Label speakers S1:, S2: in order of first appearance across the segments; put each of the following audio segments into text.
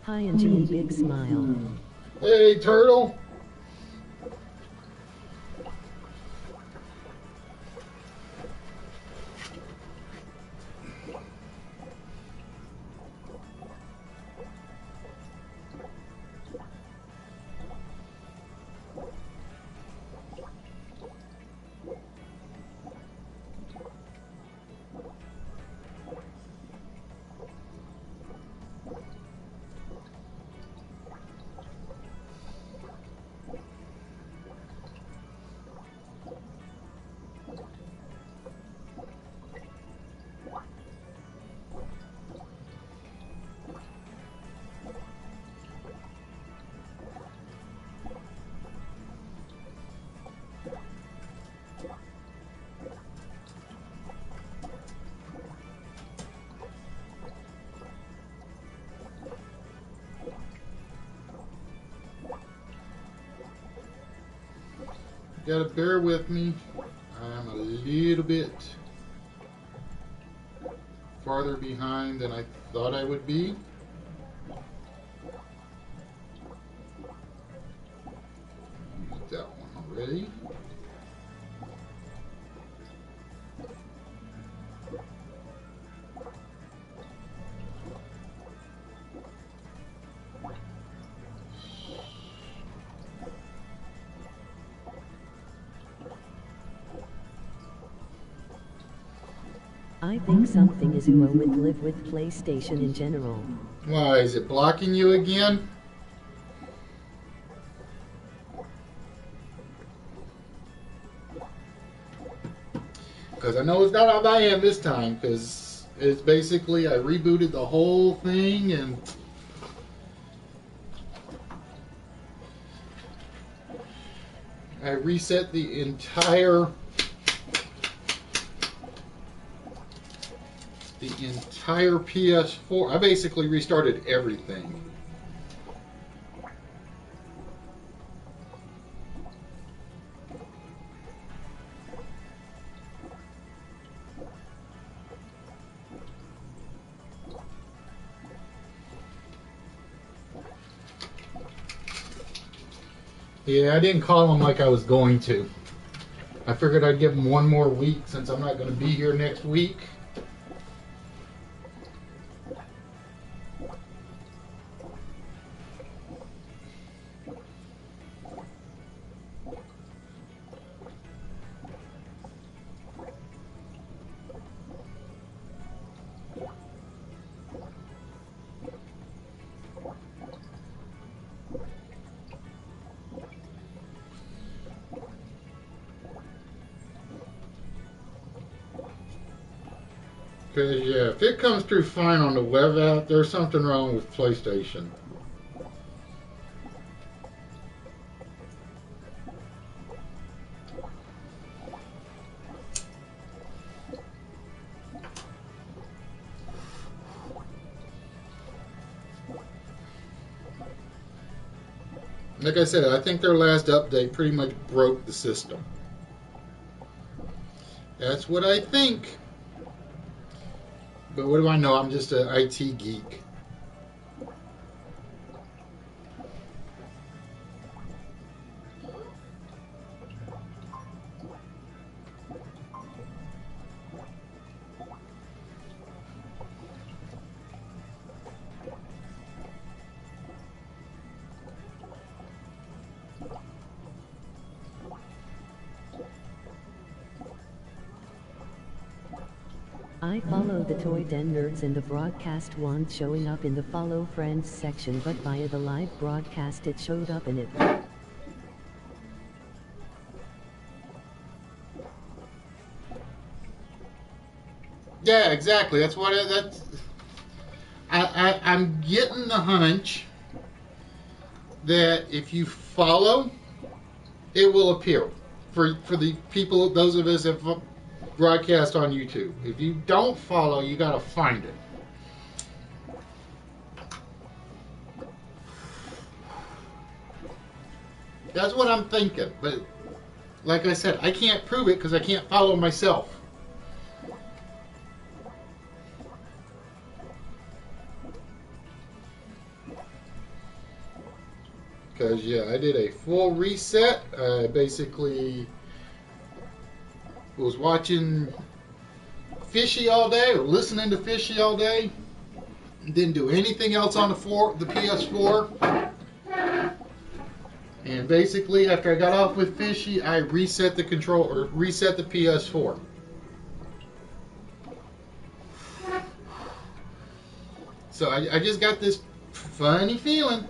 S1: Hi, and Gene, big smile.
S2: Hey, turtle. You gotta bear with me. I'm a little bit farther behind than I thought I would be. Used that one already.
S1: I think something is UO with live with PlayStation in general.
S2: Why, is it blocking you again? Because I know it's not on my end this time, because it's basically I rebooted the whole thing and I reset the entire PS4. I basically restarted everything. Yeah, I didn't call him like I was going to. I figured I'd give him one more week since I'm not going to be here next week. Because, yeah, if it comes through fine on the web app, there's something wrong with PlayStation. Like I said, I think their last update pretty much broke the system. That's what I think. But what do I know? I'm just an IT geek.
S1: I follow the Toy Den Nerds and the broadcast wand showing up in the follow friends section, but via the live broadcast it showed up in it.
S2: Yeah, exactly. That's what I'm getting the hunch that if you follow, it will appear for the people, those of us that broadcast on YouTube. If you don't follow, you gotta find it. That's what I'm thinking. But like I said, I can't prove it because I can't follow myself. Because, yeah, I did a full reset. I basically was watching Fishy all day, or listening to Fishy all day. Didn't do anything else on the PS4. And basically, after I got off with Fishy, I reset the controller, reset the PS4. So I just got this funny feeling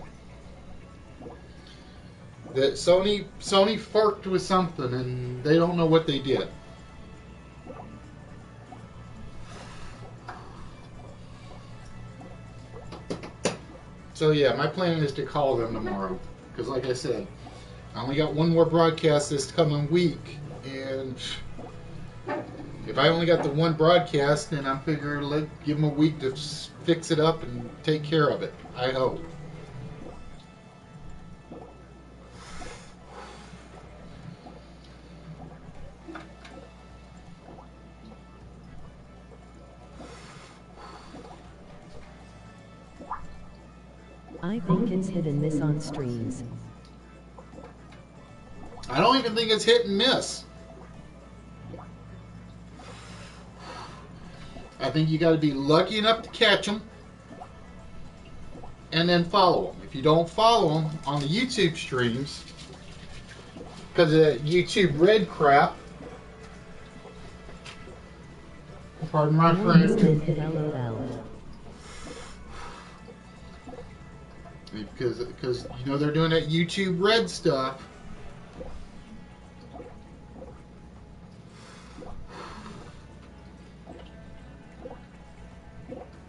S2: that Sony forked with something, and they don't know what they did. So yeah, my plan is to call them tomorrow, because like I said, I only got one more broadcast this coming week, and if I only got the one broadcast, then I'm figuring give them a week to fix it up and take care of it. I hope.
S1: I think it's hit and miss on streams.
S2: I don't even think it's hit and miss. I think you got to be lucky enough to catch them and then follow them. If you don't follow them on the YouTube streams, because of that YouTube Red crap, pardon my French, because you know they're doing that YouTube Red stuff.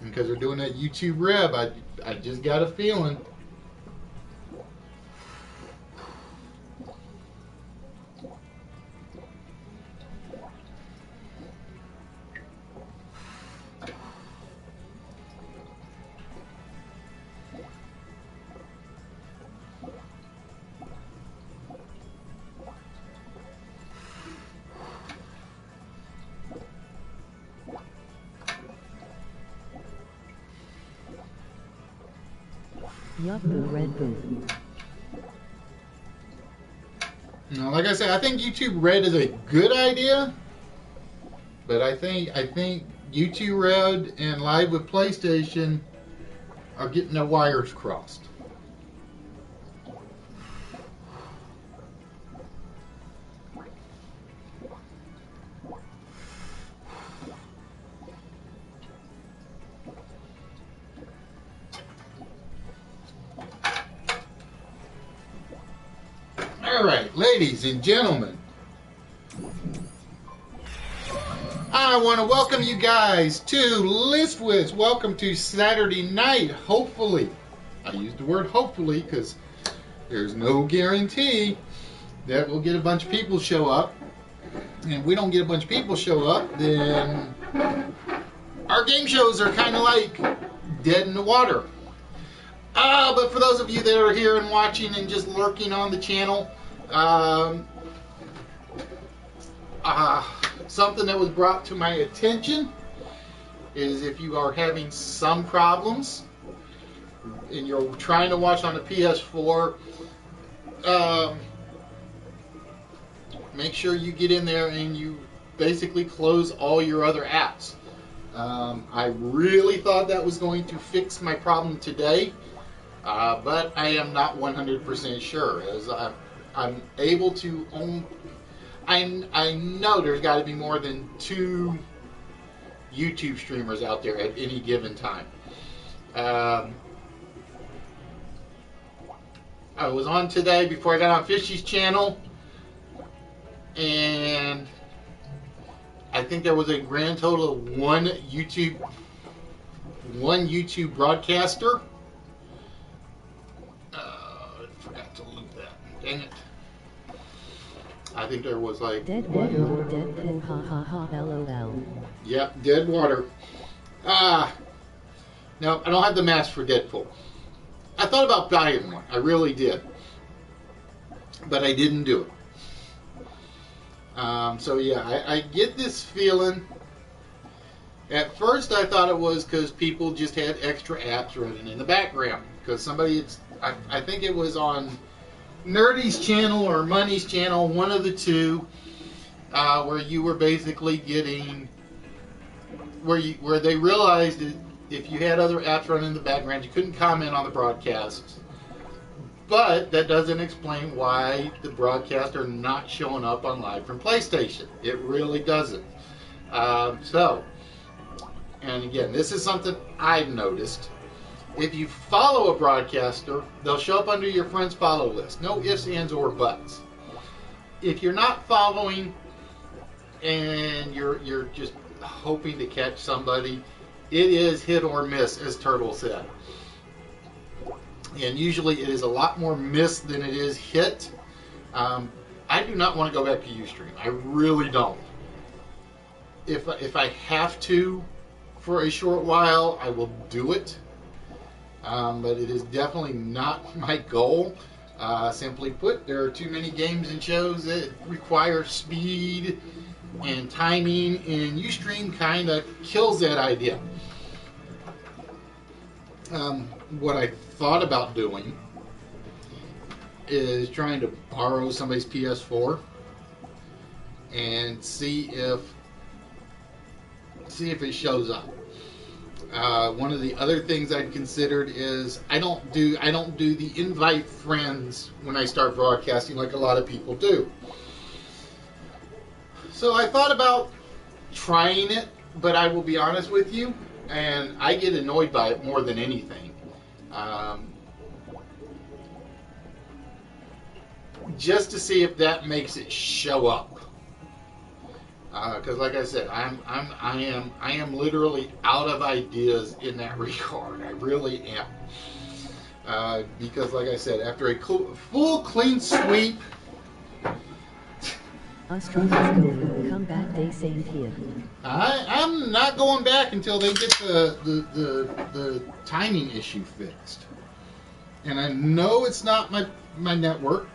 S2: Because they're doing that YouTube Red, I just got a feeling.
S1: Yup-boo, Red Boo.
S2: Now, like I said, I think YouTube Red is a good idea, but I think YouTube Red and Live with PlayStation are getting their wires crossed. All right, ladies and gentlemen, I want to welcome you guys to Wits. Welcome to Saturday night. Hopefully, I use the word hopefully because there's no guarantee that we'll get a bunch of people show up. And if we don't get a bunch of people show up, then our game shows are kind of like dead in the water. But for those of you that are here and watching and just lurking on the channel, something that was brought to my attention is if you are having some problems and you're trying to watch on the PS4, make sure you get in there and you basically close all your other apps. I really thought that was going to fix my problem today, but I am not 100% sure, as I'm able to own. I know there's got to be more than 2 YouTube streamers out there at any given time. I was on today before I got on Fishy's channel, and I think there was a grand total of one YouTube broadcaster. I forgot to look that. Dang it. I think there was like
S1: Dead water or dead pool, ha ha ha, lol.
S2: Yep, dead water. No, I don't have the mask for Deadpool. I thought about buying one. I really did. But I didn't do it. So yeah, I get this feeling At first, I thought it was because people just had extra apps running in the background. Because somebody, I think it was on Nerdy's channel or Money's channel, one of the two, where you were basically getting, where they realized that if you had other apps running in the background, you couldn't comment on the broadcasts. But that doesn't explain why the broadcasts are not showing up on Live from PlayStation. It really doesn't. And again, this is something I've noticed. If you follow a broadcaster, they'll show up under your friends follow list. No ifs, ands, or buts. If you're not following and you're just hoping to catch somebody, it is hit or miss, as Turtle said. And usually it is a lot more miss than it is hit. I do not want to go back to Ustream. I really don't. If I have to for a short while, I will do it. But it is definitely not my goal. Simply put, there are too many games and shows that require speed and timing, and Ustream kind of kills that idea. What I thought about doing is trying to borrow somebody's PS4 and see if it shows up. One of the other things I'd considered is I don't do the invite friends when I start broadcasting like a lot of people do. So I thought about trying it, but I will be honest with you, and I get annoyed by it more than anything. Just to see if that makes it show up. Because, like I said, I am literally out of ideas in that regard. I really am. Because, like I said, after a full clean sweep,
S1: Australia's come back day same here.
S2: I'm not going back until they get the timing issue fixed. And I know it's not my network,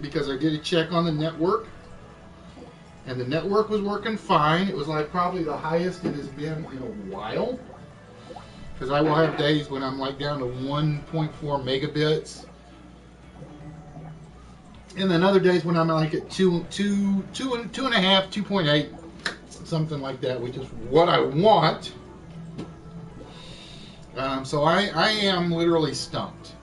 S2: because I did a check on the network. And the network was working fine. It was like probably the highest it has been in a while. Because I will have days when I'm like down to 1.4 megabits. And then other days when I'm like at 2.5, 2.8, something like that, which is what I want. So I am literally stumped.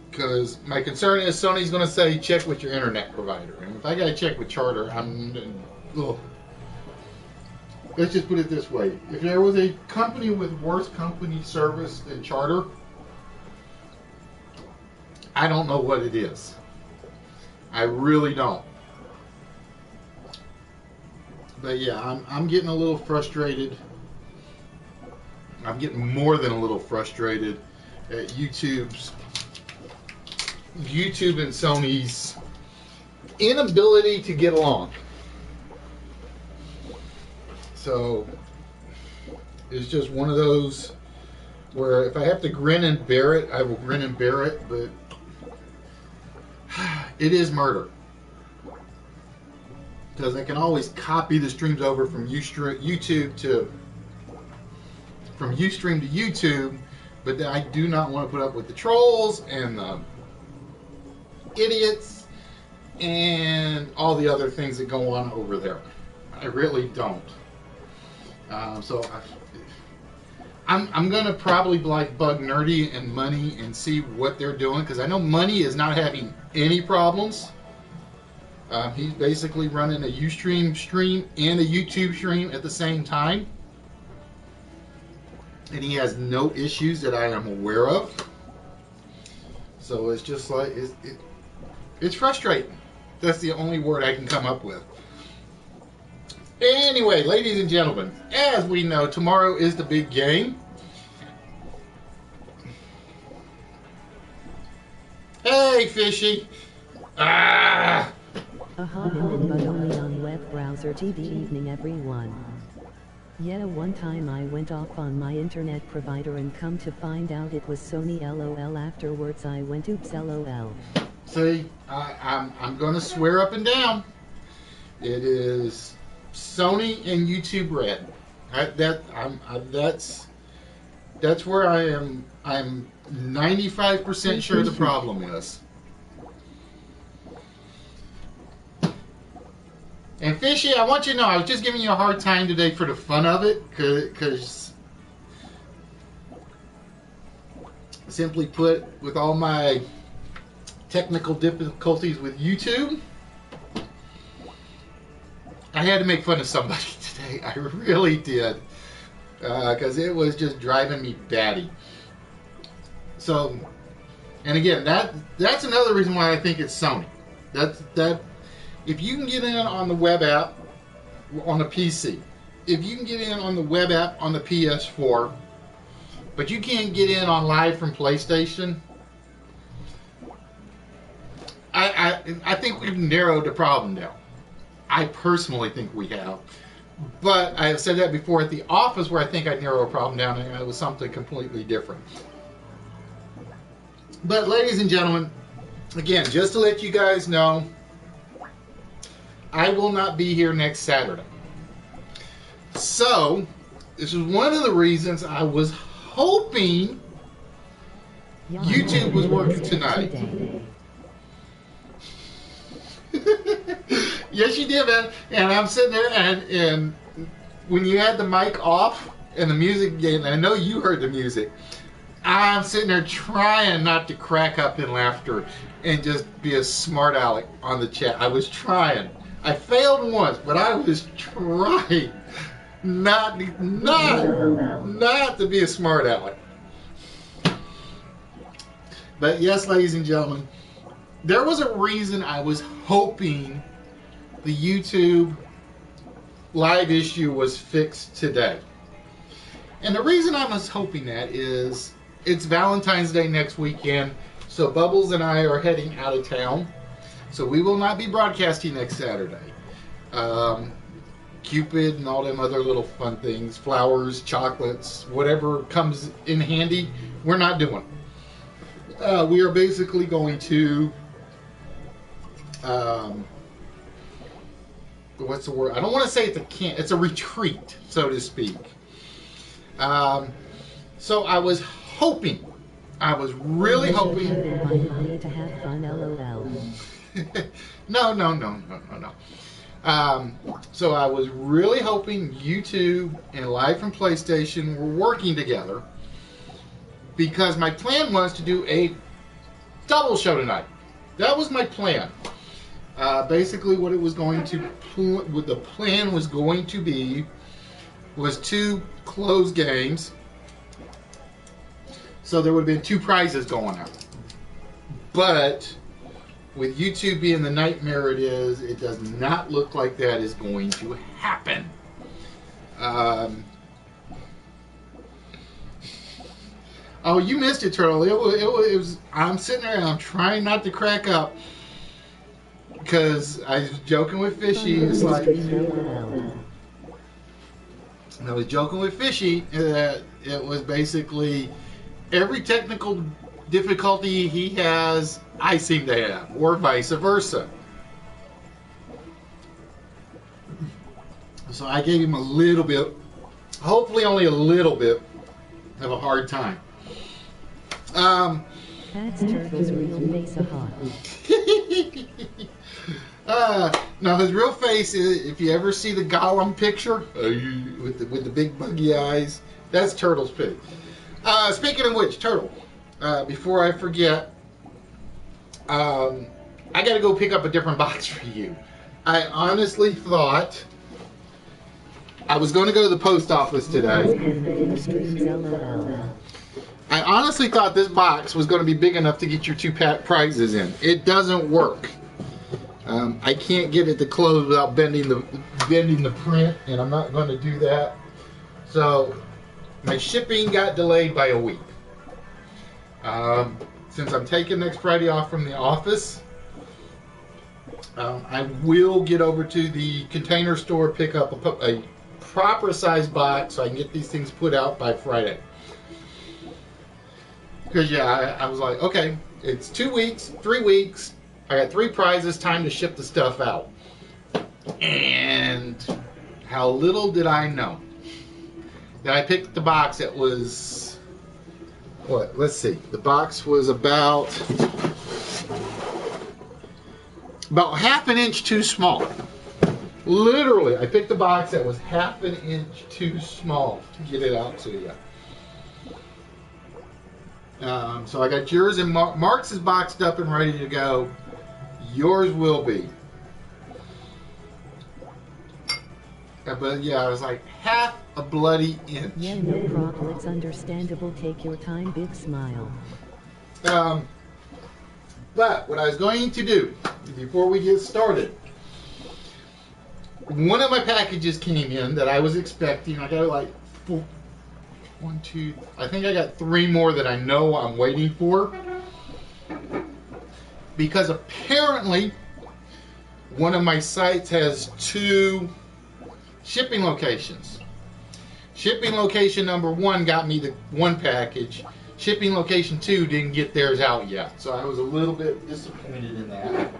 S2: Because my concern is Sony's going to say check with your internet provider, and if I got to check with Charter, let's just put it this way: if there was a company with worse company service than Charter, I don't know what it is. I really don't. But yeah, I'm getting a little frustrated. I'm getting more than a little frustrated at YouTube and Sony's inability to get along. So it's just one of those where if I have to grin and bear it, I will grin and bear it, but it is murder. Because I can always copy the streams over from Ustream to YouTube, but I do not want to put up with the trolls and the idiots and all the other things that go on over there. I really don't. So I'm gonna probably like bug Nerdy and Money and see what they're doing, because I know Money is not having any problems. He's basically running a Ustream stream and a YouTube stream at the same time, and he has no issues that I am aware of. So it's just like it's frustrating. That's the only word I can come up with. Anyway, ladies and gentlemen, as we know, tomorrow is the big game. Hey, Fishy. Ah.
S1: Aha, but only on web browser. TV evening, everyone. Yeah, one time I went off on my internet provider and come to find out it was Sony. LOL. Afterwards I went oops. LOL.
S2: See, I'm going to swear up and down. It is Sony and YouTube Red. That's where I am. I'm 95% sure the problem is. And Fishy, I want you to know, I was just giving you a hard time today for the fun of it, because simply put, with all my technical difficulties with YouTube, I had to make fun of somebody today. I really did, because it was just driving me batty. So, and again, that's another reason why I think it's Sony. That if you can get in on the web app on a PC, if you can get in on the web app on the PS4, but you can't get in on live from PlayStation, I think we've narrowed the problem down. I personally think we have. But I have said that before at the office, where I think I narrowed a problem down, and it was something completely different. But ladies and gentlemen, again, just to let you guys know, I will not be here next Saturday. So, this is one of the reasons I was hoping YouTube was working tonight. Yes, you did, man. And I'm sitting there, and when you had the mic off and the music game, I know you heard the music, I'm sitting there trying not to crack up in laughter and just be a smart aleck on the chat. I was trying. I failed once, but I was trying not to be a smart aleck. But yes, ladies and gentlemen, there was a reason I was hoping the YouTube live issue was fixed today. And the reason I was hoping that is it's Valentine's Day next weekend, so Bubbles and I are heading out of town. So we will not be broadcasting next Saturday. Cupid and all them other little fun things, flowers, chocolates, whatever comes in handy, we're not doing. We are basically going to, what's the word? I don't want to say it's a camp. It's a retreat, so to speak. So I was hoping, I was really hoping.
S1: To have fun, LOL.
S2: No. So I was really hoping YouTube and Live from PlayStation were working together, because my plan was to do a double show tonight. That was my plan. Basically, what it was going to, what the plan was going to be, was 2 closed games. So there would have been 2 prizes going out. But with YouTube being the nightmare it is, it does not look like that is going to happen. Oh, you missed it, Turtle. It was. I'm sitting there and I'm trying not to crack up, because I was joking with Fishy. It's like, I was joking with Fishy that it was basically every technical difficulty he has, I seem to have, or vice versa. So I gave him a little bit, hopefully only a little bit, of a hard time.
S1: That's Turtle's real face hot.
S2: Now his real face is, if you ever see the Gollum picture with the big buggy eyes, that's Turtle's face. Speaking of which, Turtle, before I forget, I got to go pick up a different box for you. I honestly thought I was going to go to the post office today. I honestly thought this box was going to be big enough to get your 2 prizes in. It doesn't work. I can't get it to close without bending the print, and I'm not going to do that. So my shipping got delayed by a week. Since I'm taking next Friday off from the office, I will get over to the Container Store, pick up a proper size box so I can get these things put out by Friday. Because I was like, okay, it's 2 weeks, 3 weeks. I got 3 prizes, time to ship the stuff out. And how little did I know that I picked the box that was, what, let's see, the box was about half an inch too small. Literally, I picked the box that was half an inch too small to get it out to you. So I got yours, and Mark's is boxed up and ready to go. Yours will be. But yeah, I was like half a bloody inch.
S1: Yeah, no problem. It's understandable. Take your time. Big smile.
S2: But what I was going to do before we get started, one of my packages came in that I was expecting. I got like one, two, I think I got 3 more that I know I'm waiting for. Because apparently one of my sites has 2 shipping locations. Shipping location number 1 got me the 1 package. Shipping location 2 didn't get theirs out yet. So I was a little bit disappointed in that.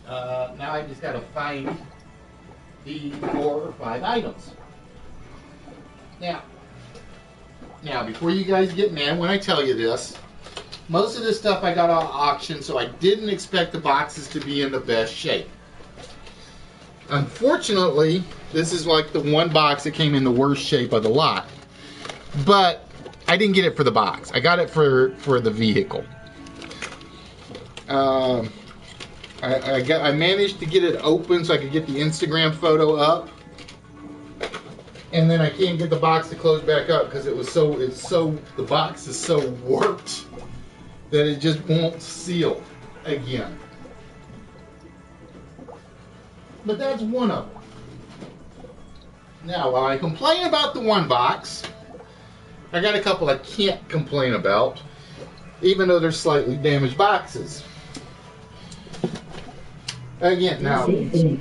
S2: Now I just got to find the 4 or 5 items. Now, before you guys get mad when I tell you this, most of this stuff I got off auction, so I didn't expect the boxes to be in the best shape. Unfortunately, this is like the one box that came in the worst shape of the lot. But I didn't get it for the box. I got it for the vehicle. I managed to get it open so I could get the Instagram photo up. And then I can't get the box to close back up because the box is so warped that it just won't seal again. But that's one of them. Now, while I complain about the one box, I got a couple I can't complain about, even though they're slightly damaged boxes. Again, now.
S1: Station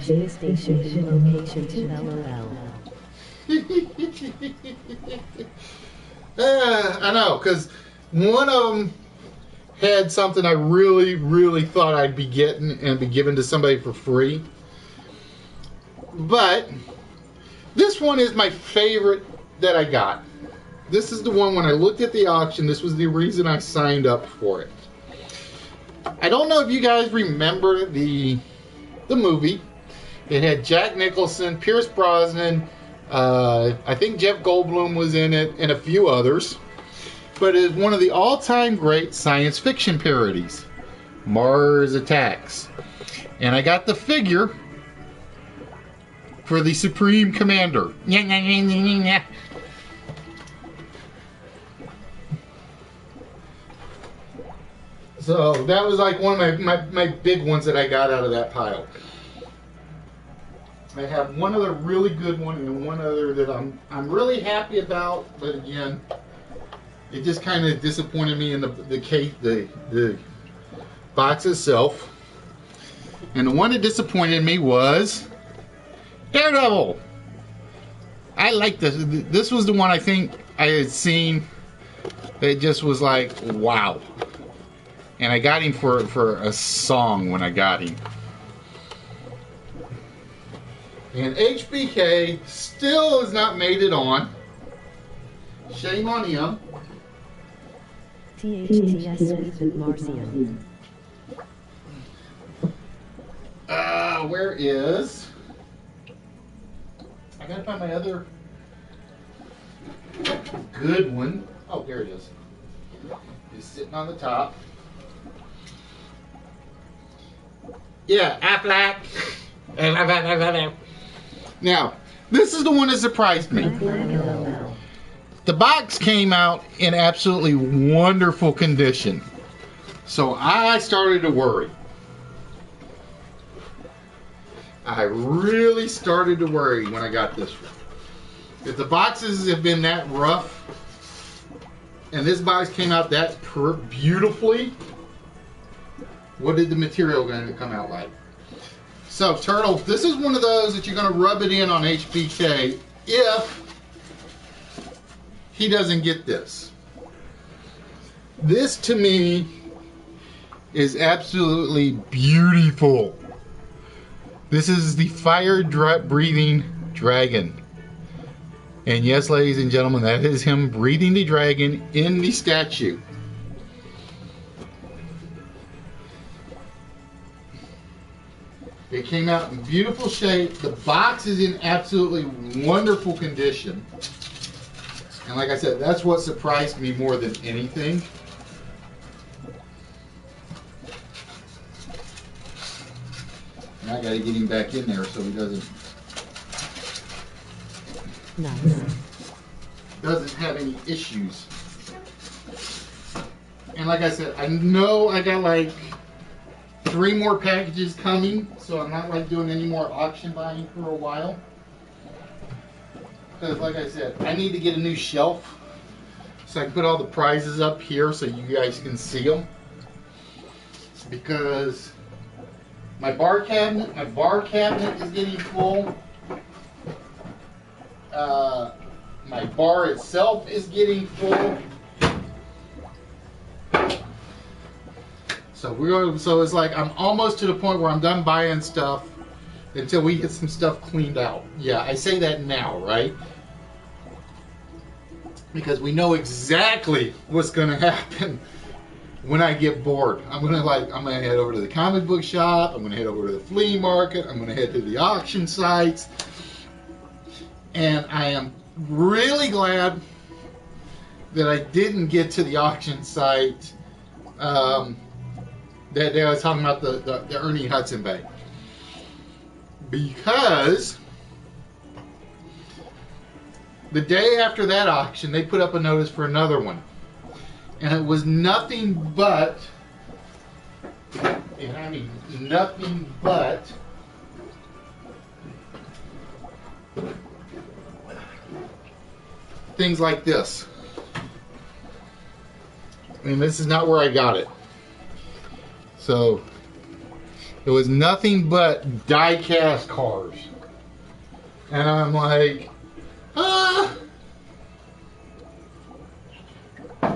S1: location 2 LOL.
S2: I know, because one of them had something I really, really thought I'd be getting and be given to somebody for free. But this one is my favorite that I got. This is the one when I looked at the auction, this was the reason I signed up for it. I don't know if you guys remember the movie. It had Jack Nicholson, Pierce Brosnan, I think Jeff Goldblum was in it, and a few others. But it is one of the all-time great science fiction parodies, Mars Attacks. And I got the figure for the Supreme Commander. So that was like one of my big ones that I got out of that pile. I have one other really good one and one other that I'm really happy about, but again, it just kind of disappointed me in the box itself. And the one that disappointed me was Daredevil. I like this. This was the one I think I had seen that just was like, wow. And I got him for a song when I got him. And HBK still has not made it on. Shame on him.
S1: THTS Sweet Marcian.
S2: Where is... I gotta find my other good one. Oh, there it is. Just sitting on the top. Yeah, Affleck. Now, this is the one that surprised me. The box came out in absolutely wonderful condition. So I started to worry. I really started to worry when I got this one. If the boxes have been that rough, and this box came out that beautifully, what did the material going to come out like? So, Turtle, this is one of those that you're going to rub it in on HBK if he doesn't get this. This, to me, is absolutely beautiful. This is the fire-breathing dragon. And yes, ladies and gentlemen, that is him breathing the dragon in the statue. It came out in beautiful shape. The box is in absolutely wonderful condition. And like I said, that's what surprised me more than anything. Now I gotta get him back in there so he doesn't have any issues. And like I said, I know I got like 3 more packages coming, so I'm not like doing any more auction buying for a while. Because like I said, I need to get a new shelf so I can put all the prizes up here so you guys can see them. Because my bar cabinet is getting full. My bar itself is getting full. So it's like I'm almost to the point where I'm done buying stuff until we get some stuff cleaned out. Yeah, I say that now, right? Because we know exactly what's going to happen when I get bored. I'm gonna head over to the comic book shop. I'm gonna head over to the flea market. I'm gonna head to the auction sites. And I am really glad that I didn't get to the auction site that I was talking about, the Ernie Hudson Bay, because the day after that auction they put up a notice for another one, and it was nothing but, and I mean nothing but, things like this. And this is not where I got it. So it was nothing but die-cast cars. And I'm like,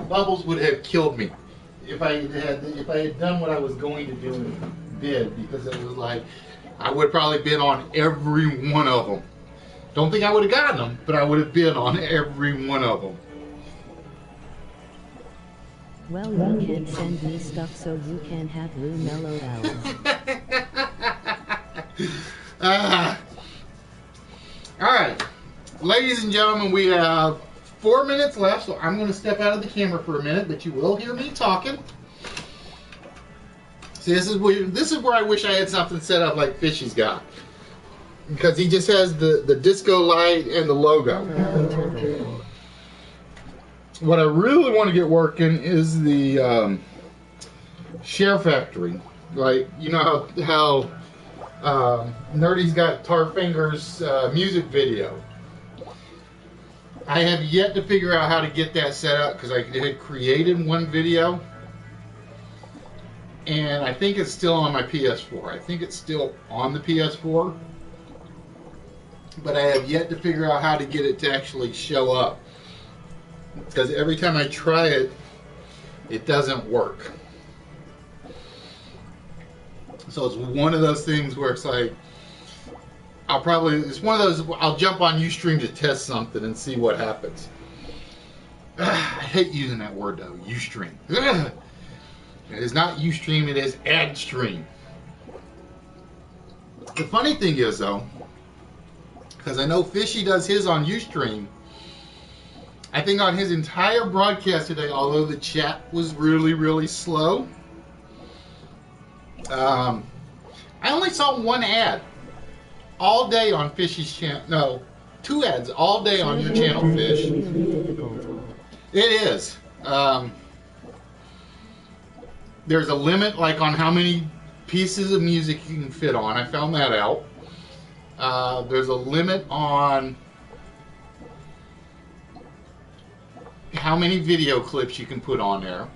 S2: Bubbles would have killed me if I had done what I was going to do and did, because it was like I would have probably been on every one of them. Don't think I would have gotten them, but I would have been on every one of them.
S1: Well, you can send me stuff so you can have room, LOL.
S2: Alright, ladies and gentlemen, we have 4 minutes left, so I'm going to step out of the camera for a minute, but you will hear me talking. See, this is where I wish I had something set up like Fishy's got. Because he just has the disco light and the logo. What I really want to get working is the Share Factory. Like, you know how Nerdy's got Tarfinger's music video. I have yet to figure out how to get that set up, because I had created one video and I think it's still on my PS4. I think it's still on the PS4, but I have yet to figure out how to get it to actually show up, because every time I try it, it doesn't work. So it's one of those things where it's like, it's one of those, I'll jump on Ustream to test something and see what happens. I hate using that word though, Ustream. It is not Ustream, it is AdStream. The funny thing is though, because I know Fishy does his on Ustream, I think on his entire broadcast today, although the chat was really, really slow, I only saw one ad all day on Fishy's channel. No, 2 ads all day on your channel, Fish. It is. There's a limit, like, on how many pieces of music you can fit on. I found that out. There's a limit on how many video clips you can put on there.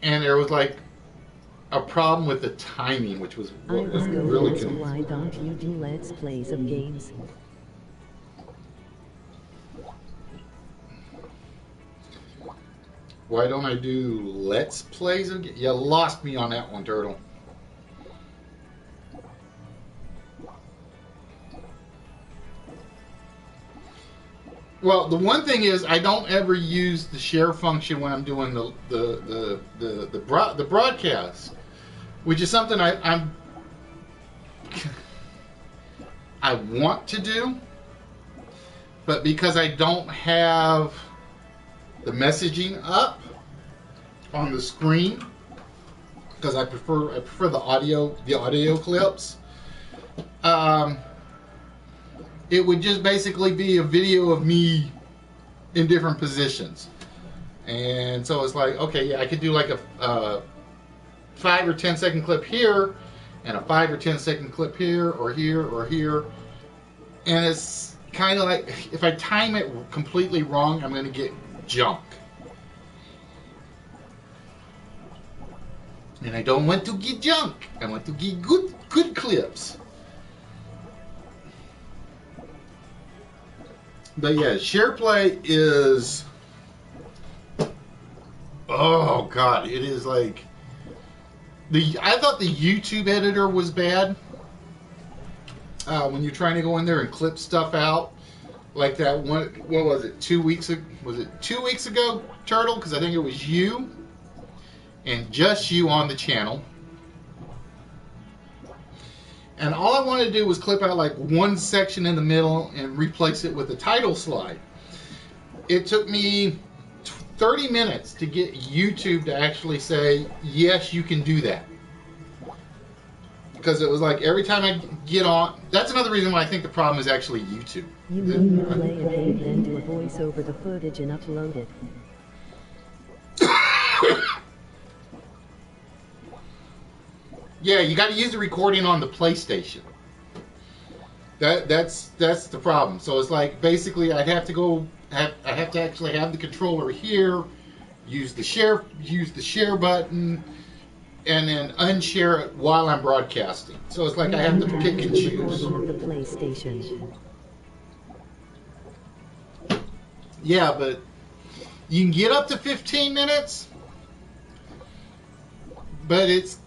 S2: And there was, like, a problem with the timing, which was what was really confusing.
S1: Why don't you do Let's Plays of games?
S2: Why don't I do Let's Plays of games? You lost me on that one, Turtle. Well, the one thing is I don't ever use the share function when I'm doing the broadcast, which is something I want to do, but because I don't have the messaging up on the screen, because I prefer the audio clips. It would just basically be a video of me in different positions, and so it's like, okay, yeah, I could do like a 5 or 10 second clip here, and a 5 or 10 second clip here, or here, or here, and it's kind of like if I time it completely wrong, I'm going to get junk. And I don't want to get junk. I want to get good clips. But yeah, SharePlay is, oh god, it is like I thought the YouTube editor was bad. When you're trying to go in there and clip stuff out, like that one. What was it? 2 weeks ago? Was it 2 weeks ago, Turtle? Because I think it was you. And just you on the channel, and all I wanted to do was clip out like one section in the middle and replace it with a title slide. It took me 30 minutes to get YouTube to actually say, yes, you can do that, because it was like every time I get on, that's another reason why I think the problem is actually YouTube.
S1: You mean you play a tape, then do a voice over the footage and upload it?
S2: Yeah, you got to use the recording on the PlayStation. That's the problem. So it's like basically I have to actually have the controller here, use the share button, and then unshare it while I'm broadcasting. So it's like I have to pick and choose.
S1: The PlayStation.
S2: Yeah, but you can get up to 15 minutes, but it's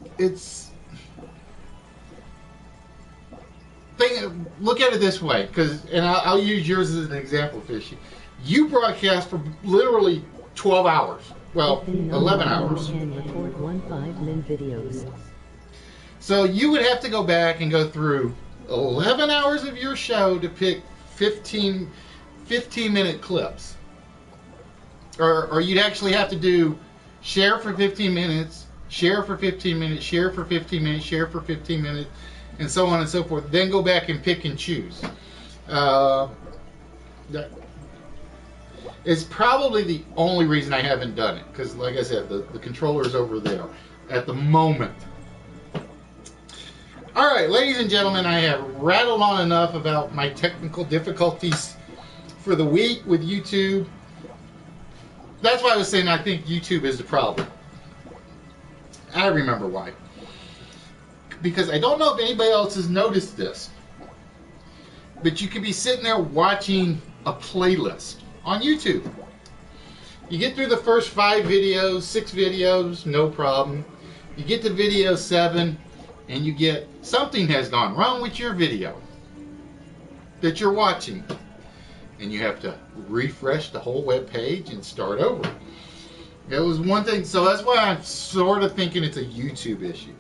S2: look at it this way, and I'll use yours as an example, Fishy. You broadcast for literally 12 hours. Well, 11 hours.
S1: Can record 1 videos.
S2: So you would have to go back and go through 11 hours of your show to pick 15-minute clips. Or you'd actually have to do share for 15 minutes, share for 15 minutes, share for 15 minutes, share for 15 minutes, and so on and so forth. Then go back and pick and choose. It's probably the only reason I haven't done it, because like I said, the controller is over there at the moment. Alright, ladies and gentlemen, I have rattled on enough about my technical difficulties for the week with YouTube. That's why I was saying I think YouTube is the problem. I remember why. Because I don't know if anybody else has noticed this, but you could be sitting there watching a playlist on YouTube. You get through the first 5 videos, 6 videos, no problem. You get to video 7, and you get something has gone wrong with your video that you're watching, and you have to refresh the whole web page and start over. It was one thing, so that's why I'm sort of thinking it's a YouTube issue.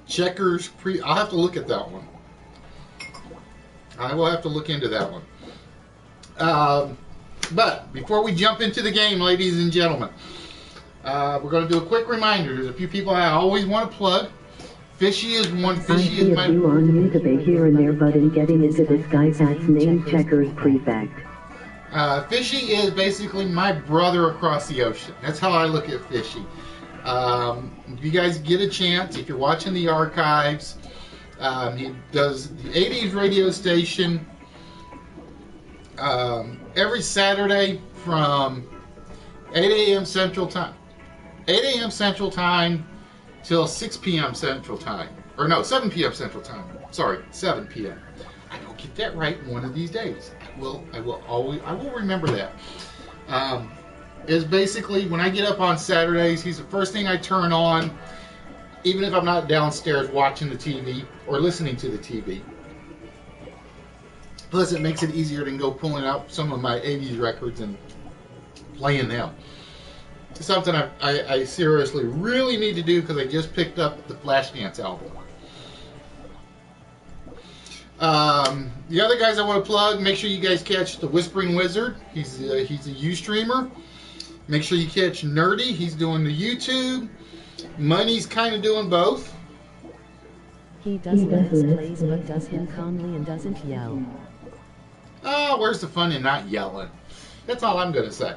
S2: Checkers I'll have to look at that one. I will have to look into that one. But before we jump into the game, ladies and gentlemen, we're going to do a quick reminder. There's a few people I always want to plug. Fishy is one. Fishy is my.
S1: I see a few on the debate here and there, but in getting into this guy that's named Checkers Prefect.
S2: Fishy is basically my brother across the ocean. That's how I look at Fishy. If you guys get a chance, if you're watching the archives, he does the 80s radio station every Saturday from 8 a.m. Central Time. 8 a.m. Central Time till 6 p.m. Central Time. Or no, 7 p.m. Central Time. Sorry, 7 p.m. I will get that right one of these days. I will remember that. Is basically when I get up on Saturdays, he's the first thing I turn on, even if I'm not downstairs watching the TV. or listening to the TV. Plus, it makes it easier than go pulling out some of my 80s records and playing them. It's something I seriously really need to do because I just picked up the Flashdance album. The other guys I want to plug, make sure you guys catch the Whispering Wizard. He's a Ustreamer. Make sure you catch Nerdy. He's doing the YouTube. Money's kind of doing both.
S1: He does Let's Plays but does him calmly and doesn't yell.
S2: Oh, where's the fun in not yelling? That's all I'm going to say.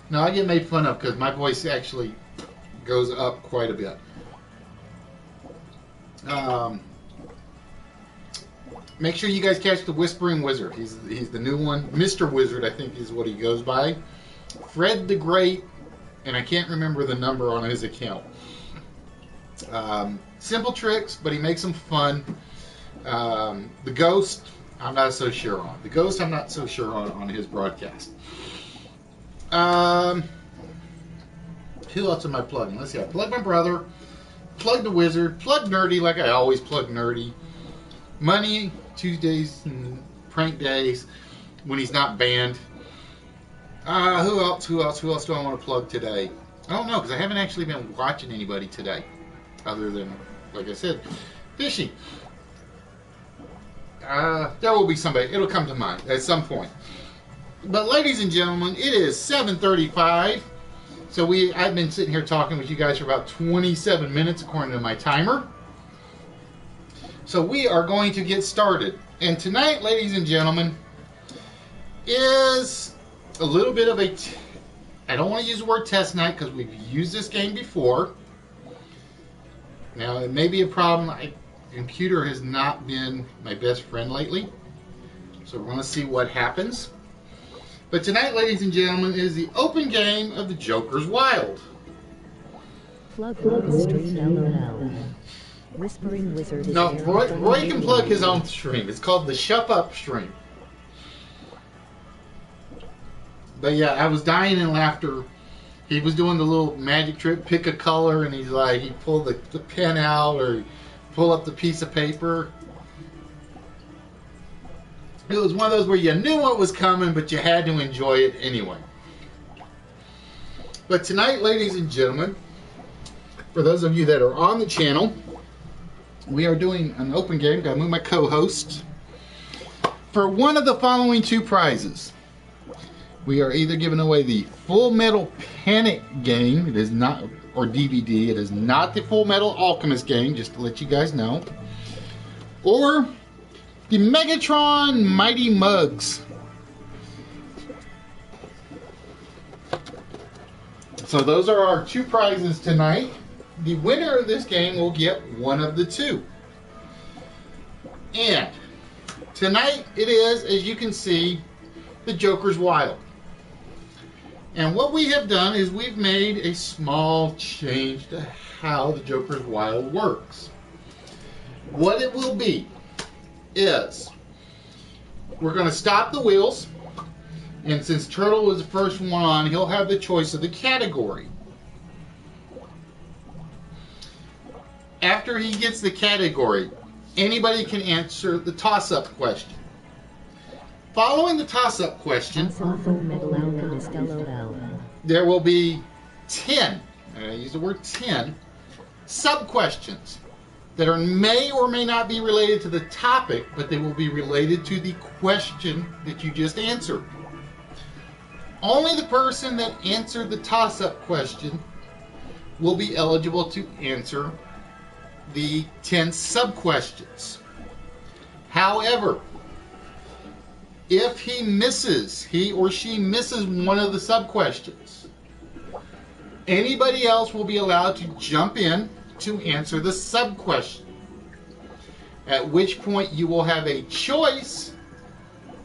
S2: No, I get made fun of because my voice actually goes up quite a bit. Make sure you guys catch the Whispering Wizard. He's the new one. Mr. Wizard, I think, is what he goes by. Fred the Great, and I can't remember the number on his account. Simple tricks, but he makes them fun. The Ghost, I'm not so sure on. The Ghost, I'm not so sure on his broadcast. Who else am I plugging? Let's see. I plug my brother, plug the Wizard, plug Nerdy like I always plug Nerdy. Money, Tuesdays, and prank days when he's not banned. Who else do I want to plug today? I don't know, because I haven't actually been watching anybody today. Other than, like I said, fishing. There will be somebody. It'll come to mind at some point. But ladies and gentlemen, it is 7:35. So I've been sitting here talking with you guys for about 27 minutes according to my timer. So we are going to get started. And tonight, ladies and gentlemen, is a little bit of I don't want to use the word test night because we've used this game before. Now, it may be a problem. The computer has not been my best friend lately. So we're going to see what happens. But tonight, ladies and gentlemen, is the open game of the Joker's Wild.
S1: Plug the stream, LOL. Whispering Wizard is
S2: No, Roy can plug his own stream. It's called the Shut Up stream. But yeah, I was dying in laughter. He was doing the little magic trick, pick a color, and he's like, he pulled the pen out or pull up the piece of paper. It was one of those where you knew what was coming, but you had to enjoy it anyway. But tonight, ladies and gentlemen, for those of you that are on the channel, we are doing an open game. Gotta move my co-host. For one of the following two prizes, we are either giving away the Full Metal Panic game. It is not, or DVD. It is not the Full Metal Alchemist game, just to let you guys know. Or the Megatron Mighty Mugs. So those are our two prizes tonight. The winner of this game will get one of the two. And tonight it is, as you can see, the Joker's Wild. And what we have done is we've made a small change to how the Joker's Wild works. What it will be is we're going to stop the wheels, and since Turtle was the first one on, he'll have the choice of the category. After he gets the category, anybody can answer the toss-up question. Following the toss-up question, there will be 10, and I use the word 10, sub-questions that may or may not be related to the topic, but they will be related to the question that you just answered. Only the person that answered the toss-up question will be eligible to answer the 10 sub-questions. However, if he or she misses one of the sub-questions, anybody else will be allowed to jump in to answer the sub-question. At which point you will have a choice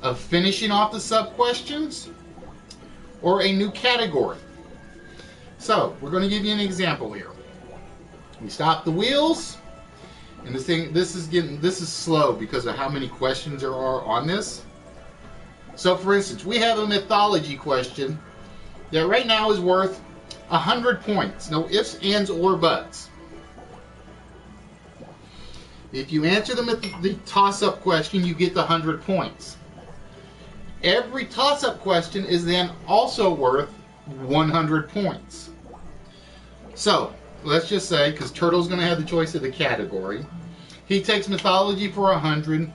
S2: of finishing off the sub-questions or a new category. So, we're going to give you an example here. We stop the wheels, and this is slow because of how many questions there are on this. So, for instance, we have a mythology question that right now is worth 100 points. No ifs, ands, or buts. If you answer the toss-up question, you get the 100 points. Every toss-up question is then also worth 100 points. So, let's just say, because Turtle's going to have the choice of the category, he takes mythology for 100,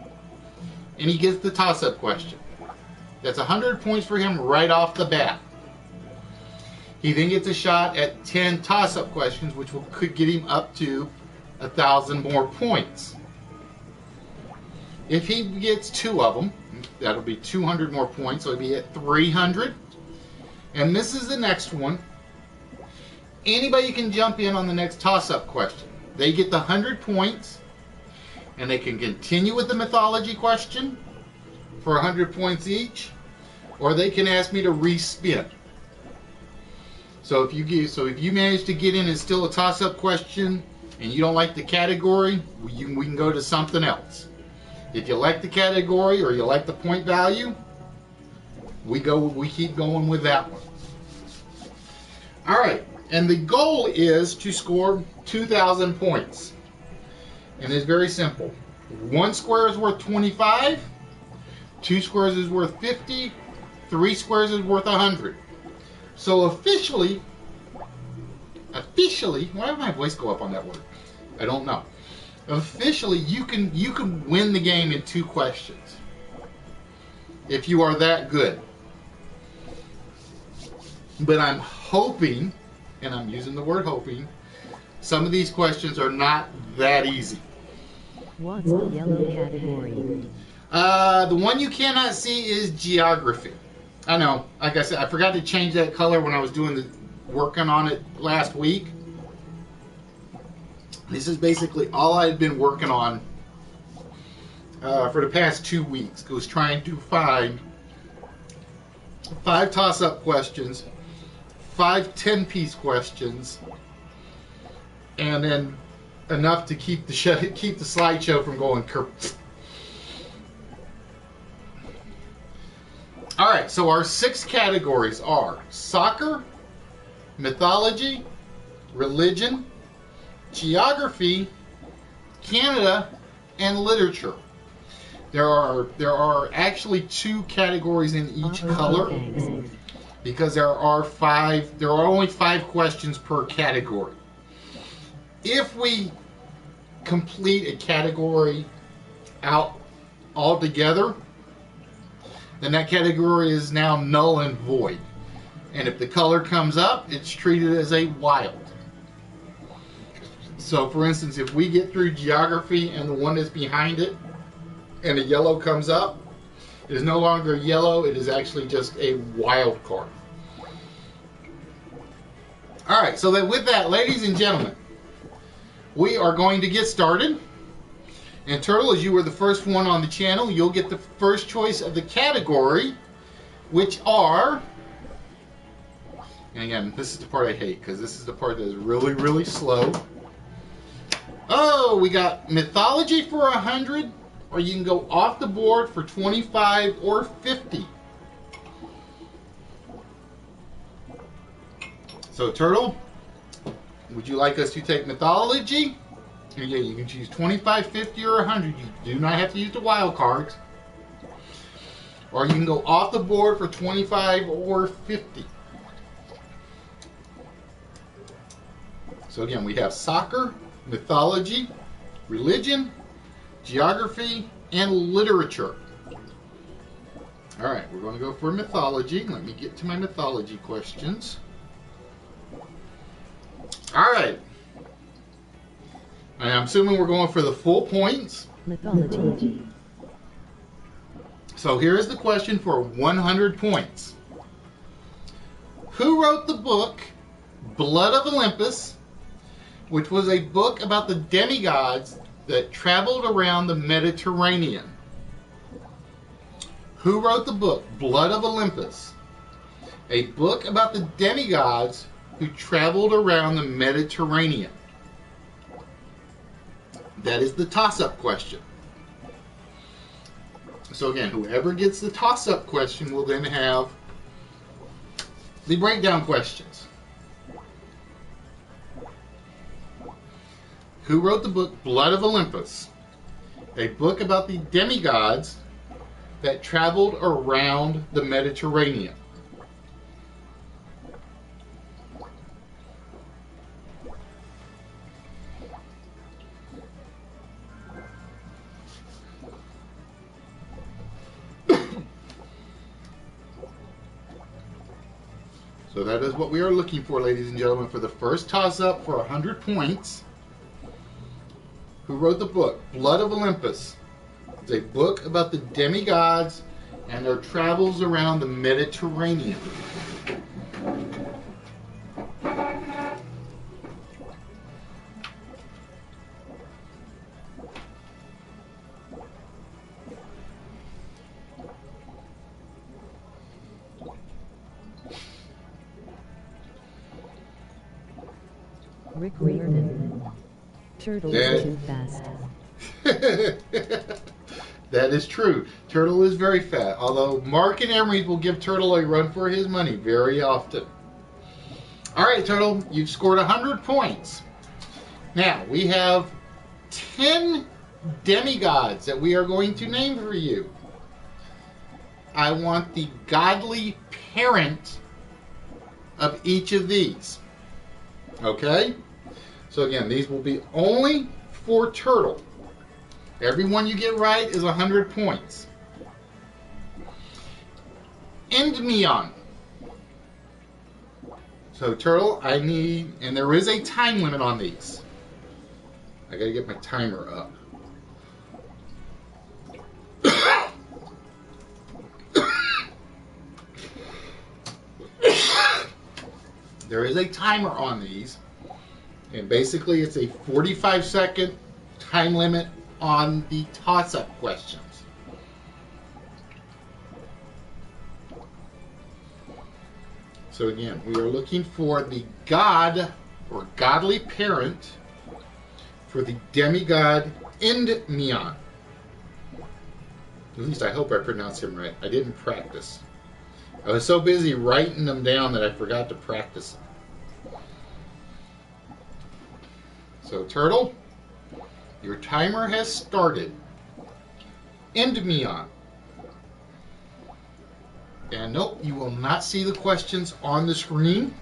S2: and he gets the toss-up question. That's 100 points for him right off the bat. He then gets a shot at 10 toss-up questions, which could get him up to 1,000 more points. If he gets 2 of them, that'll be 200 more points, so he'll be at 300. And this is the next one. Anybody can jump in on the next toss-up question. They get the 100 points, and they can continue with the mythology question for 100 points each, or they can ask me to respin. So if you manage to get in and still a toss-up question, and you don't like the category, we can go to something else. If you like the category or you like the point value, we keep going with that one. All right, and the goal is to score 2,000 points. And it's very simple. 1 square is worth 25, 2 squares is worth 50, 3 squares is worth 100. So officially, why did my voice go up on that word? I don't know. Officially, you can win the game in 2 questions if you are that good. But I'm hoping, and I'm using the word hoping, some of these questions are not that easy.
S1: What's the yellow category?
S2: The one you cannot see is geography. I know, like I said, I forgot to change that color when I was working on it last week. This is basically all I've been working on for the past 2 weeks. I was trying to find 5 toss-up questions, 5 10-piece questions, and then enough to keep the slideshow from going curved. All right, so our 6 categories are soccer, mythology, religion, geography, Canada, and literature. There are actually 2 categories in each color because there are only 5 questions per category. If we complete a category out altogether, then that category is now null and void. And if the color comes up, it's treated as a wild. So for instance, if we get through geography and the one that's behind it, and a yellow comes up, it is no longer yellow, it is actually just a wild card. Alright, so with that, ladies and gentlemen, we are going to get started. And Turtle, as you were the first one on the channel, you'll get the first choice of the category, which are, and again, this is the part I hate, because this is the part that is really, really slow. Oh, we got mythology for 100, or you can go off the board for 25 or 50. So, Turtle, would you like us to take mythology? Yeah, you can choose 25, 50, or 100. You do not have to use the wild cards. Or you can go off the board for 25 or 50. So again, we have soccer, mythology, religion, geography, and literature. All right, we're going to go for mythology. Let me get to my mythology questions. All right. I'm assuming we're going for the full points.
S1: Mythology.
S2: So here's the question for 100 points. Who wrote the book Blood of Olympus, which was a book about the demigods that traveled around the Mediterranean? Who wrote the book Blood of Olympus, a book about the demigods who traveled around the Mediterranean? That is the toss-up question. So again, whoever gets the toss-up question will then have the breakdown questions. Who wrote the book Blood of Olympus, A book about the demigods that traveled around the Mediterranean. So that is what we are looking for, ladies and gentlemen, for the first toss-up for 100 points. Who wrote the book? Blood of Olympus. It's a book about the demigods and their travels around the Mediterranean.
S1: Rick Riordan. Turtle is too fast.
S2: That is true. Turtle is very fat, although Mark and Emery will give Turtle a run for his money very often. All right, Turtle, you've scored 100 points. Now, we have 10 demigods that we are going to name for you. I want the godly parent of each of these. Okay? So again, these will be only for Turtle. Every one you get right is 100 points. Endymion. So Turtle, I need, and there is a time limit on these. I gotta get my timer up. There is a timer on these, and basically it's a 45-second time limit on the toss-up questions. So again, we are looking for the god or godly parent for the demigod Endymion. At least I hope I pronounced him right. I didn't practice. I was so busy writing them down that I forgot to practice them. So Turtle, your timer has started. Endymion. And nope, you will not see the questions on the screen.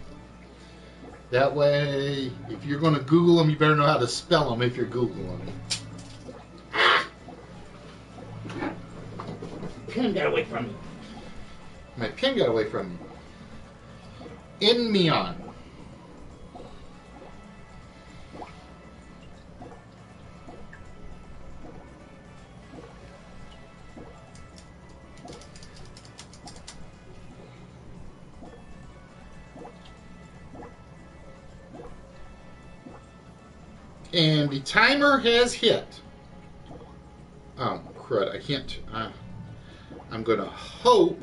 S2: That way, if you're going to Google them, you better know how to spell them if you're Googling them. Pen got away from me. My pen got away from me. Endymion. And the timer has hit. Oh, crud. I can't. I'm going to hope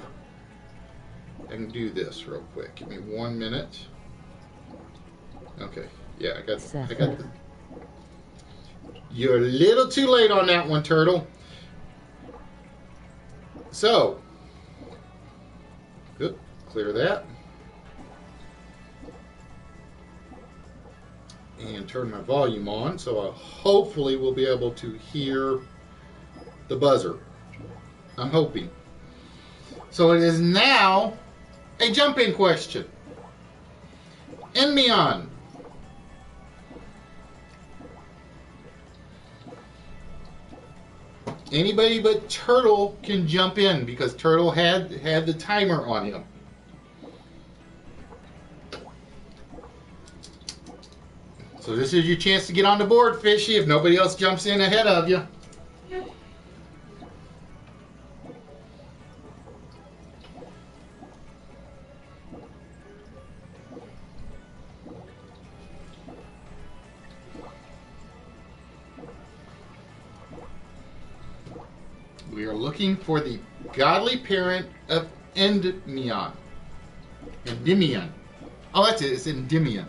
S2: I can do this real quick. Give me 1 minute. Okay. Yeah, I got the. You're a little too late on that one, Turtle. So, good. Clear that. And turn my volume on, so I hopefully will be able to hear the buzzer. I'm hoping. So it is now a jump-in question. Endymion. Anybody but Turtle can jump in because Turtle had the timer on him. So this is your chance to get on the board, Fishy, if nobody else jumps in ahead of you. We are looking for the godly parent of Endymion. Endymion. Oh, that's it. It's Endymion.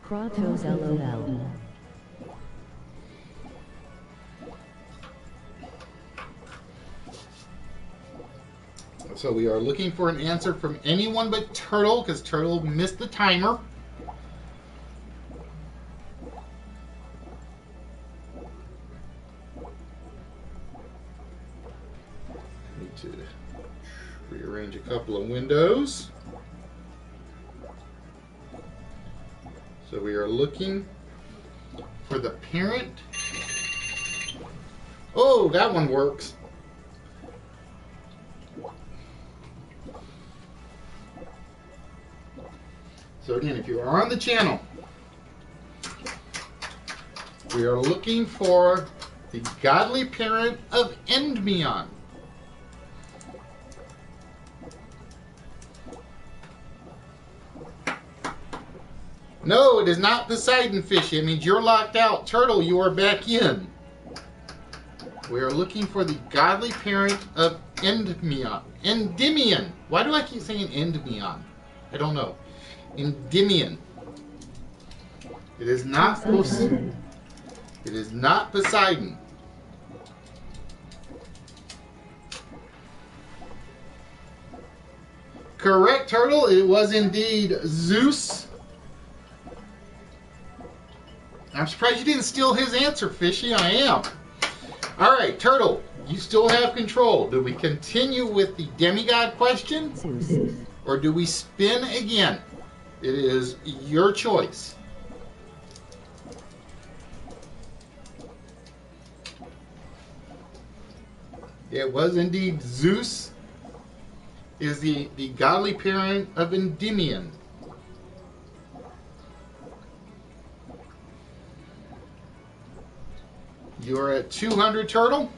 S1: Kratos LOL.
S2: So we are looking for an answer from anyone but Turtle, because Turtle missed the timer. Rearrange a couple of windows. So we are looking for the parent. Oh, that one works. So again, if you are on the channel, we are looking for the godly parent of Endymion. No, it is not Poseidon fish. It means you're locked out. Turtle, you are back in. We are looking for the godly parent of Endymion. Endymion. Why do I keep saying Endymion? I don't know. Endymion. It is not Poseidon. It is not Poseidon. Correct, Turtle. It was indeed Zeus. I'm surprised you didn't steal his answer, Fishy. I am. All right, Turtle, you still have control. Do we continue with the demigod question? Or do we spin again? It is your choice. It was indeed Zeus is the godly parent of Endymion. You're at 200, Turtle.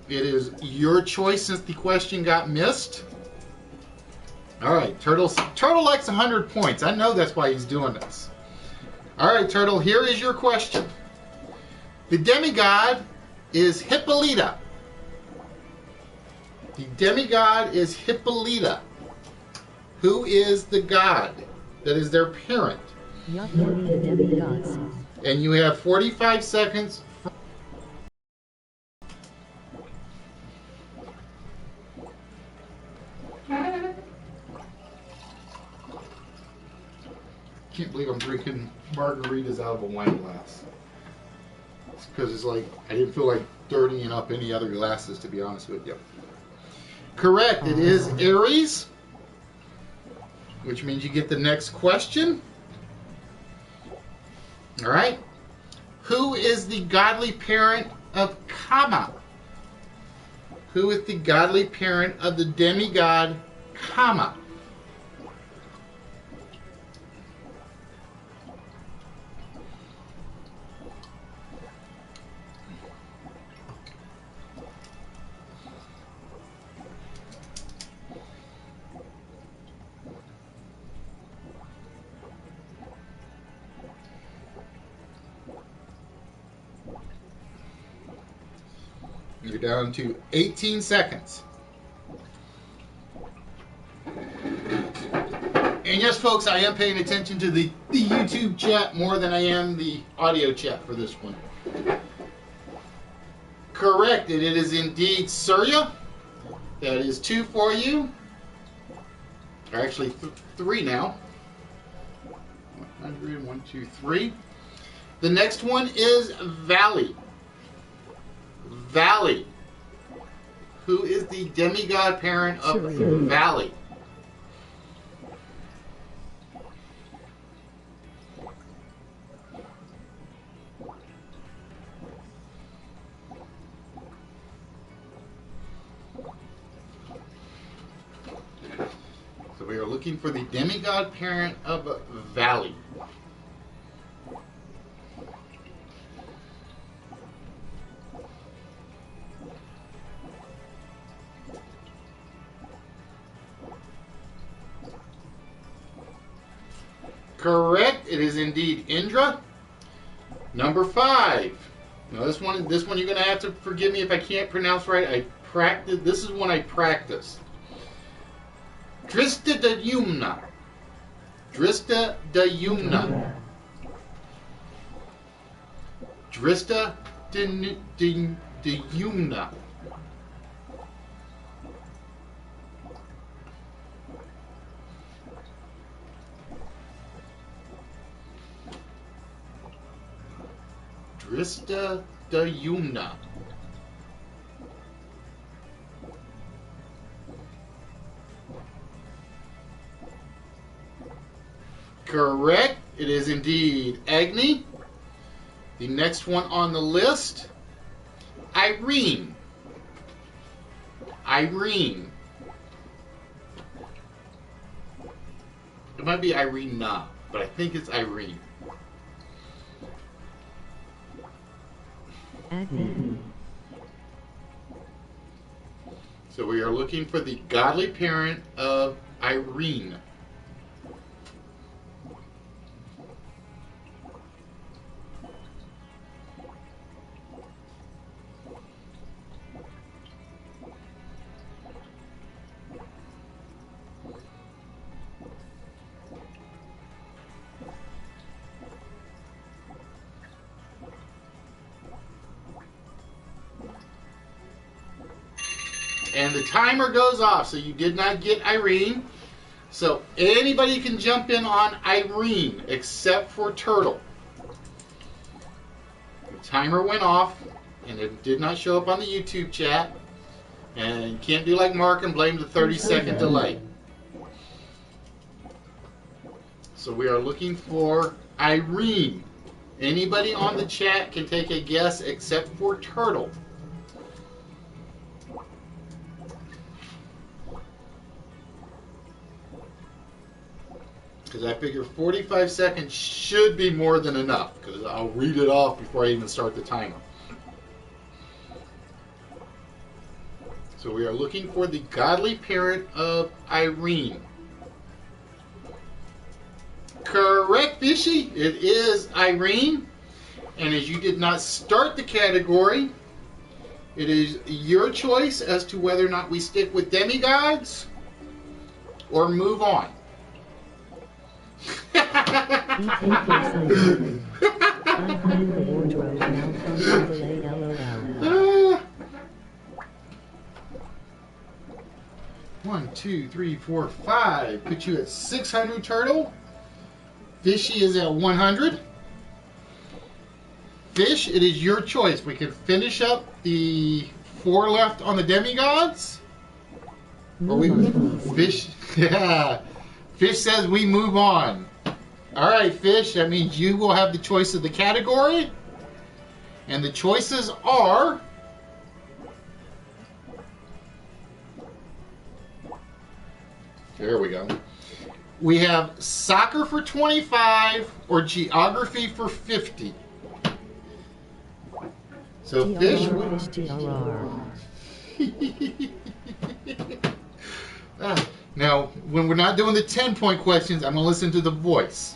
S2: It is your choice since the question got missed. All right, Turtle likes 100 points. I know that's why he's doing this. All right, Turtle, here is your question. The demigod is Hippolyta. The demigod is Hippolyta. Who is the god that is their parent?
S1: Yahweh, the demigods.
S2: And you have 45 seconds. Can't believe I'm drinking margaritas out of a wine glass. It's because it's like, I didn't feel like dirtying up any other glasses, to be honest with you. Correct, it is Aries, which means you get the next question. All right. Who is the godly parent of Kama? Who is the godly parent of the demigod Kama? You're down to 18 seconds. And yes, folks, I am paying attention to the YouTube chat more than I am the audio chat for this one. Correct. It is indeed Surya. That is 2 for you. Or actually 3 now. 100, 1, 2, 3. The next one is Valley. Valley. Who is the demigod parent of Valley? So we are looking for the demigod parent of Valley. Correct. It is indeed Indra. Number 5. Now this one you're going to have to forgive me if I can't pronounce right. I practiced. This is when I practice. Drista da Yumna. Drista da Yumna. Drista da Yumna. Drista da Yumna. Correct. It is indeed Agni. The next one on the list, Irene. Irene. It might be Irina, but I think it's Irene.
S1: Agni.
S2: So we are looking for the godly parent of Irene. And the timer goes off, so you did not get Irene. So anybody can jump in on Irene except for Turtle. The timer went off, and it did not show up on the YouTube chat. And you can't do like Mark and blame the 30-second delay. So we are looking for Irene. Anybody on the chat can take a guess except for Turtle. Because I figure 45 seconds should be more than enough, because I'll read it off before I even start the timer. So we are looking for the godly parent of Irene. Correct, Fishy. It is Irene. And as you did not start the category, it is your choice as to whether or not we stick with demigods or move on. One, two, three, four, five. Put you at 600, Turtle. Fishy is at 100. Fish, it is your choice. We can finish up the 4 left on the demigods. Or we Fish, yeah. Fish says we move on. All right, Fish, that means you will have the choice of the category. And the choices are... There we go. We have soccer for 25 or geography for 50. So Fish... Now, when we're not doing the 10-point questions, I'm going to listen to the voice.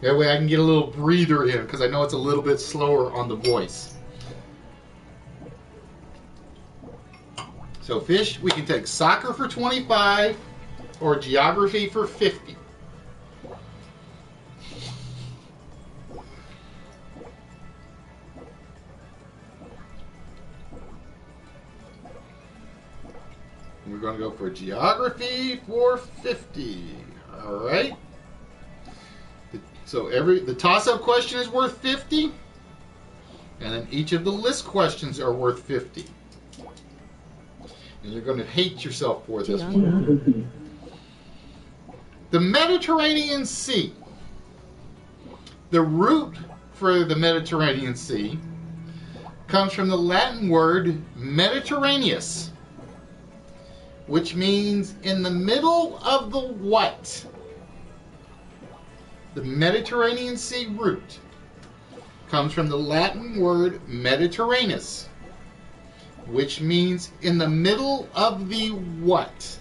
S2: That way I can get a little breather in, because I know it's a little bit slower on the voice. So, Fish, we can take soccer for 25 or geography for 50. We're going to go for geography for 50. All right. So the toss-up question is worth 50, and then each of the list questions are worth 50. And you're going to hate yourself for this one. The Mediterranean Sea. The root for the Mediterranean Sea comes from the Latin word Mediterraneus, which means in the middle of the what? The Mediterranean Sea root comes from the Latin word Mediterraneus, which means in the middle of the what?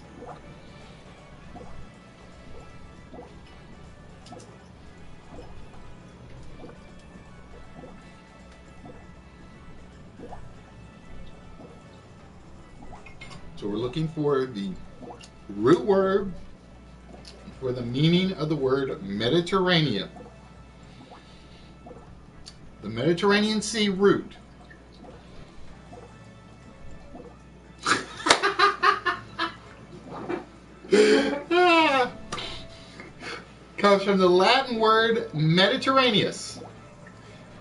S2: So we're looking for the root word for the meaning of the word Mediterranean. The Mediterranean Sea root. Comes from the Latin word Mediterraneus,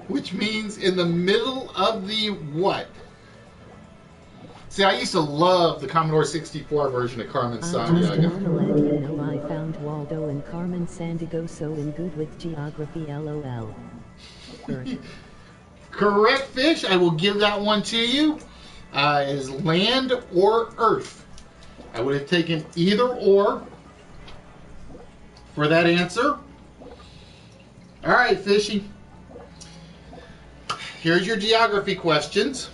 S2: which means in the middle of the what? See, I used to love the Commodore 64 version of Carmen
S1: I just
S2: Sandiego.
S1: wanna let you know I found Waldo and Carmen Sandiego so in good with geography, lol. Earth.
S2: Correct, Fish. I will give that one to you. Is land or earth? I would have taken either or for that answer. All right, Fishy. Here's your geography questions,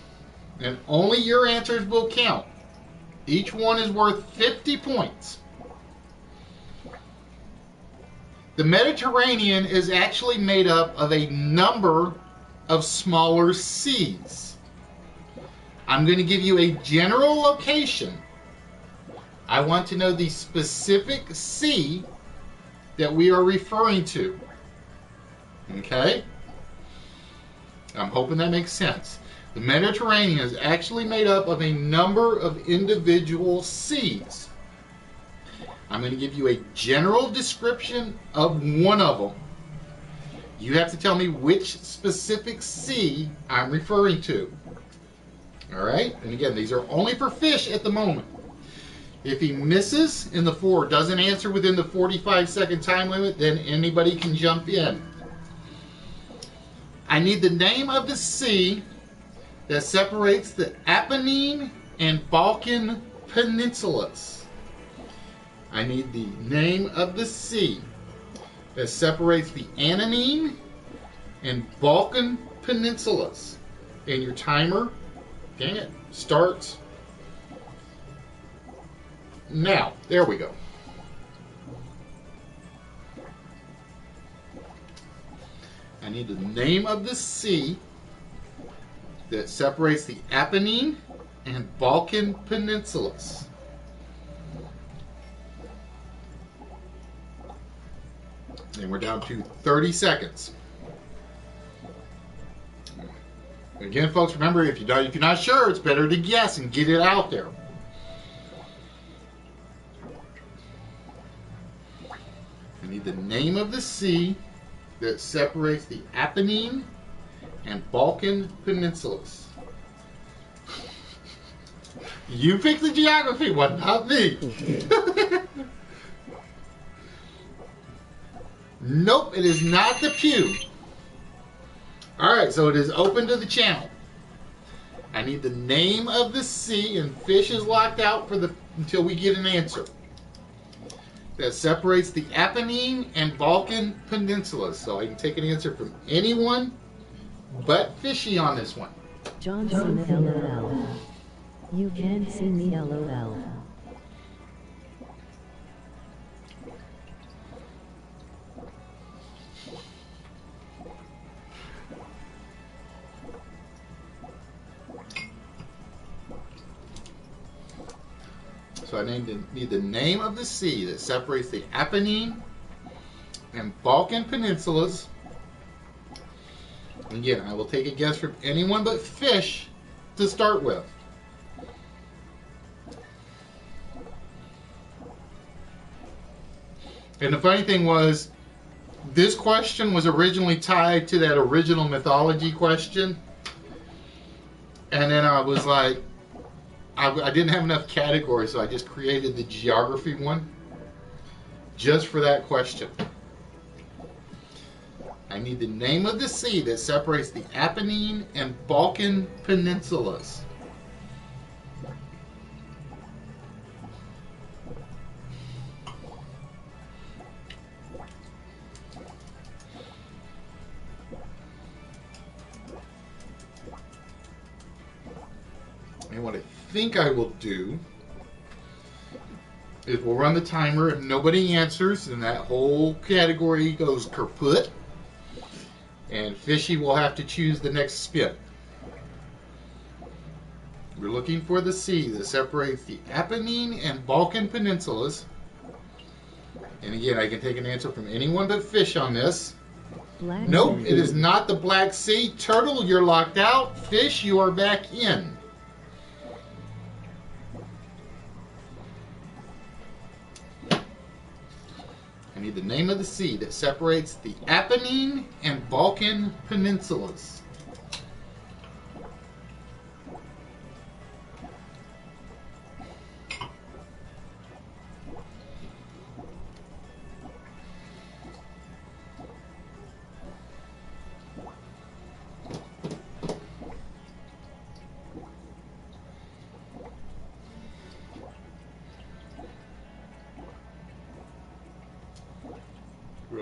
S2: and only your answers will count. Each one is worth 50 points. The Mediterranean is actually made up of a number of smaller seas. I'm going to give you a general location. I want to know the specific sea that we are referring to. Okay? I'm hoping that makes sense. The Mediterranean is actually made up of a number of individual seas. I'm going to give you a general description of one of them. You have to tell me which specific sea I'm referring to. All right? And again, these are only for Fish at the moment. If he misses in the 4, doesn't answer within the 45-second time limit, then anybody can jump in. I need the name of the sea that separates the Apennine and Balkan peninsulas. I need the name of the sea that separates the Apennine and Balkan peninsulas. And your timer, dang it, starts now. There we go. I need the name of the sea that separates the Apennine and Balkan peninsulas. And we're down to 30 seconds. Again, folks, remember, if you're not sure, it's better to guess and get it out there. I need the name of the sea that separates the Apennine and Balkan peninsulas. You picked the geography one, not me. Nope, it is not the Pew. Alright, so it is open to the channel. I need the name of the sea, and Fish is locked out for until we get an answer. That separates the Apennine and Balkan peninsulas. So I can take an answer from anyone but Fishy on this one.
S1: John Cena, lol. You can't see me, lol.
S2: So I need the name of the sea that separates the Apennine and Balkan peninsulas. Again, I will take a guess from anyone but Fish to start with. And the funny thing was, this question was originally tied to that original mythology question. And then I was like, I didn't have enough categories, so I just created the geography one just for that question. I need the name of the sea that separates the Apennine and Balkan peninsulas. And what I think I will do is we'll run the timer. If nobody answers, then that whole category goes kaput. And Fishy will have to choose the next spin. We're looking for the sea that separates the Apennine and Balkan peninsulas. And again, I can take an answer from anyone but Fish on this.
S1: Black
S2: Nope,
S1: Sea.
S2: it is not the Black Sea. Turtle, you're locked out. Fish, you are back in. I need the name of the sea that separates the Apennine and Balkan peninsulas.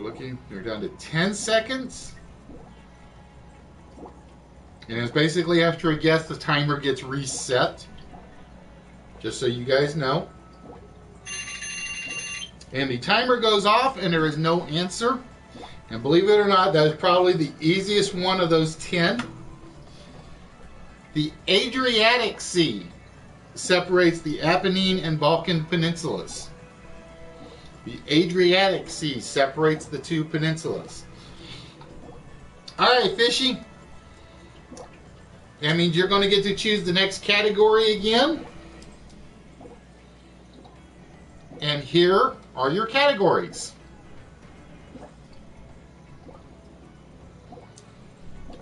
S2: we're down to 10 seconds. And it's basically after a guess, the timer gets reset. Just so you guys know. And the timer goes off and there is no answer. And believe it or not, that is probably the easiest one of those 10. The Adriatic Sea separates the Apennine and Balkan peninsulas. The Adriatic Sea separates the two peninsulas. Alright, Fishy. That means you're going to get to choose the next category again. And here are your categories.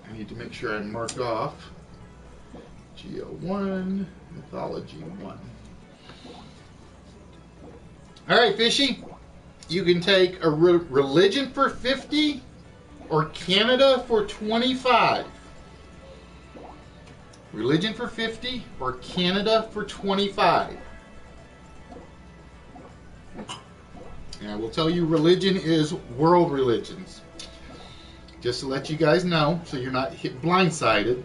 S2: I need to make sure I mark off Geo 1, Mythology 1. Alright, Fishy. You can take a religion for 50 or Canada for 25. Religion for 50 or Canada for 25. And I will tell you, religion is world religions. Just to let you guys know, so you're not hit blindsided.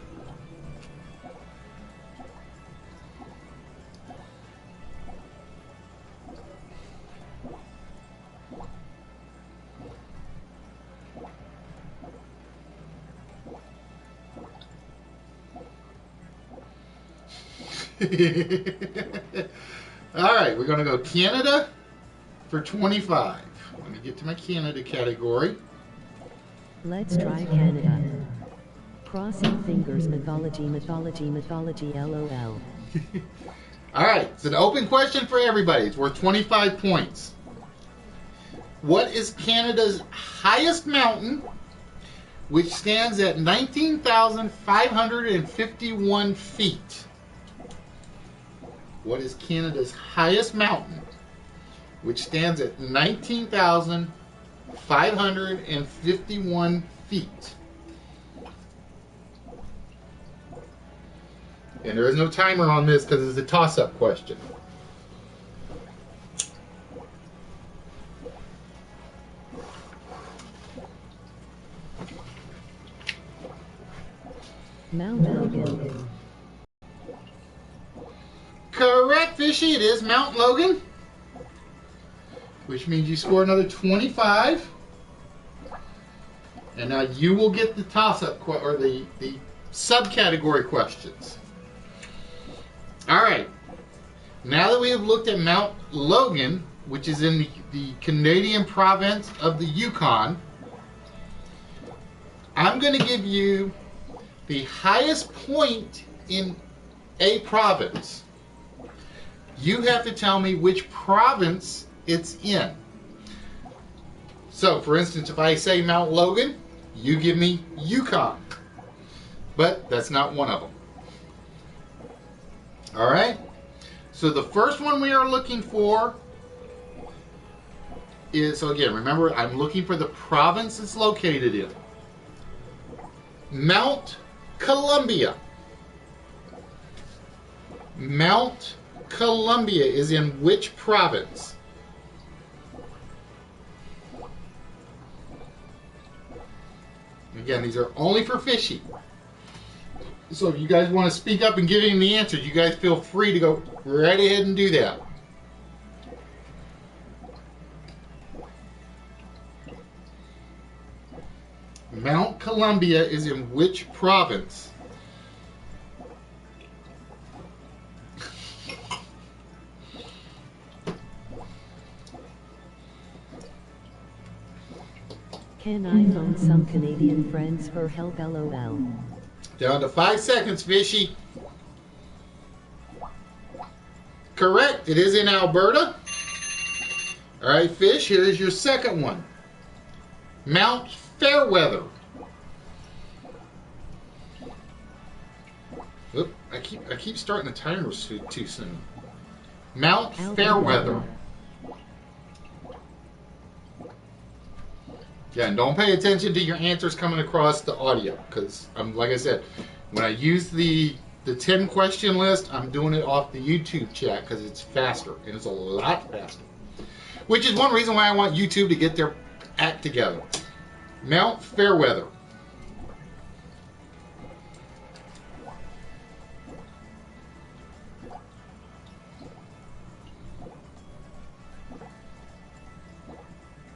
S2: Alright, we're going to go Canada for 25. Let me get to my Canada category.
S1: Let's try Canada. Crossing fingers, mythology, LOL.
S2: Alright, it's an open question for everybody. It's worth 25 points. What is Canada's highest mountain, which stands at 19,551 feet? What is Canada's highest mountain, which stands at 19,551 feet? And there is no timer on this because it's a toss-up question.
S1: Mount Logan.
S2: Correct, Fishy. It is Mount Logan, which means you score another 25. And now you will get the toss-up or the subcategory questions. All right. Now that we have looked at Mount Logan, which is in the Canadian province of the Yukon, I'm going to give you the highest point in a province. You have to tell me which province it's in. So, for instance, if I say Mount Logan, you give me Yukon. But that's not one of them. All right? So the first one we are looking for is, so again, remember, I'm looking for the province it's located in. Mount Columbia. Mount Columbia is in which province? Again, these are only for Fishy. So if you guys want to speak up and give him the answers, you guys feel free to go right ahead and do that. Mount Columbia is in which province?
S1: Can I phone some Canadian friends for help, LOL?
S2: Down to 5 seconds, Fishy. Correct. It is in Alberta. All right, Fish, here's your second one. Mount Fairweather. Oop, I keep starting the timer too soon. Mount Fairweather. Yeah, and don't pay attention to your answers coming across the audio, because like I said, when I use the 10 question list, I'm doing it off the YouTube chat because it's faster, and it's a lot faster. Which is one reason why I want YouTube to get their act together. Mount Fairweather.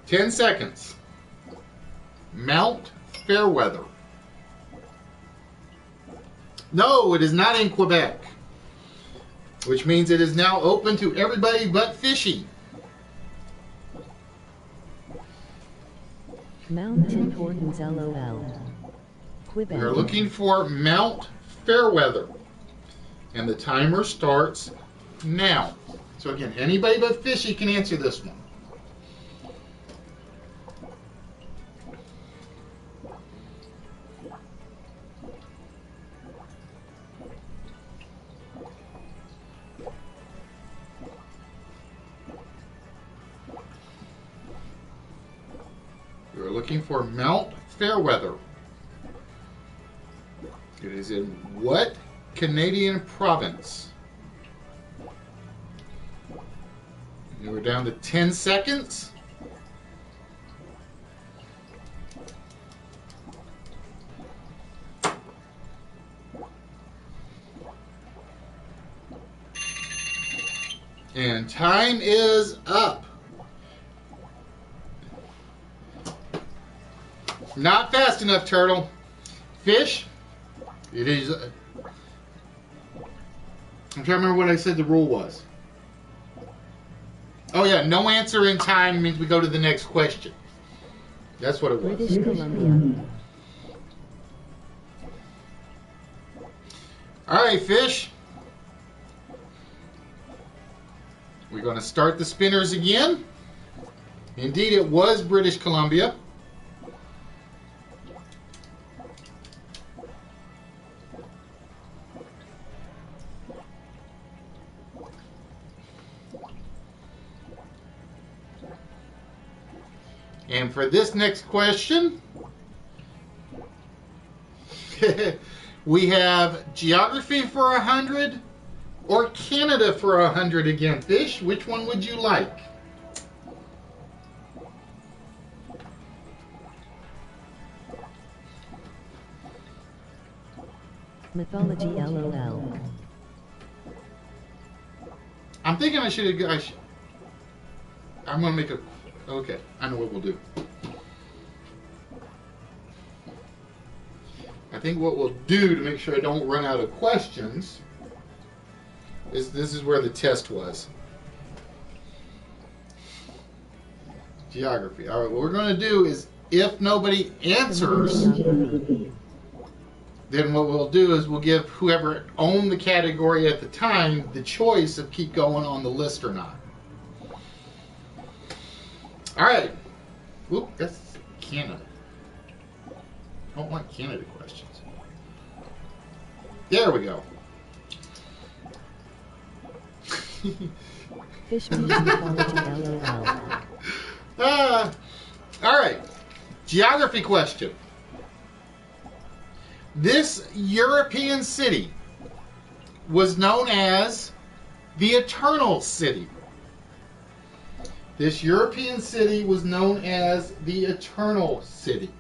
S2: Ten seconds. Mount Fairweather. No, it is not in Quebec, which means it is now open to everybody but Fishy.
S1: Mount Tim Hortons LOL. Quebec.
S2: We are looking for Mount Fairweather. And the timer starts now. So again, anybody but Fishy can answer this one. We're looking for Mount Fairweather. It is in what Canadian province? And we're down to 10 seconds. And time is up. Not fast enough, Turtle. Fish, it is... I'm trying to remember what I said the rule was. Oh yeah, no answer in time means we go to the next question. That's what it was.
S1: British Columbia.
S2: Alright, Fish. We're going to start the spinners again. Indeed, it was British Columbia. And for this next question, we have geography for 100 or Canada for 100 again. Fish, which one would you like?
S1: Mythology LOL.
S2: I'm thinking I should have... I'm going to make a... Okay, I know what we'll do. I think what we'll do to make sure I don't run out of questions is this is where the test was. Geography. All right, what we're going to do is if nobody answers, then what we'll do is we'll give whoever owned the category at the time the choice of keep going on the list or not. All right. Whoop, that's Canada. I don't want Canada questions. There we go.
S1: Fish mythology LOL.
S2: All right. Geography question. This European city was known as the Eternal City. This European city was known as the Eternal City.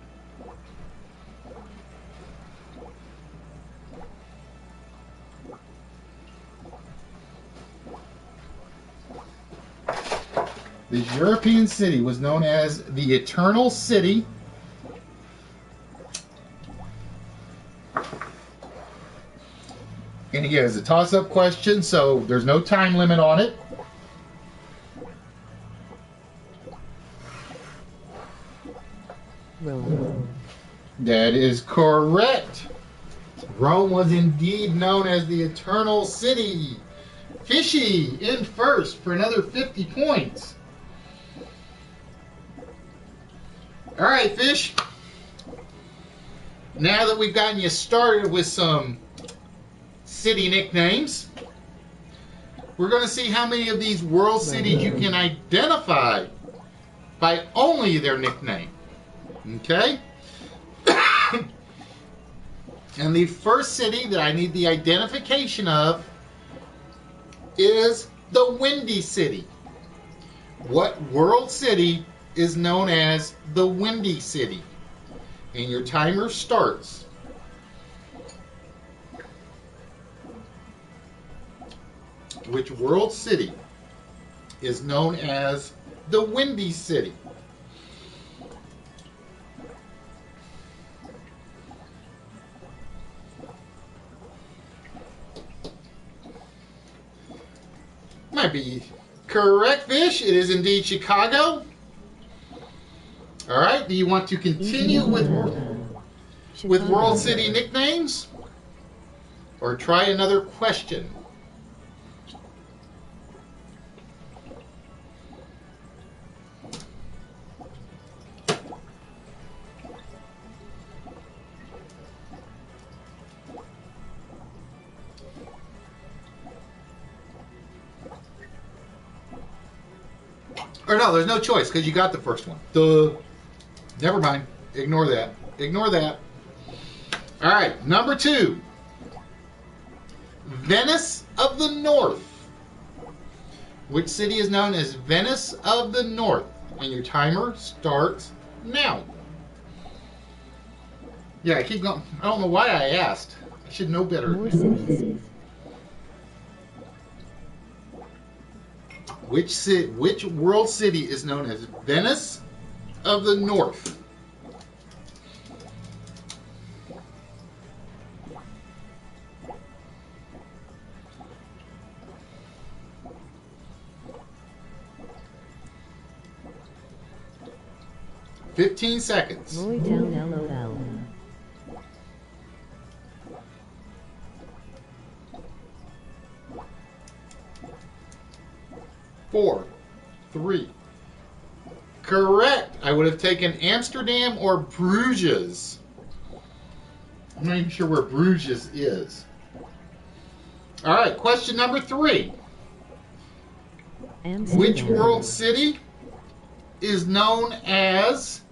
S2: This European city was known as the Eternal City. And again, it's a toss-up question, so there's no time limit on it.
S1: Rome.
S2: That is correct. Rome was indeed known as the Eternal City. Fishy in first for another 50 points. All right, Fish. Now that we've gotten you started with some city nicknames, we're going to see how many of these world cities you can identify by only their nickname. Okay? And the first city that I need the identification of is the Windy City. What world city is known as the Windy City? And your timer starts. Which world city is known as the Windy City? Might be correct, Fish. It is indeed Chicago. All right. Do you want to continue with World City nicknames, or try another question? Or no, there's no choice because you got the first one. Duh. Never mind. Ignore that. Ignore that. All right, number 2. Venice of the North. Which city is known as Venice of the North? And your timer starts now. Yeah, I keep going. I don't know why I asked. I should know better.
S1: More cities.
S2: Which world city is known as Venice of the North? $15 seconds.
S1: Roytown, LOL.
S2: 4, 3. Correct. I would have taken Amsterdam or Bruges. I'm not even sure where Bruges is. All right, question number 3. Which world city is known as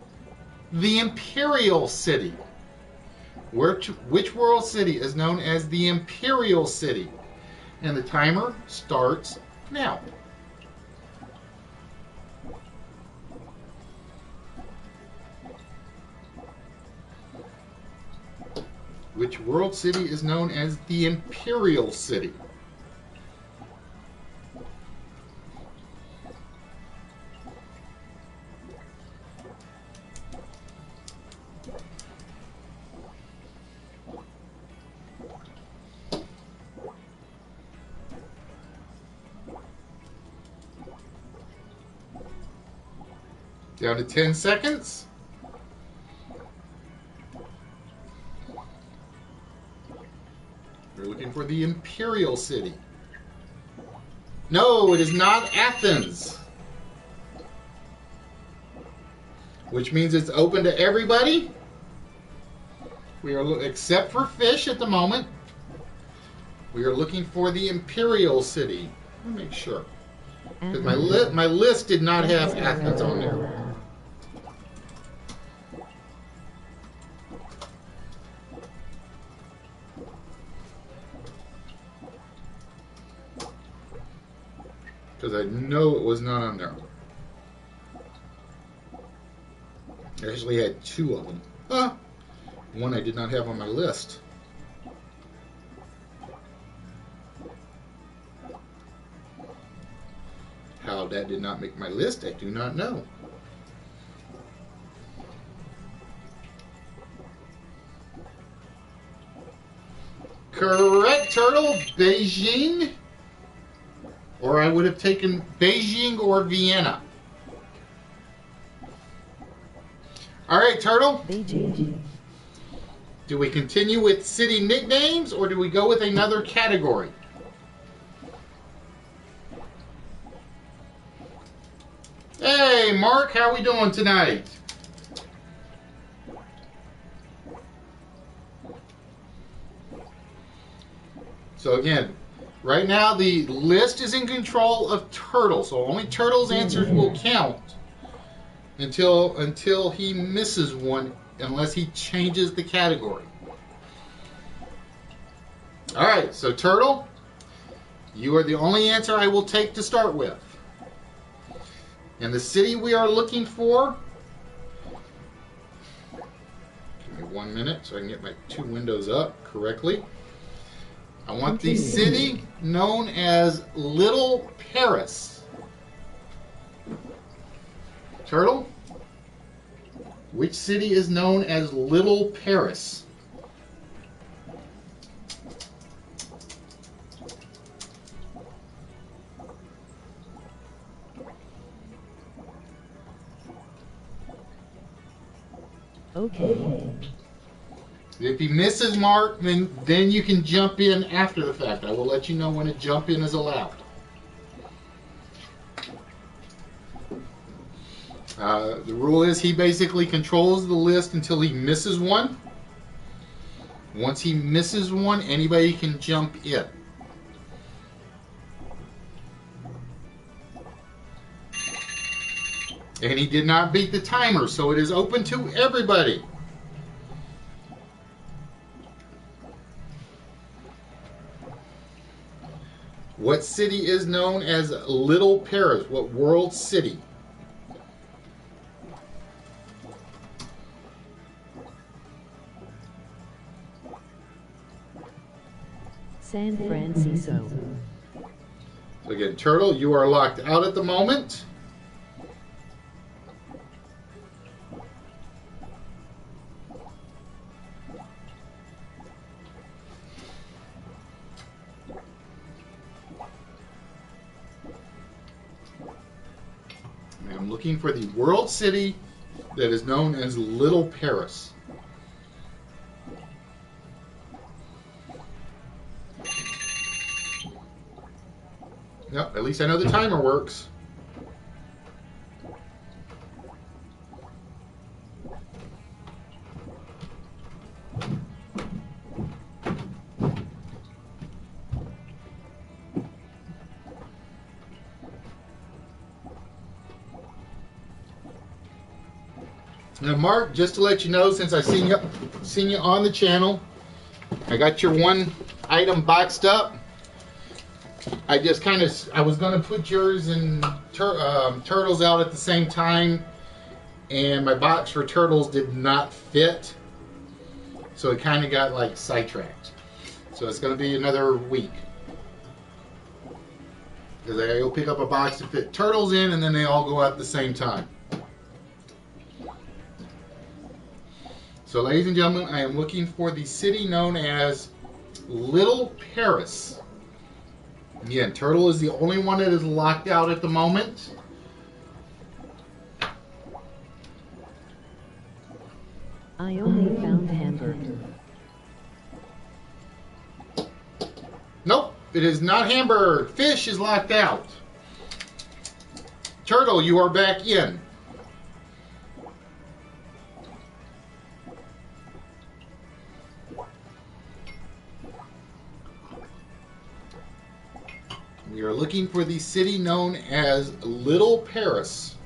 S2: the Imperial City? Which world city is known as the Imperial City? And the timer starts now. Which world city is known as the Imperial City? Down to 10 seconds. We're looking for the Imperial City. No, it is not Athens. Which means it's open to everybody. We are, except for Fish at the moment. We are looking for the Imperial City. Let me make sure. Because my list did not have Athens on there. Because I know it was not on there. I actually had 2 of them. Huh. One I did not have on my list. How that did not make my list, I do not know. Correct, Turtle. Beijing. Or I would have taken Beijing or Vienna. All right, Turtle.
S1: Beijing.
S2: Do we continue with city nicknames or do we go with another category? Hey, Mark, how we doing tonight? So again, right now the list is in control of Turtle, so only Turtle's answers will count until he misses one, unless he changes the category. All right, so Turtle, you are the only answer I will take to start with. And the city we are looking for, give me 1 minute so I can get my 2 windows up correctly. I want the city known as Little Paris. Turtle, which city is known as Little Paris?
S1: Okay.
S2: If he misses Mark, then you can jump in after the fact. I will let you know when a jump in is allowed. The rule is he basically controls the list until he misses one. Once he misses one, anybody can jump in. And he did not beat the timer, so it is open to everybody. What city is known as Little Paris? What world city?
S1: San Francisco.
S2: So again, Turtle, you are locked out at the moment. I'm looking for the world city that is known as Little Paris. Yep, at least I know the timer works. Now, Mark, just to let you know, since I seen you on the channel, I got your one item boxed up. I just I was going to put yours and Turtles out at the same time, and my box for Turtles did not fit, so it kind of got like sidetracked. So it's going to be another week, because I go pick up a box to fit Turtles in, and then they all go out at the same time. So, ladies and gentlemen, I am looking for the city known as Little Paris. Again, Turtle is the only one that is locked out at the moment.
S1: I only found Hamburg.
S2: Nope, it is not Hamburg. Fish is locked out. Turtle, you are back in. We are looking for the city known as Little Paris.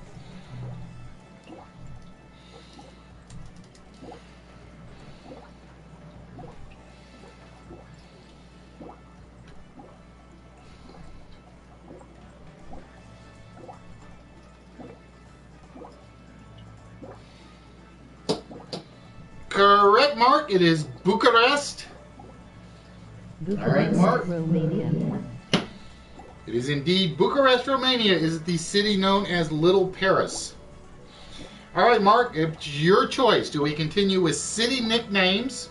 S2: Correct, Mark. It is Bucharest.
S1: Bucharest,
S2: all right, Mark.
S1: Romania.
S2: It is indeed Bucharest, Romania is the city known as Little Paris. All right, Mark, it's your choice. Do we continue with city nicknames?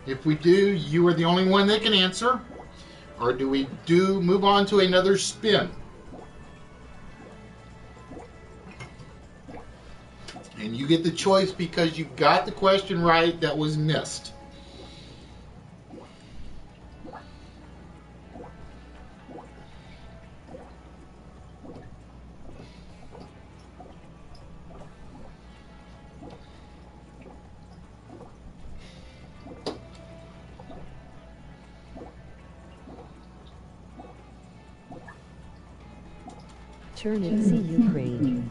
S2: If we do, you are the only one that can answer. Or do we move on to another spin? And you get the choice because you got the question right that was missed.
S1: Chernivtsi, Ukraine.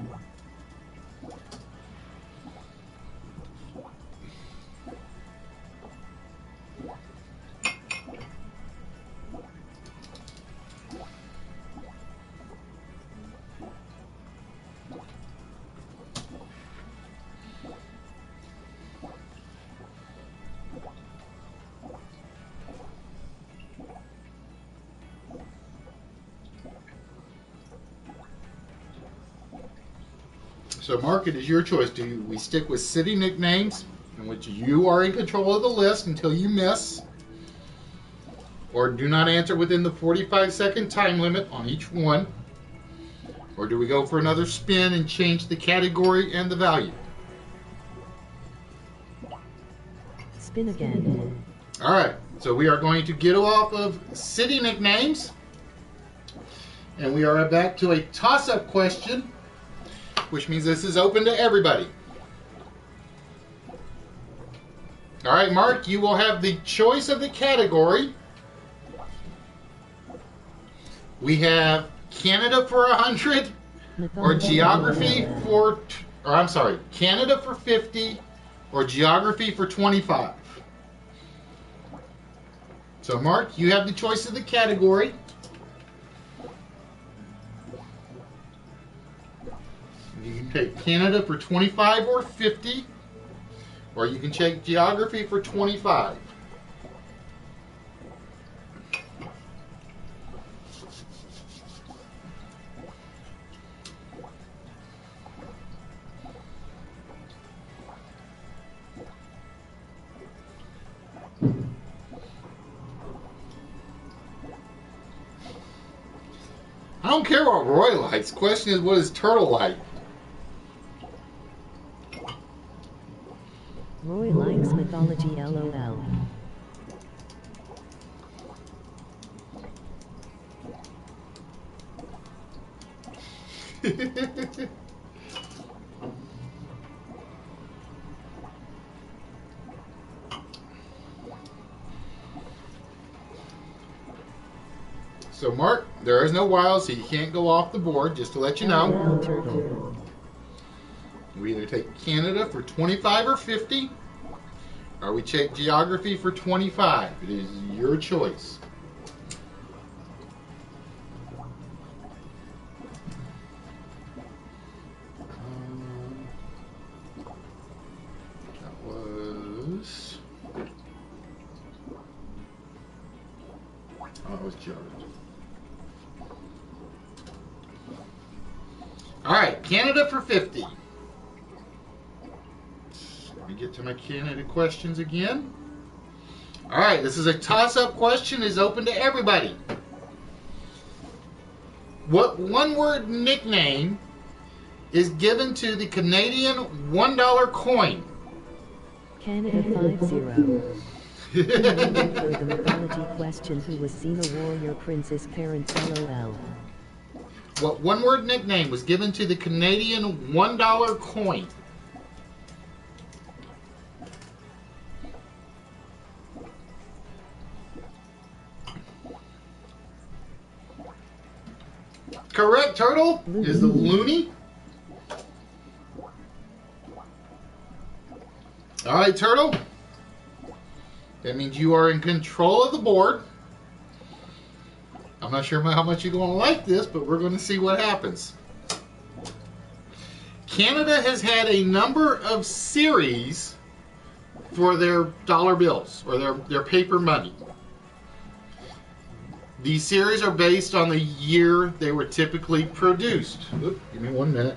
S2: So, Mark, it is your choice. Do we stick with city nicknames, in which you are in control of the list until you miss, or do not answer within the 45-second time limit on each one? Or do we go for another spin and change the category and the value?
S1: Spin again.
S2: All right, so we are going to get off of city nicknames, and we are back to a toss-up question, which means this is open to everybody. All right, Mark, you will have the choice of the category. We have Canada for 100, or geography for, or I'm sorry, Canada for 50, or geography for 25. So, Mark, you have the choice of the category. You can take Canada for 25 or 50, or you can take geography for 25. I don't care what Roy likes. The question is, what does Turtle like?
S1: Roy likes mythology, LOL.
S2: So, Mark, there is no wild, so you can't go off the board, just to let you know.
S1: LOL turtle.
S2: We either take Canada for 25 or 50, or we take geography for 25. It is your choice. That was... Oh, it was geography. All right, Canada for 50. Let me get to my Canada questions again. All right, this is a toss-up question. It's open to everybody. What one-word nickname is given to the Canadian $1 coin?
S1: Canada 50. For the mythology question, who was seen a warrior prince's parents, LOL.
S2: What one-word nickname was given to the Canadian $1 coin? Correct, Turtle, is the loonie. All right, Turtle. That means you are in control of the board. I'm not sure how much you're going to like this, but we're going to see what happens. Canada has had a number of series for their dollar bills, or their paper money. These series are based on the year they were typically produced. Oop, give me 1 minute.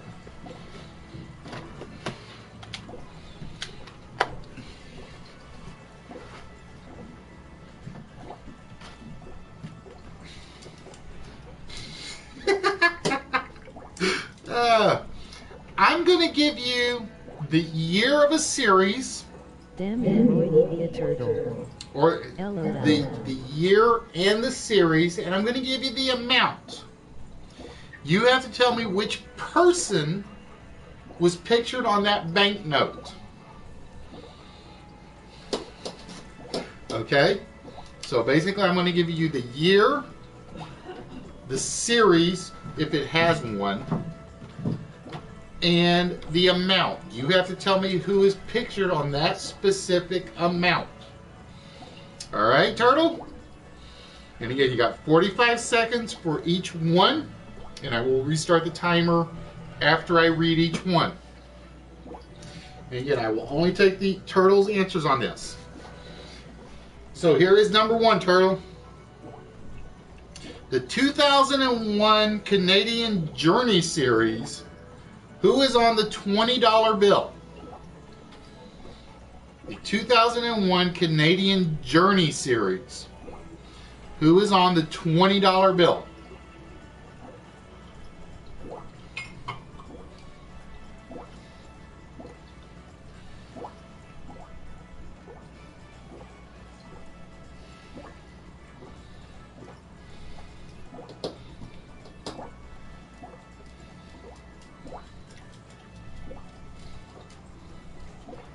S2: I'm going to give you the year of a series.
S1: Damn it, Roy, need be a turtle.
S2: Or
S1: LOL.
S2: the year and the series, and I'm going to give you the amount. You have to tell me which person was pictured on that banknote. Okay? So basically, I'm going to give you the year, the series, if it has one, and the amount. You have to tell me who is pictured on that specific amount. All right, Turtle? And again, you got 45 seconds for each one, and I will restart the timer after I read each one. And again, I will only take the Turtle's answers on this. So here is number one, Turtle. The 2001 Canadian Journey series Who is on the $20 bill? The 2001 Canadian Journey series. Who is on the $20 bill?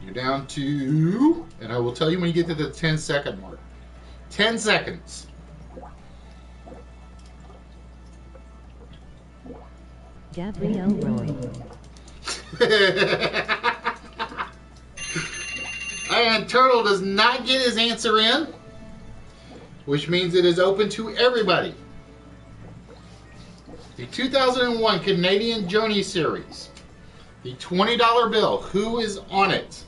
S2: You're down to, and I will tell you when you get to the 10-second mark. 10 seconds.
S1: Gabrielle Roy.
S2: And Turtle does not get his answer in, which means it is open to everybody. The 2001 Canadian Journey series. The $20 bill. Who is on it?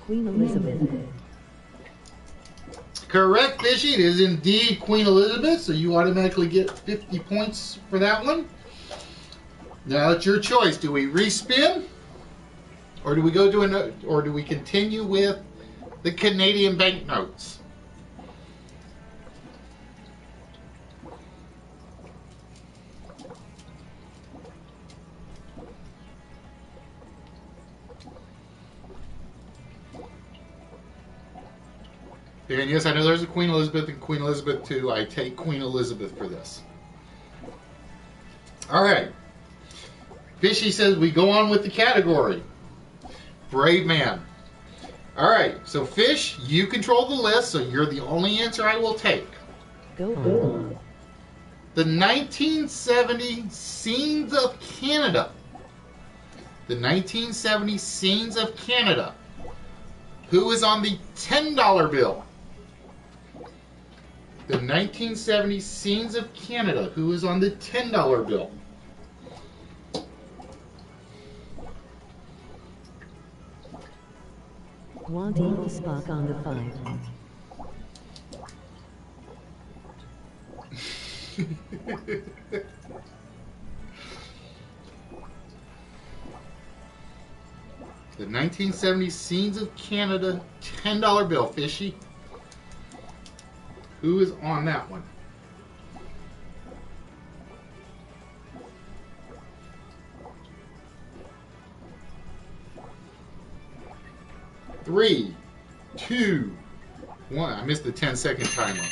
S1: Queen Elizabeth.
S2: Correct, Fishy. It is indeed Queen Elizabeth, so you automatically get 50 points for that one. Now it's your choice. Do we respin, or do we go to or do we continue with the Canadian banknotes? And yes, I know there's a Queen Elizabeth and Queen Elizabeth II. I take Queen Elizabeth for this. All right. Fishy says we go on with the category. Brave man. All right. So, Fish, you control the list, so you're the only answer I will take.
S1: Go on.
S2: The 1970 Scenes of Canada. The 1970 Scenes of Canada. Who is on the $10 bill? The 1970 Scenes of Canada. Who is on the $10 bill?
S1: Want Eagle Spock on the 5.
S2: The 1970 Scenes of Canada $10 bill, Fishy. Who is on that one? Three, two, one. I missed the 10-second timer.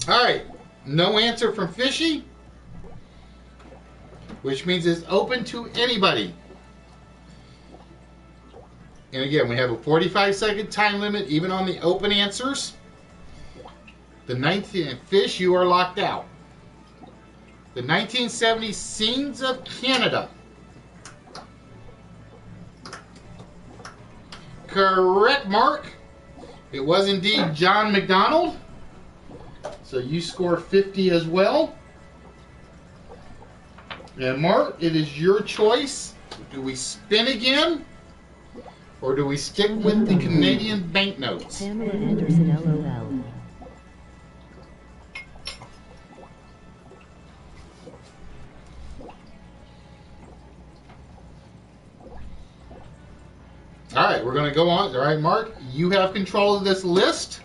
S2: All right, no answer from Fishy, which means it's open to anybody. And again, we have a 45-second time limit, even on the open answers. The 19th Fish, you are locked out. The 1970 Scenes of Canada. Correct, Mark. It was indeed John McDonald. So you score 50 as well. And Mark, it is your choice. Do we spin again? Or do we stick with the Canadian banknotes?
S1: Pamela Anderson, LOL.
S2: All right, we're going to go on. All right, Mark, you have control of this list.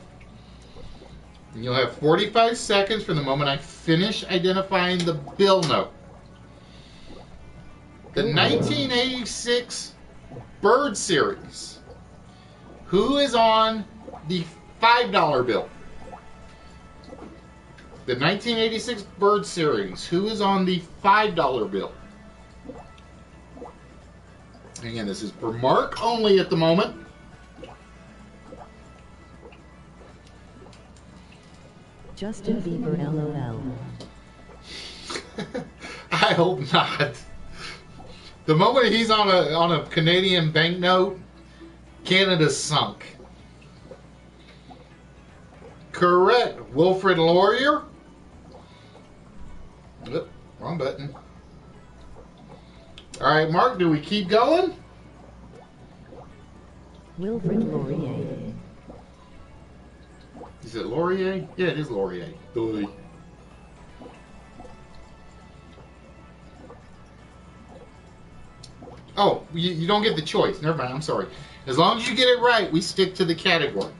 S2: And you'll have 45 seconds from the moment I finish identifying the bill note. The 1986 Bird Series. Who is on the $5 bill? The 1986 Bird Series. Who is on the $5 bill? Again, this is for Mark only at the moment.
S1: Justin Bieber, LOL.
S2: I hope not. The moment he's on a Canadian banknote, Canada's sunk. Correct. Wilfrid Laurier. Oop, wrong button. All right, Mark, do we keep going?
S1: Wilfrid Laurier.
S2: Is it Laurier? Yeah, it is Laurier. Boy. Oh, you don't get the choice. Never mind, I'm sorry. As long as you get it right, we stick to the category.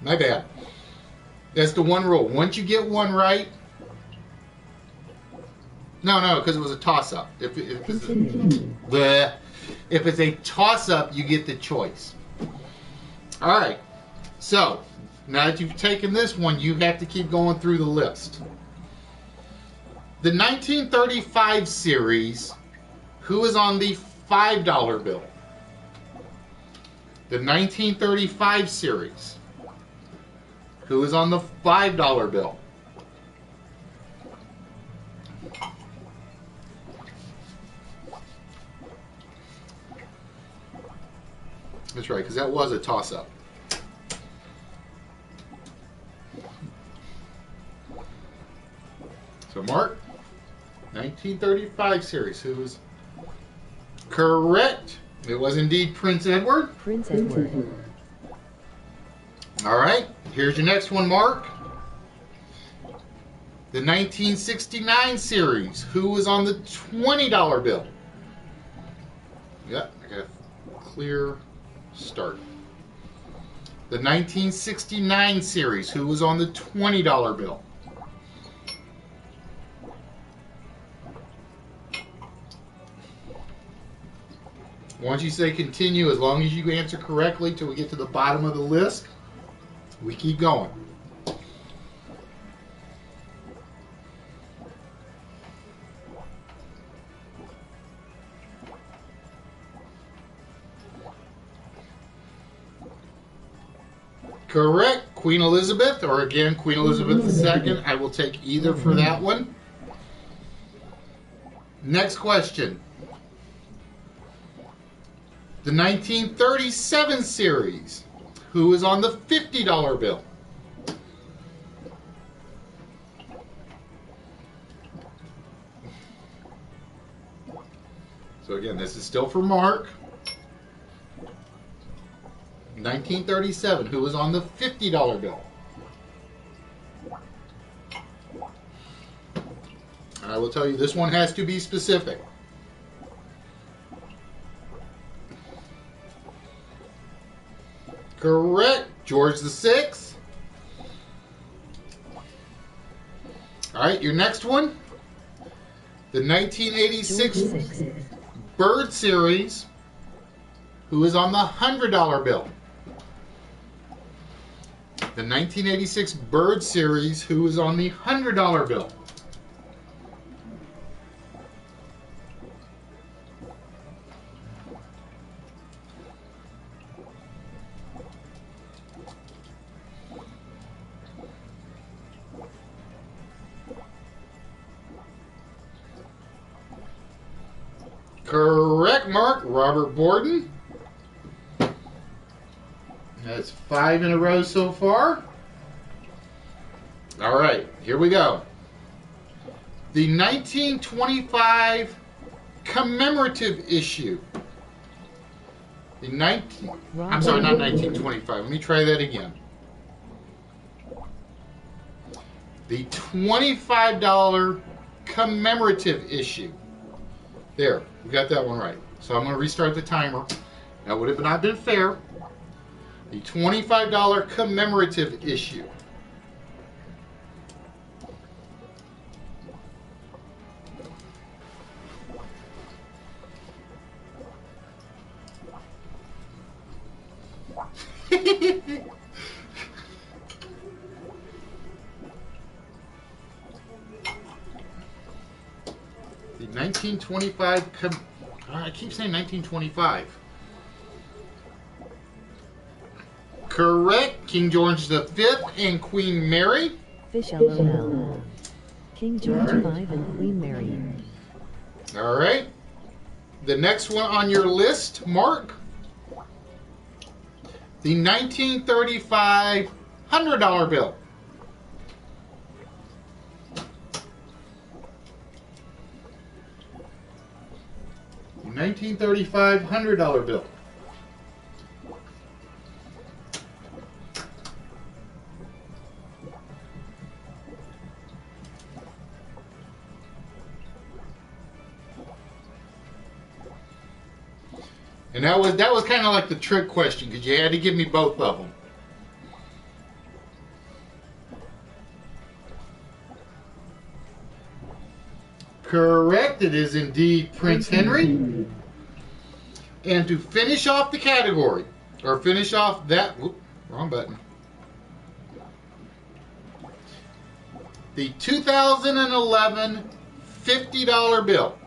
S2: My bad. That's the one rule. Once you get one right... No, because it was a toss-up. If it's a toss-up, you get the choice. All right. So, now that you've taken this one, you have to keep going through the list. The 1935 series, who is on the $5 bill? The 1935 series, who is on the $5 bill? That's right, because that was a toss-up. So, Mark, 1935 series, who is correct? It was indeed Prince Edward.
S1: Prince Edward.
S2: All right, here's your next one, Mark. The 1969 series, who was on the $20 bill? Yep, I got a clear start. The 1969 series, who was on the $20 bill? Once you say continue, as long as you answer correctly till we get to the bottom of the list, we keep going. Correct. Queen Elizabeth, or again, Queen Elizabeth II. I will take either for that one. Next question. The 1937 series, who is on the $50 bill? So again, this is still for Mark. 1937, who was on the $50 bill? And I will tell you, this one has to be specific. Correct. George VI. All right, your next one. The 1986 Bird Series, who is on the $100 bill. The 1986 Bird Series, who is on the $100 bill. Correct, Mark. Robert Borden. That's 5 in a row so far. All right, here we go. The 1925 commemorative issue. I'm sorry, not 1925. Let me try that again. The $25 commemorative issue. There, we got that one right. So I'm going to restart the timer. That would have not been fair. The $25 commemorative issue. The 1925 I keep saying 1925. Correct. King George V and Queen Mary.
S1: Fish LOL. King George V and Queen Mary.
S2: All right. The next one on your list, Mark. The 1935 $100 bill. The 1935 $100 bill. And that was kind of like the trick question because you had to give me both of them. Correct. It is indeed Prince Henry. And to finish off the category, or finish off that, whoop, wrong button. The 2011 $50 bill.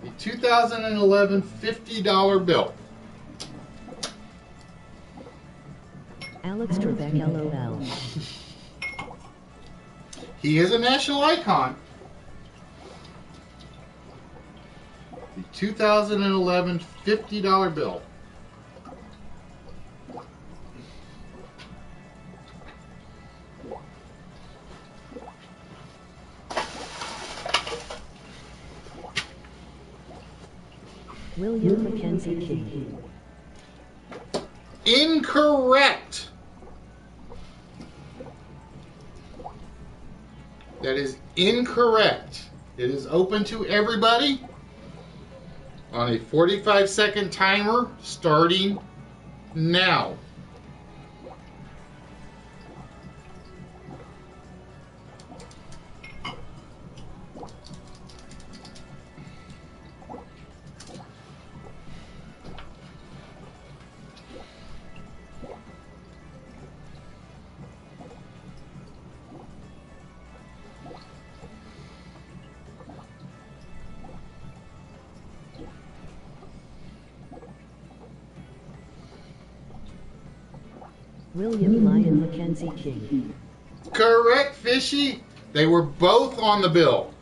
S2: The 2011 $50 bill.
S1: Alex Trebek, LOL.
S2: He is a national icon. The 2011 $50 bill.
S1: William Mackenzie King.
S2: Incorrect. That is incorrect. It is open to everybody on a 45-second timer starting now.
S1: William Lyon Mackenzie King.
S2: Correct, Fishy. They were both on the bill.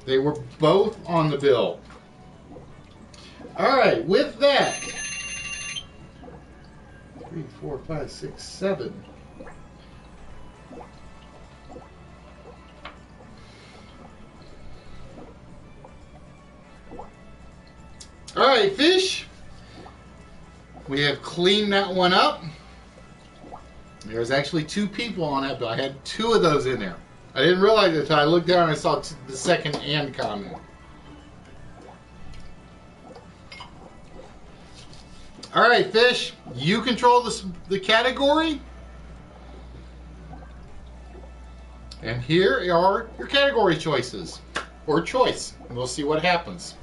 S2: They were both on the bill. All right, with that, 3, 4, 5, 6, 7. All right, Fish. We have cleaned that one up. There's actually 2 people on it, but I had 2 of those in there. I didn't realize it until I looked down and I saw the second "and" comment. All right, Fish, you control the category. And here are your category choices, or choice, and we'll see what happens.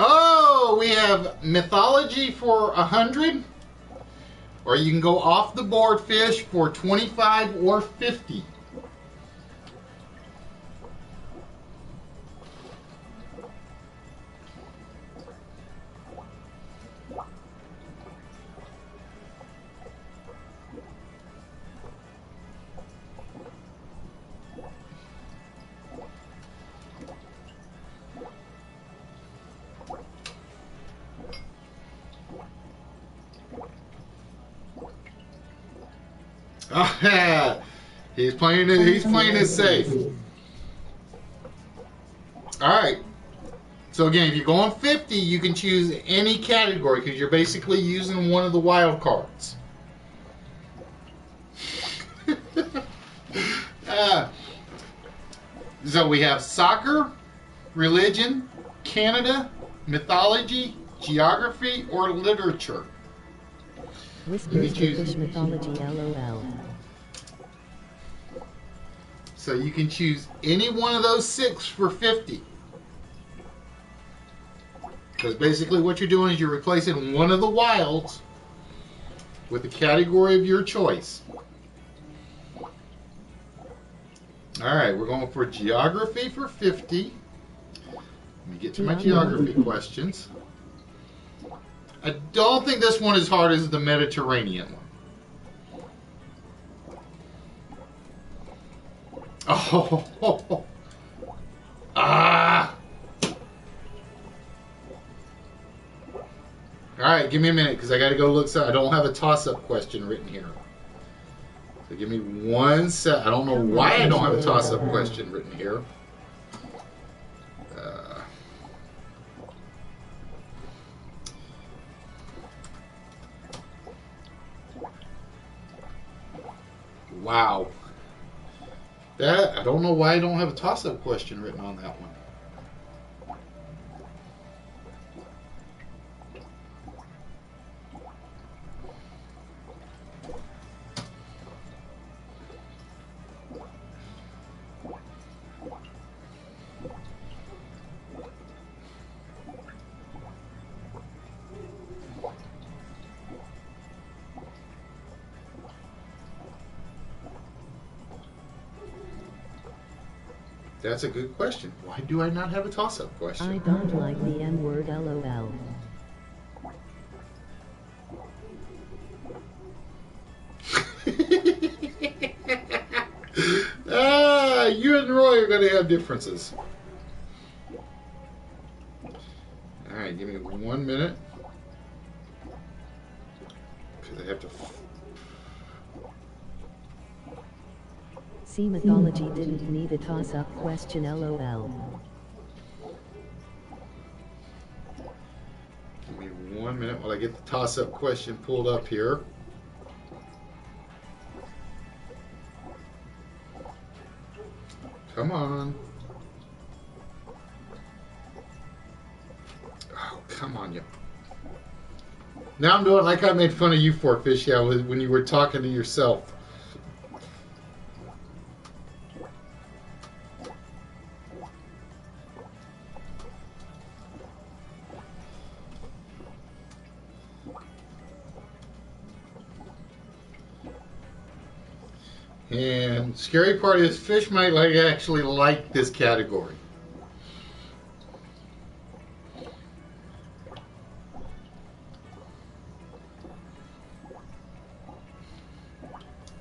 S2: Oh, we have mythology for 100, or you can go off the board, Fish, for 25 or 50. Oh, yeah. He's playing it safe. All right. So again, if you're going 50, you can choose any category because you're basically using one of the wild cards. So we have soccer, religion, Canada, mythology, geography, or literature.
S1: Whispers to Fish mythology, LOL.
S2: So you can choose any one of those 6 for 50. Because basically what you're doing is you're replacing one of the wilds with the category of your choice. Alright, we're going for geography for 50. Let me get to my geography questions. I don't think this one is as hard as the Mediterranean one. Oh, ah! All right, give me a minute because I got to go look. So I don't have a toss-up question written here. So give me 1 sec. I don't know why I don't have a toss-up question written here. Wow. That, I don't know why I don't have a toss-up question written on that one. That's a good question. Why do I not have a toss-up question?
S1: I don't like the M word, LOL.
S2: You and Roy are going to have differences. All right, give me 1 minute. Because I have to...
S1: See, mythology didn't need a toss-up question, LOL.
S2: Give me 1 minute while I get the toss-up question pulled up here. Come on. Oh, come on, you. Now I'm doing like I made fun of you for, Fish, yeah, when you were talking to yourself. And scary part is Fish might actually like this category.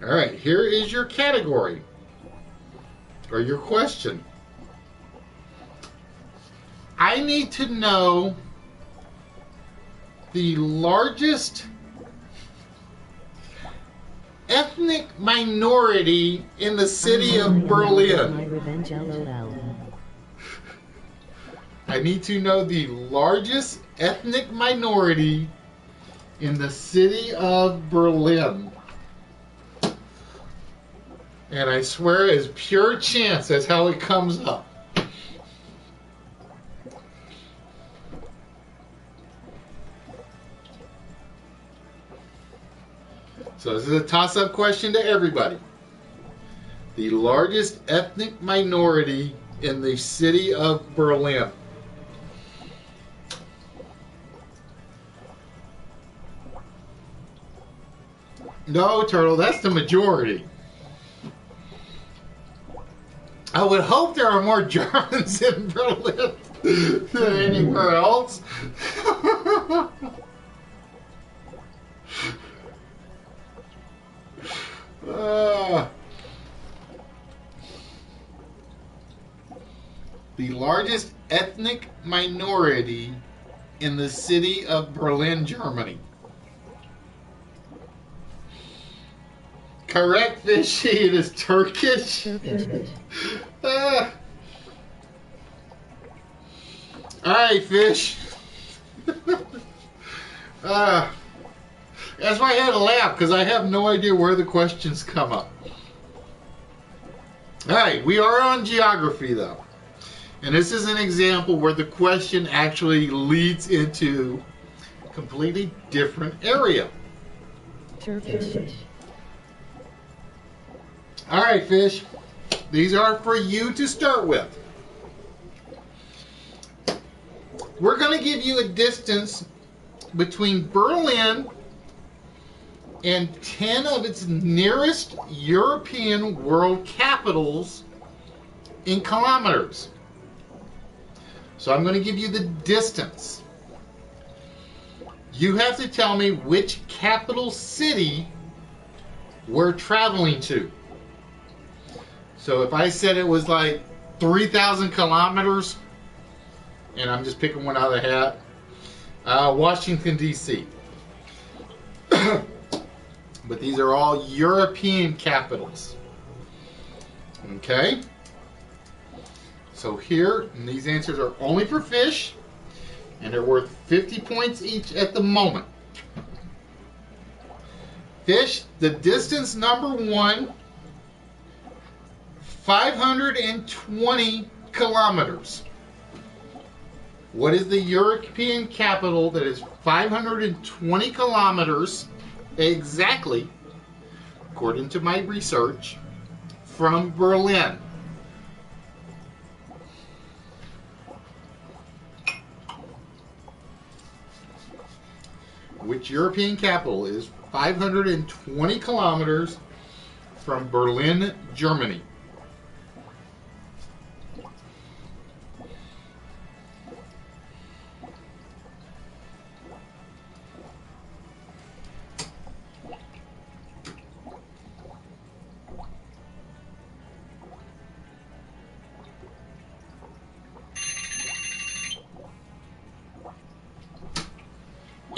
S2: All right, here is your category or your question. I need to know the largest ethnic minority in the city of Berlin.
S1: My revenge, LOL.
S2: I need to know the largest ethnic minority in the city of Berlin. And I swear it's pure chance that's how it comes up. So this is a toss-up question to everybody. The largest ethnic minority in the city of Berlin. No, Turtle, that's the majority. I would hope there are more Germans in Berlin than anywhere else. The largest ethnic minority in the city of Berlin, Germany. Correct, Fishy. It is Turkish. All right, Fish. That's why I had to laugh, because I have no idea where the questions come up. All right, we are on geography, though. And this is an example where the question actually leads into a completely different area.
S1: Turkish.
S2: All right, Fish. These are for you to start with. We're going to give you a distance between Berlin and 10 of its nearest European world capitals in kilometers. So I'm going to give you the distance. You have to tell me which capital city we're traveling to. So if I said it was like 3,000 kilometers, and I'm just picking one out of the hat, Washington, D.C. But these are all European capitals. Okay? So here, and these answers are only for Fish, and they're worth 50 points each at the moment. Fish, the distance number one 520 kilometers. What is the European capital that is 520 kilometers exactly, according to my research, from Berlin? Which European capital is 520 kilometers from Berlin, Germany?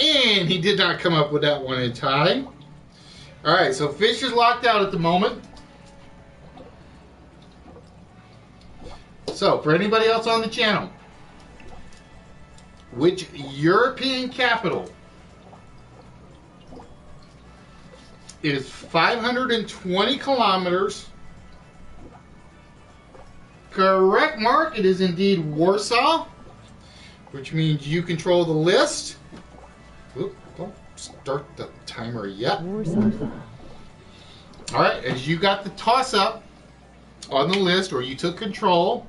S2: And he did not come up with that one in time. All right, so Fish is locked out at the moment. So, for anybody else on the channel, which European capital is 520 kilometers? Correct, Mark. It is indeed Warsaw, which means you control the list. Oop, don't start the timer yet.
S1: Warsaw.
S2: All right, as you got the toss-up on the list, or you took control,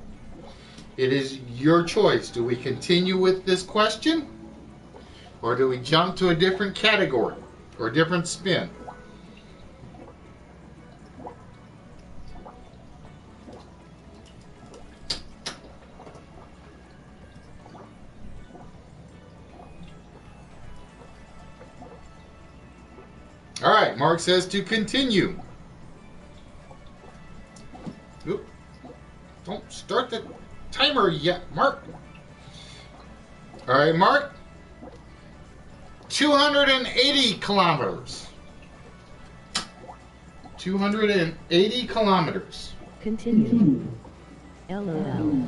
S2: it is your choice. Do we continue with this question, or do we jump to a different category or a different spin? All right, Mark says to continue. Oop, don't start the timer yet, Mark. All right, Mark. 280 kilometers. 280 kilometers.
S1: Continue. LOL.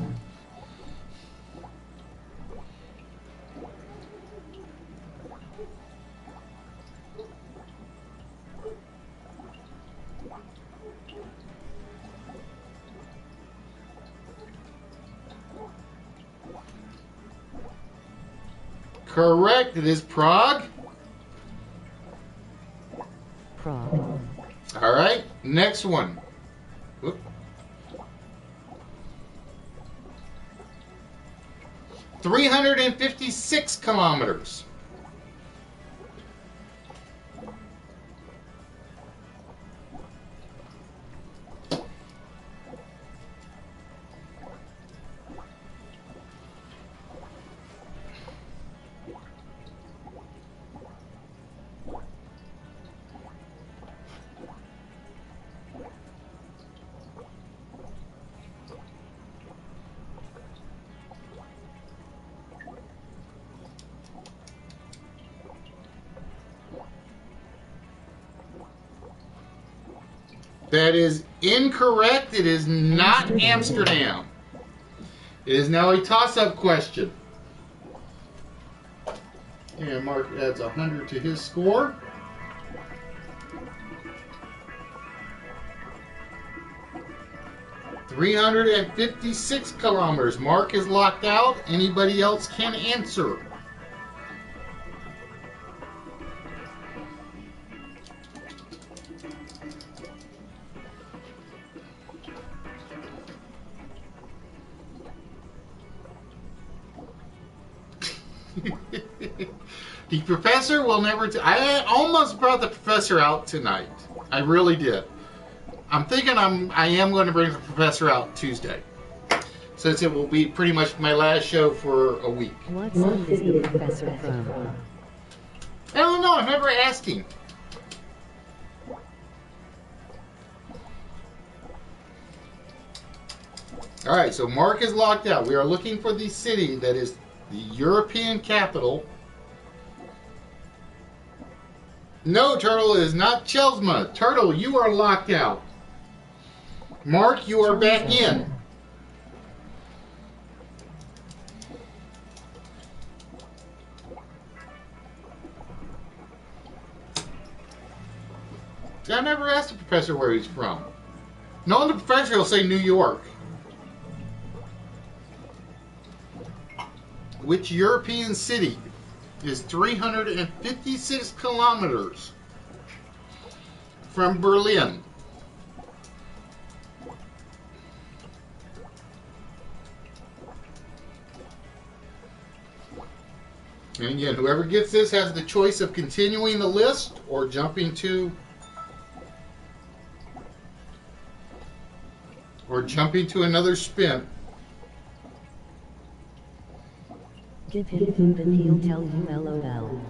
S2: Correct, it is Prague.
S1: Prague.
S2: All right, next one. Whoop. 356 kilometers. That is incorrect. It is not Amsterdam. It is now a toss-up question. And Mark adds 100 to his score. $356 kilometers. Mark is locked out. Anybody else can answer. The professor will never... I almost brought the professor out tonight. I really did. I'm thinking I am going to bring the professor out Tuesday, since it will be pretty much my last show for a week.
S1: What side is the professor from?
S2: I don't know. I've never asked him. All right, so Mark is locked out. We are looking for the city that is the European capital. No, Turtle, it is not Chelsea. Turtle, you are locked out. Mark, you are back in. I never asked the professor where he's from. No, on the professor will say New York. Which European city is 356 kilometers from Berlin? And again, whoever gets this has the choice of continuing the list or jumping to another spin.
S1: Give him food and he'll tell you LOL.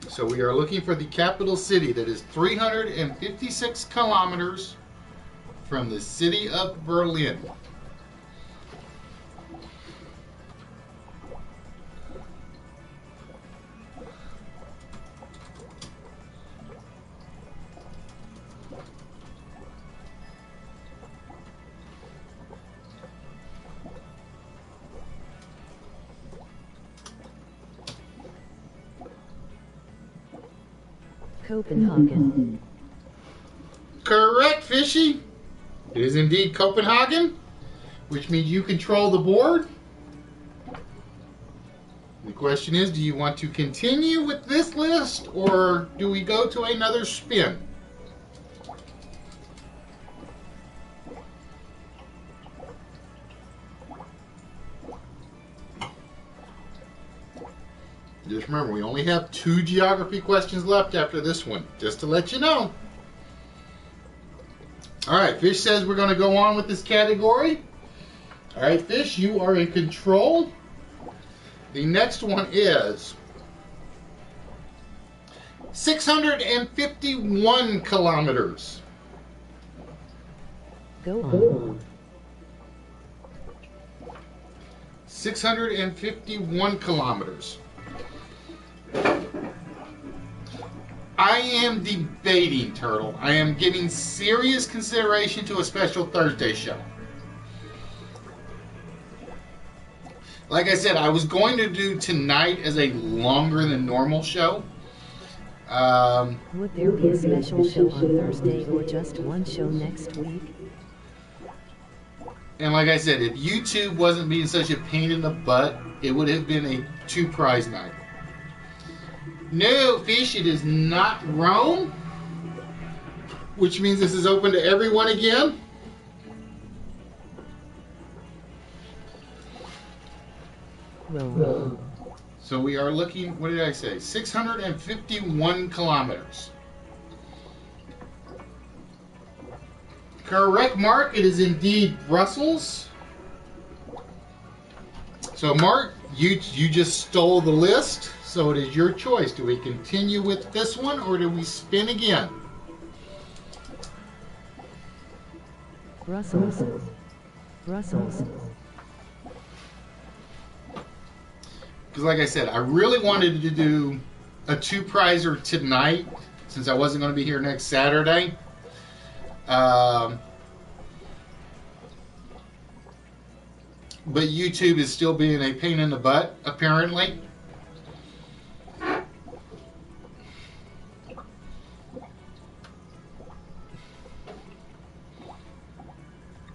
S2: So we are looking for the capital city that is 356 kilometers from the city of Berlin.
S1: Copenhagen.
S2: Correct, Fishy. It is indeed Copenhagen, which means you control the board. The question is, do you want to continue with this list or do we go to another spin? Just remember, we only have 2 geography questions left after this one, just to let you know. All right, Fish says we're going to go on with this category. All right, Fish, you are in control. The next one is 651 kilometers.
S1: Go on.
S2: 651 kilometers. I am debating, Turtle. I am giving serious consideration to a special Thursday show. Like I said, I was going to do tonight as a longer than normal show.
S1: Would there be a special show on Thursday or just one show next week?
S2: And like I said, if YouTube wasn't being such a pain in the butt, it would have been a 2-prize night. No, Fish, it is not Rome, which means this is open to everyone again.
S1: Rome.
S2: So we are looking, what did I say? 651 kilometers. Correct, Mark. It is indeed Brussels. So, Mark, you just stole the list. So it is your choice. Do we continue with this one or do we spin again?
S1: Brussels. Brussels.
S2: Because like I said, I really wanted to do a 2-prizer tonight since I wasn't going to be here next Saturday. But YouTube is still being a pain in the butt, apparently.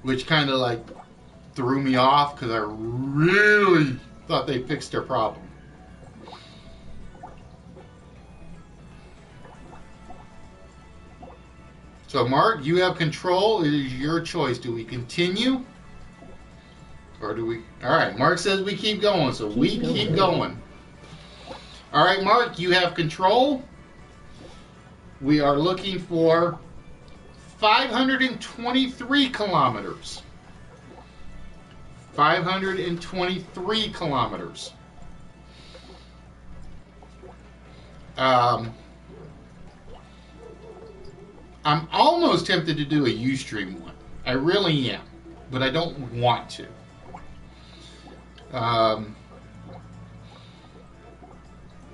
S2: Which kind of like threw me off because I really thought they fixed their problem. So Mark, you have control. It is your choice. Do we continue? Or do we? All right, Mark says we keep going, so we keep going. All right, Mark, you have control. We are looking for 523 kilometers. 523 kilometers. I'm almost tempted to do a Ustream one. I really am, but I don't want to.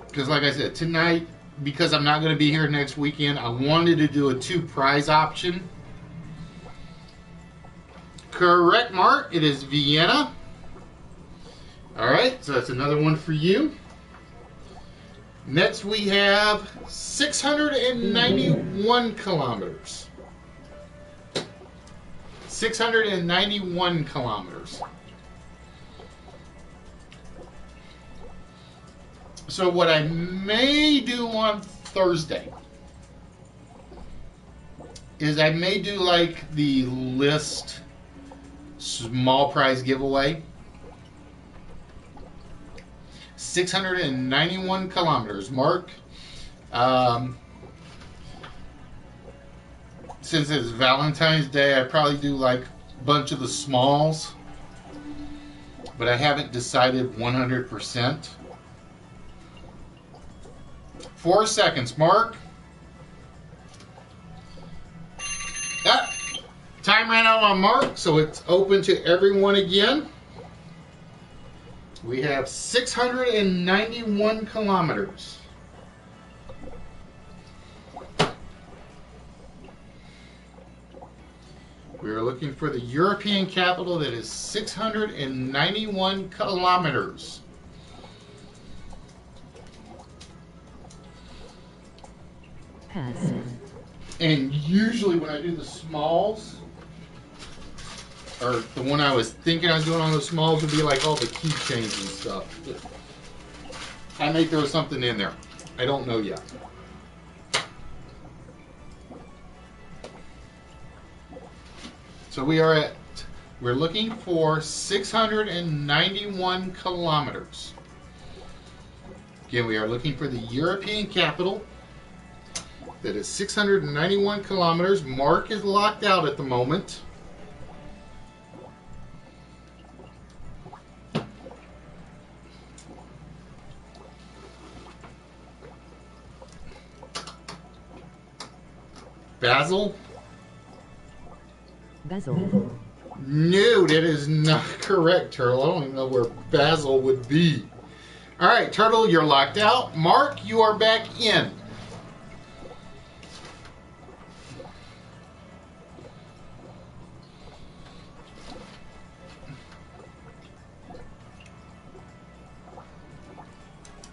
S2: Because like I said, tonight, because I'm not going to be here next weekend, I wanted to do a 2-prize option. Correct, Mark. It is Vienna. All right, so that's another one for you. Next, we have 691 kilometers. 691 kilometers. So what I may do on Thursday is I may do like the list small prize giveaway. 691 kilometers, Mark. Since it's Valentine's Day, I probably do like a bunch of the smalls, but I haven't decided 100%. 4 seconds, Mark. Ah, time ran out on Mark, so it's open to everyone again. We have 691 kilometers. We are looking for the European capital that is 691 kilometers.
S1: Pass.
S2: And usually when I do the smalls, or the one I was thinking I was doing on the smalls would be like all the keychains and stuff. I may throw something in there. I don't know yet. So we're looking for 691 kilometers. Again, we are looking for the European capital that is 691 kilometers. Mark is locked out at the moment. Basel?
S1: Basel.
S2: No, that is not correct, Turtle. I don't even know where Basel would be. All right, Turtle, you're locked out. Mark, you are back in.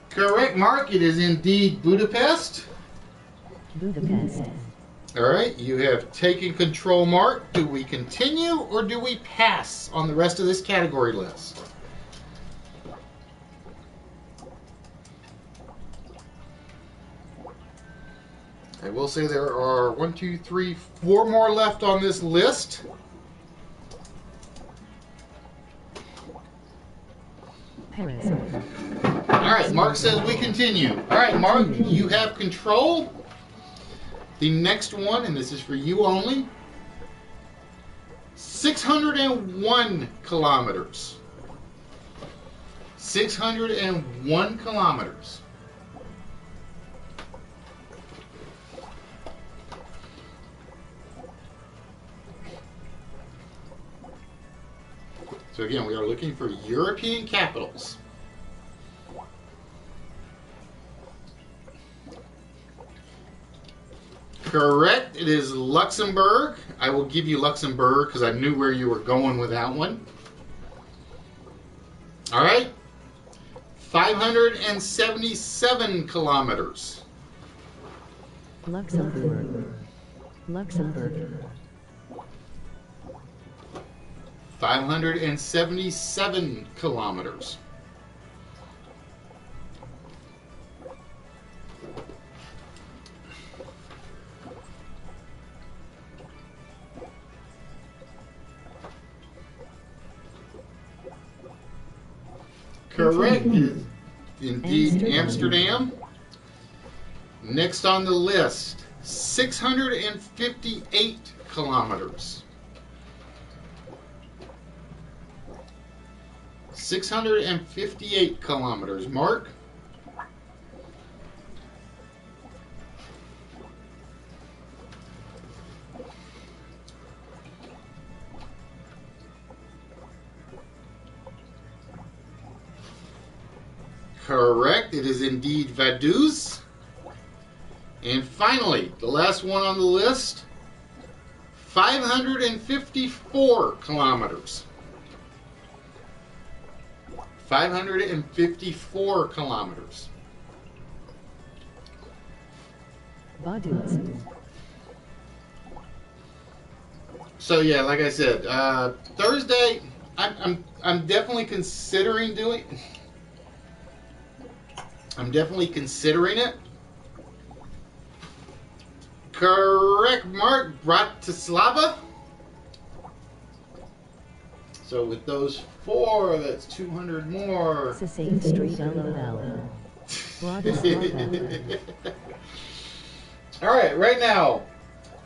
S2: Correct, Mark. It is indeed Budapest.
S1: Budapest.
S2: All right, you have taken control, Mark. Do we continue or do we pass on the rest of this category list? I will say there are 1, 2, 3, 4 more left on this list.
S1: Paris.
S2: All right, Mark says we continue. All right, Mark, you have control. The next one, and this is for you only, 601 kilometers. 601 kilometers. So again, we are looking for European capitals. Correct. It is Luxembourg. I will give you Luxembourg because I knew where you were going with that one. All right. 577 kilometers.
S1: Luxembourg. Luxembourg.
S2: 577 kilometers. Correct. Indeed, Amsterdam. Next on the list, 658 kilometers. 658 kilometers. Mark? Correct. It is indeed Vaduz. And finally, the last one on the list, 554 kilometers. 554 kilometers.
S1: Vaduz.
S2: So yeah, like I said, Thursday, I'm definitely considering doing. I'm definitely considering it. Correct, Mark. Bratislava. So with those 4, that's 200 more.
S1: Sesame Street LOL. Bratislava.
S2: All right, right now,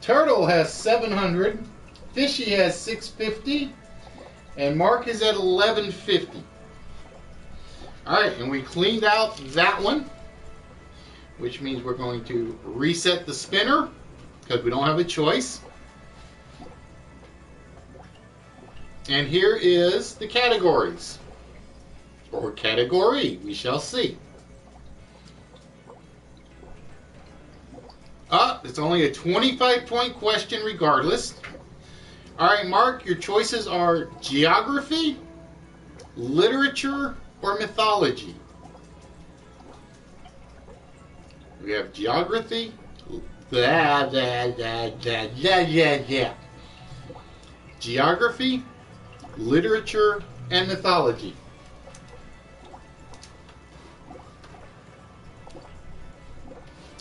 S2: Turtle has 700, Fishy has 650, and Mark is at 1150. All right, and we cleaned out that one, which means we're going to reset the spinner because we don't have a choice. And here is the categories, or category, we shall see. It's only a 25-point question regardless. All right, Mark, your choices are geography, literature, or mythology. We have geography, geography, literature, and mythology.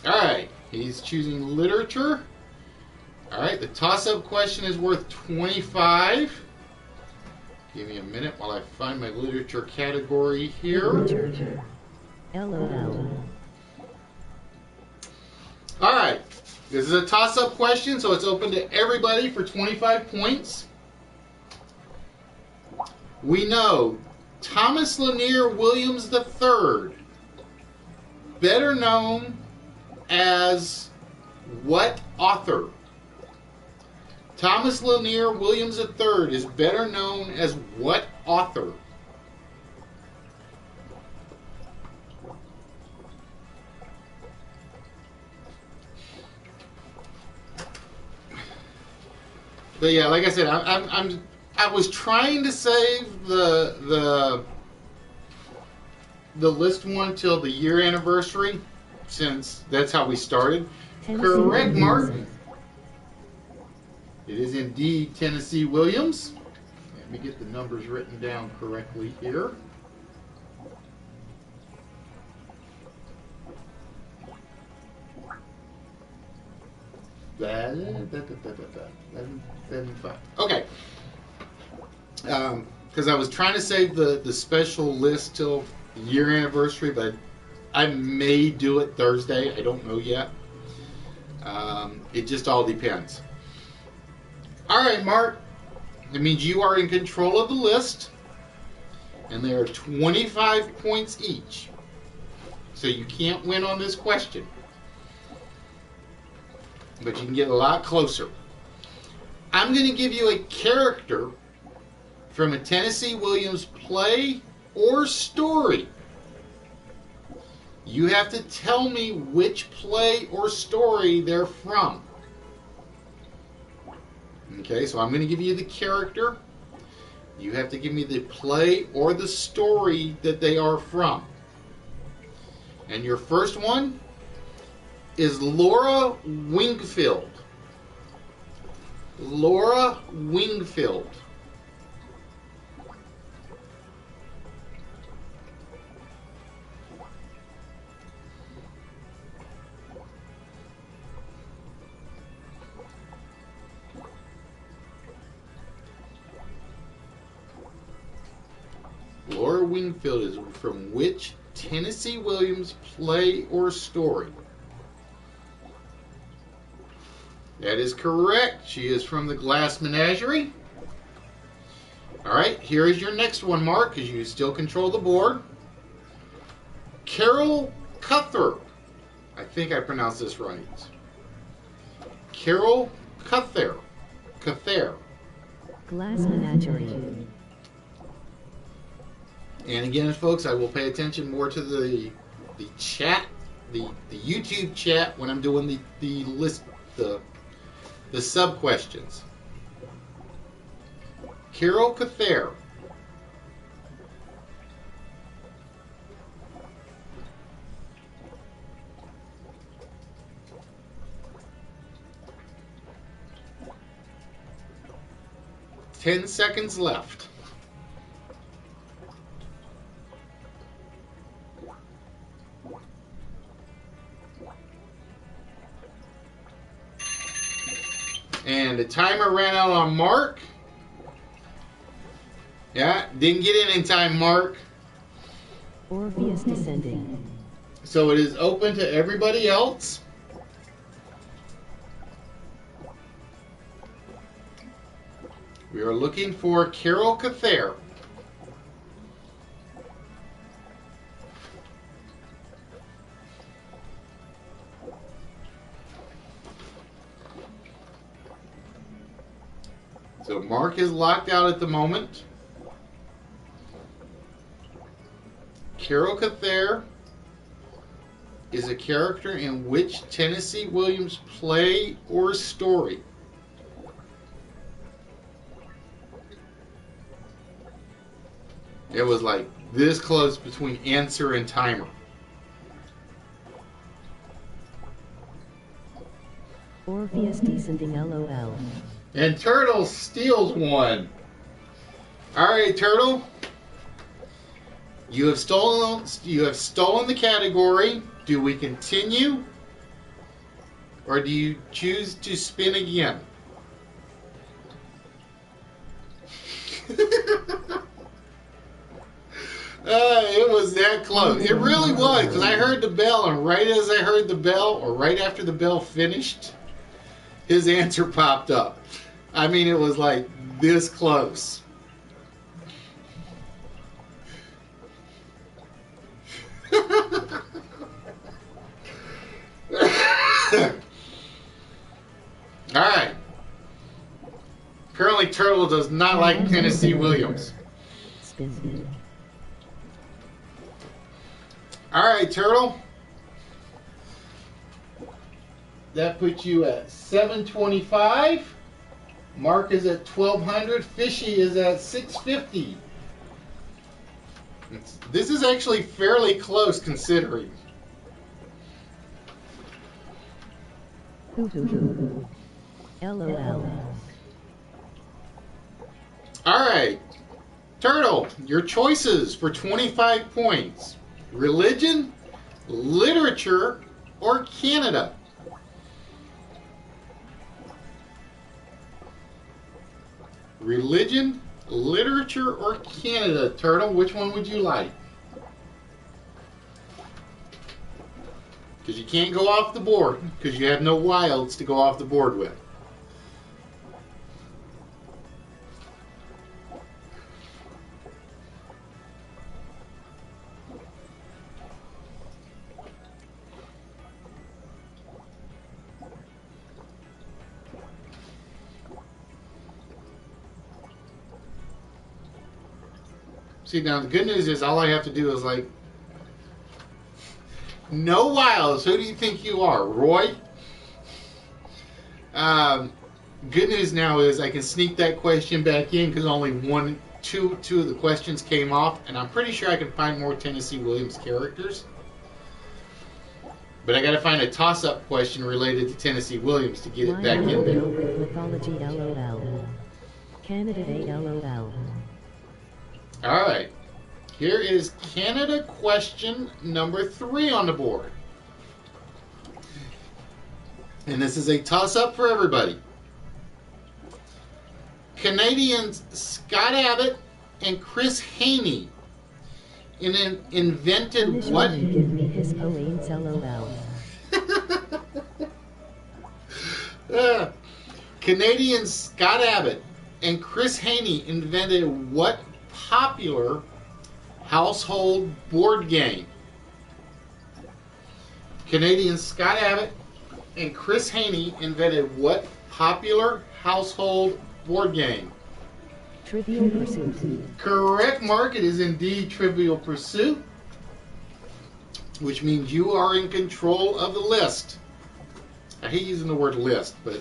S2: All right, he's choosing literature. All right, the toss-up question is worth 25. Give me a minute while I find my literature category here.
S1: Literature. LOL.
S2: All right, this is a toss-up question, so it's open to everybody for 25 points. We know Thomas Lanier Williams III, better known as what author? Thomas Lanier Williams III is better known as what author? But yeah, like I said, I was trying to save the list one till the year anniversary, since that's how we started. Correct, Mark. It is indeed Tennessee Williams. Let me get the numbers written down correctly here. Okay. Because I was trying to save the special list till the year anniversary, but I may do it Thursday. I don't know yet. It just all depends. All right, Mark. It means you are in control of the list, and there are 25 points each. So you can't win on this question, but you can get a lot closer. I'm going to give you a character from a Tennessee Williams play or story. You have to tell me which play or story they're from. Okay, so I'm going to give you the character. You have to give me the play or the story that they are from. And your first one is Laura Wingfield. Laura Wingfield. Laura Wingfield is from which Tennessee Williams play or story? That is correct. She is from the Glass Menagerie. All right, here is your next one, Mark, because you still control the board. Carol Cuthbert. I think I pronounced this right. Carol Cuthbert. Cuthbert.
S1: Glass Menagerie.
S2: And again, folks, I will pay attention more to the chat, the YouTube chat when I'm doing the list, the sub questions. Carol Cathair. Ten seconds left. And the timer ran out on Mark. Yeah, didn't get in time, Mark.
S1: Orpheus descending.
S2: So it is open to everybody else. We are looking for Carol Cathair. So Mark is locked out at the moment. Carol Cathair is a character in which Tennessee Williams play or story? It was like this close between answer and timer.
S1: Orpheus descending LOL.
S2: And Turtle steals one. Alright, Turtle. You have stolen the category. Do we continue? Or do you choose to spin again? It was that close. It really was, because I heard the bell, and right as I heard the bell, or right after the bell finished, his answer popped up. I mean, it was like this close. Alright. Apparently Turtle does not like Tennessee Williams.
S1: Spin.
S2: Alright, Turtle. That puts you at 725. Mark is at 1200. Fishy is at 650. This is actually fairly close considering.
S1: LOL.
S2: Alright. Turtle, your choices for 25 points. Religion, literature, or Canada? Religion, literature, or Canada? Turtle, which one would you like? Because you can't go off the board, because you have no wilds to go off the board with. See, now the good news is all I have to do is like, no wilds. Who do you think you are, Roy? Good news now is I can sneak that question back in because only two of the questions came off, and I'm pretty sure I can find more Tennessee Williams characters. But I got to find a toss-up question related to Tennessee Williams to get it back in there.
S1: Mythology LOL. Canada LOL.
S2: All right. Here is Canada question number 3 on the board. And this is a toss-up for everybody. Canadians Scott Abbott and Chris Haney invented what?
S1: Give me his poems LOL.
S2: Canadians Scott Abbott and Chris Haney invented what popular household board game? Canadian Scott Abbott and Chris Haney invented what popular household board game?
S1: Trivial Pursuit.
S2: Correct, Mark. It is indeed Trivial Pursuit, which means you are in control of the list. I hate using the word list, but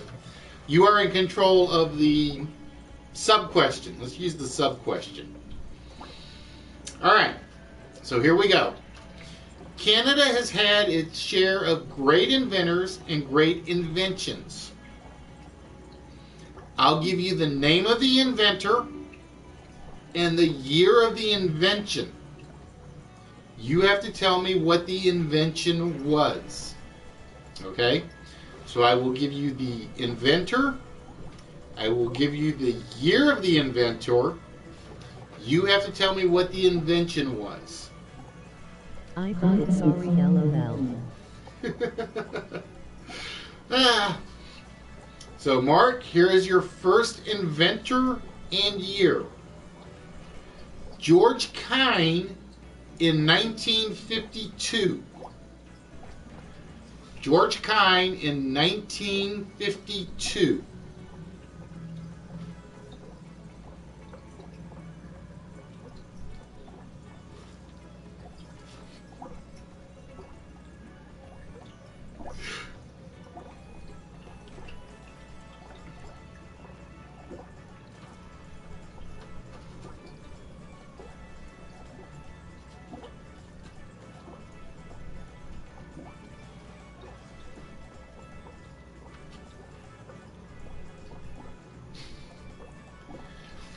S2: you are in control of the sub-question. Let's use the sub-question. All right, so here we go. Canada has had its share of great inventors and great inventions. I'll give you the name of the inventor and the year of the invention. You have to tell me what the invention was. Okay? So I will give you the inventor. I will give you the year of the inventor. You have to tell me what the invention was.
S1: I thought it, sorry, LOL.
S2: So Mark, here is your first inventor and year. George Kine in 1952. George Kine in 1952.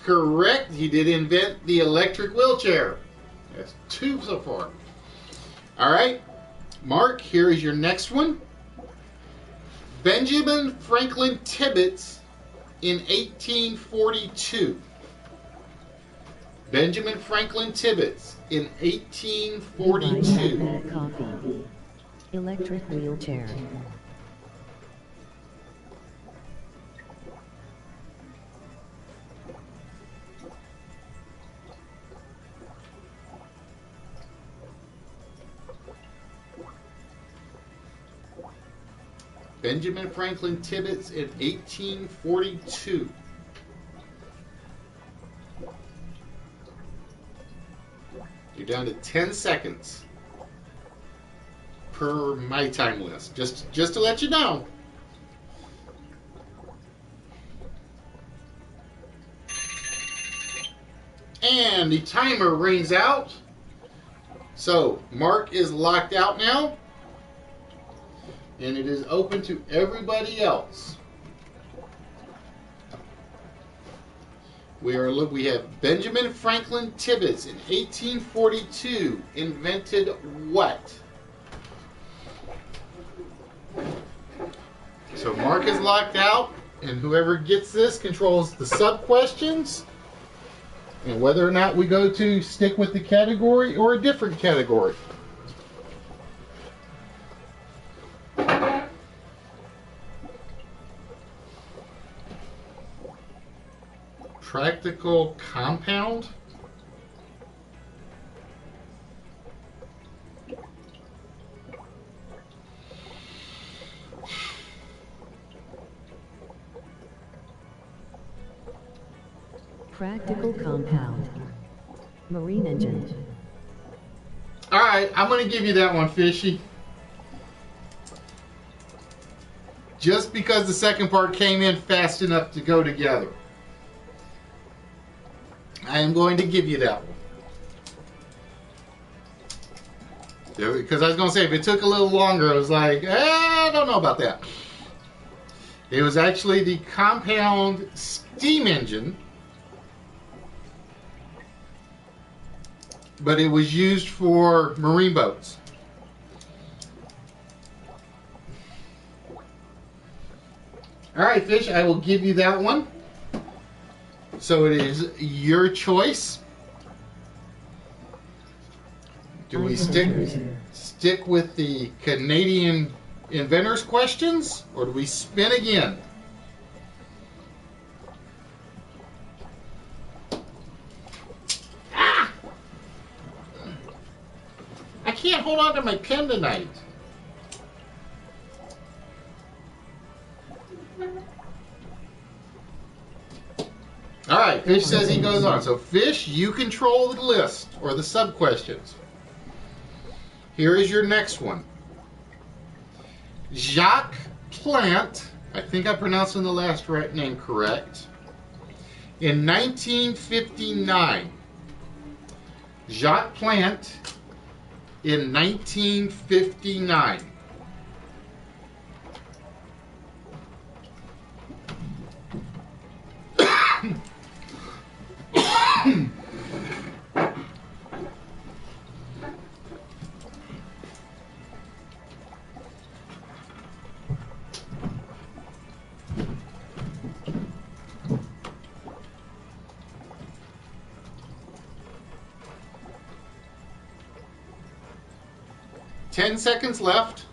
S2: Correct. He did invent the electric wheelchair. That's 2 so far. All right. Mark, here is your next one. Benjamin Franklin Tibbets in 1842. Benjamin Franklin Tibbets in 1842.
S1: Bad coffee. Electric wheelchair.
S2: Benjamin Franklin Tibbets in 1842. You're down to 10 seconds per my time list. Just to let you know. And the timer rings out. So Mark is locked out now. And it is open to everybody else. We have Benjamin Franklin Tibbets in 1842 invented what? So Mark is locked out, and whoever gets this controls the sub-questions and whether or not we go to stick with the category or a different category. Practical compound?
S1: Practical compound. Marine engine.
S2: All right, I'm going to give you that one, Fishy. Just because the second part came in fast enough to go together. I am going to give you that one. Because I was going to say, if it took a little longer, I was like, I don't know about that. It was actually the compound steam engine, but it was used for marine boats. All right, Fish, I will give you that one. So it is your choice. Do we stick with the Canadian inventors questions, or do we spin again? Ah! I can't hold on to my pen tonight. All right, Fish says he goes on. So, Fish, you control the list or the sub-questions. Here is your next one. Jacques Plant, I think I'm pronouncing the last name correct, In 1959. Jacques Plant in 1959. Ten seconds left.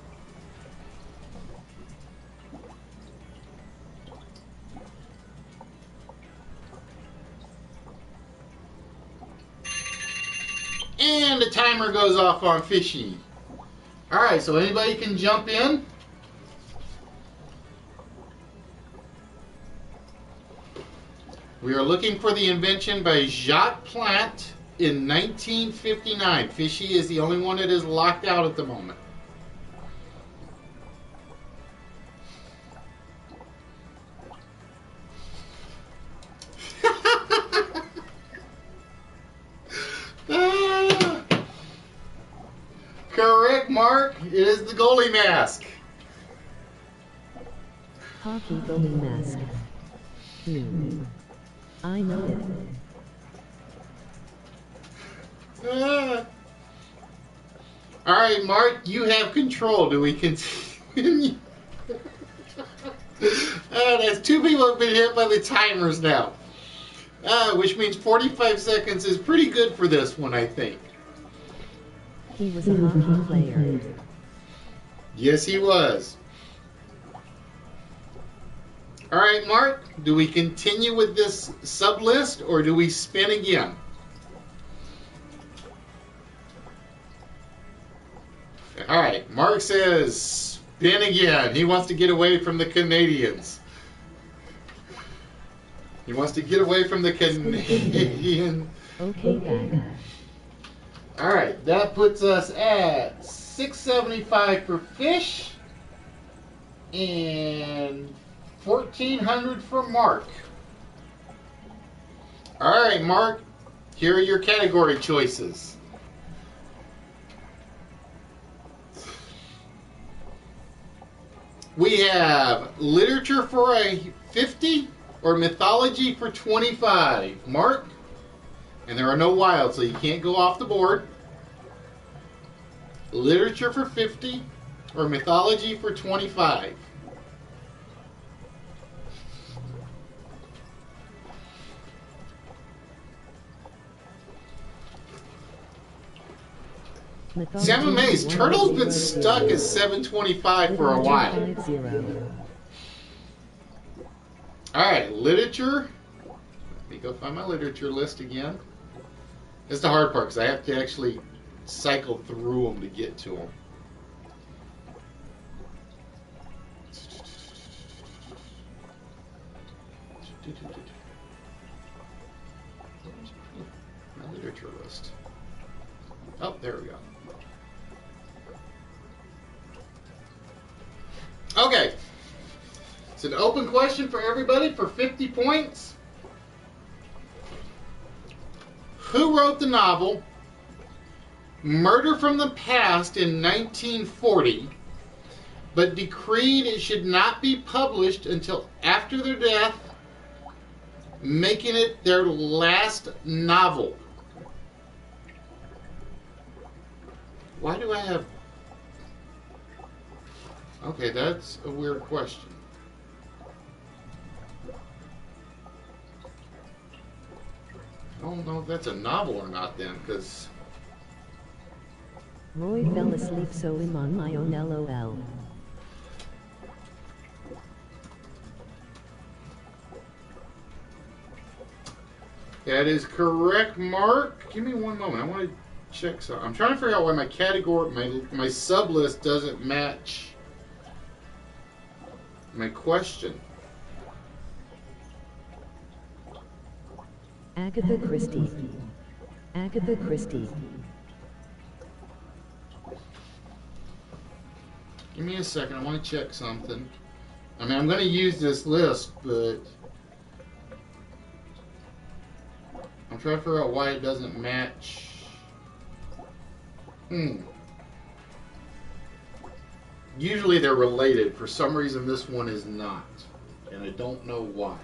S2: And the timer goes off on Fishy. Alright, so anybody can jump in. We are looking for the invention by Jacques Plant in 1959. Fishy is the only one that is locked out at the moment. Correct, Mark. It is the goalie mask.
S1: Hockey goalie mask. I know it.
S2: All right, Mark, you have control. Do we continue? That's two people have been hit by the timers now. Which means 45 seconds is pretty good for this one, I think.
S1: He was a hockey player.
S2: Yes, he was. All right, Mark, do we continue with this sub list or do we spin again? All right, Mark says spin again. He wants to get away from the Canadians. He wants to get away from the Canadian.
S1: Okay, back.
S2: All right, that puts us at $6.75 for fish and $1,400 for Mark. All right, Mark, here are your category choices. We have literature for a 50 or mythology for 25. Mark? And there are no wilds, so you can't go off the board. Literature for 50 or mythology for 25. See, I'm amazed. Turtle's been stuck at 725 for a while. Alright, literature. Let me go find my literature list again. This is the hard part because I have to actually cycle through them to get to them. My literature list. Oh, there we go. Okay. It's an open question for everybody for 50 points. Who wrote the novel Murder from the Past in 1940, but decreed it should not be published until after their death, making it their last novel? Why do I have... Okay, that's a weird question. I don't know if that's a novel or not then, because...
S1: Roy fell asleep, so I'm on my own, LOL.
S2: That is correct, Mark. Give me one moment. I want to check something. I'm trying to figure out why my category, my sub list doesn't match my question.
S1: Agatha Christie. Agatha Christie.
S2: Give me a second. I want to check something. I mean, I'm going to use this list, but trying to figure out why it doesn't match. Usually they're related. For some reason this one is not. And I don't know why.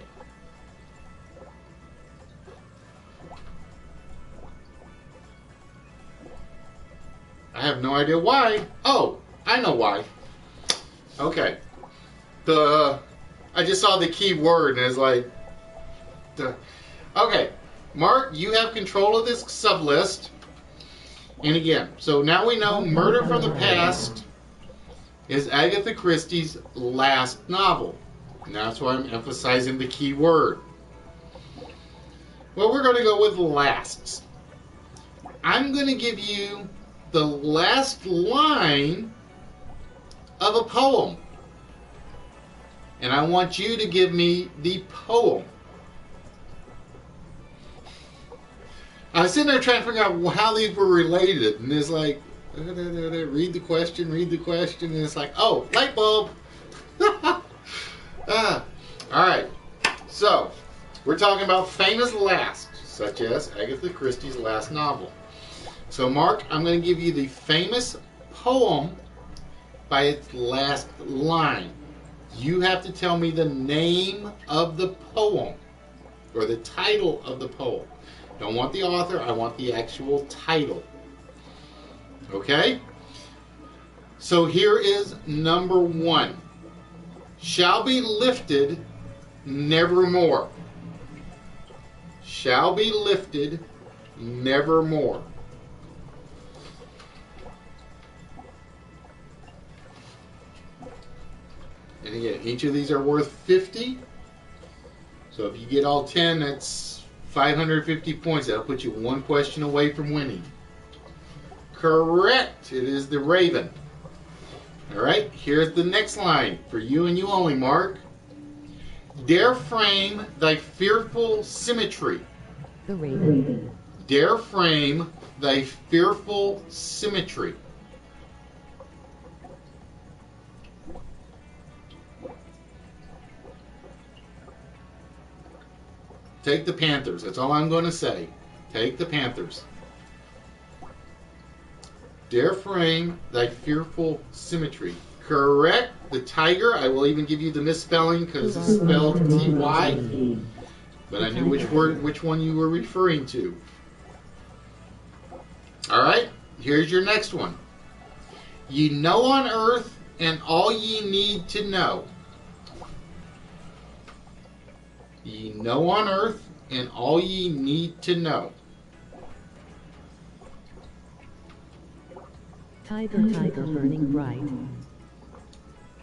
S2: I have no idea why. Oh, I know why. Okay. I just saw the key word and it's like... Okay. Mark, you have control of this sublist. And again, so now we know Murder from the Past is Agatha Christie's last novel. And that's why I'm emphasizing the key word. Well, we're going to go with lasts. I'm going to give you the last line of a poem. And I want you to give me the poem. I was sitting there trying to figure out how these were related. And it's like, read the question. And it's like, oh, light bulb. All right. So, we're talking about famous lasts, such as Agatha Christie's last novel. So, Mark, I'm going to give you the famous poem by its last line. You have to tell me the name of the poem, or the title of the poem. Don't want the author, I want the actual title. Okay? So here is number 1. Shall be lifted, nevermore. Shall be lifted, nevermore. And again, each of these are worth 50. So if you get all 10, that's 550 points. That'll put you one question away from winning. Correct. It is the Raven. All right. Here's the next line for you and you only, Mark. Dare frame thy fearful symmetry.
S1: The Raven.
S2: Dare frame thy fearful symmetry. Take the Panthers. That's all I'm going to say. Take the Panthers. Dare frame thy fearful symmetry. Correct. The Tiger. I will even give you the misspelling because it's spelled T-Y. But I knew which one you were referring to. All right. Here's your next one. Ye know on earth and all ye need to know. Ye know on earth and all ye need to know.
S1: Tiger, tiger, burning bright.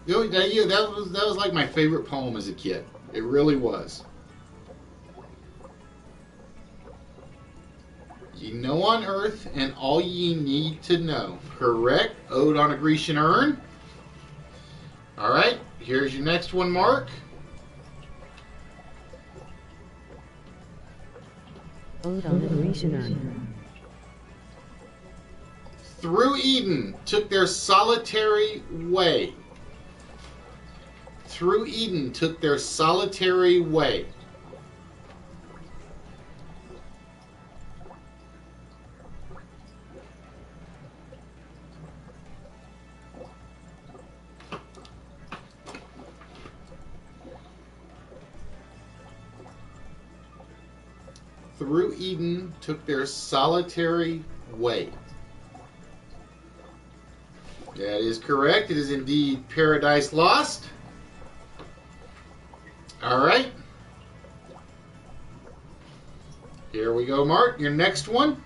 S2: That was like my favorite poem as a kid. It really was. Ye know on earth and all ye need to know. Correct. Ode on a Grecian urn. All right. Here's your next one, Mark.
S1: Ode on a Grecian urn.
S2: Through Eden took their solitary way. Through Eden took their solitary way. Through Eden took their solitary way. That is correct. It is indeed Paradise Lost. All right. Here we go, Mark. Your next one.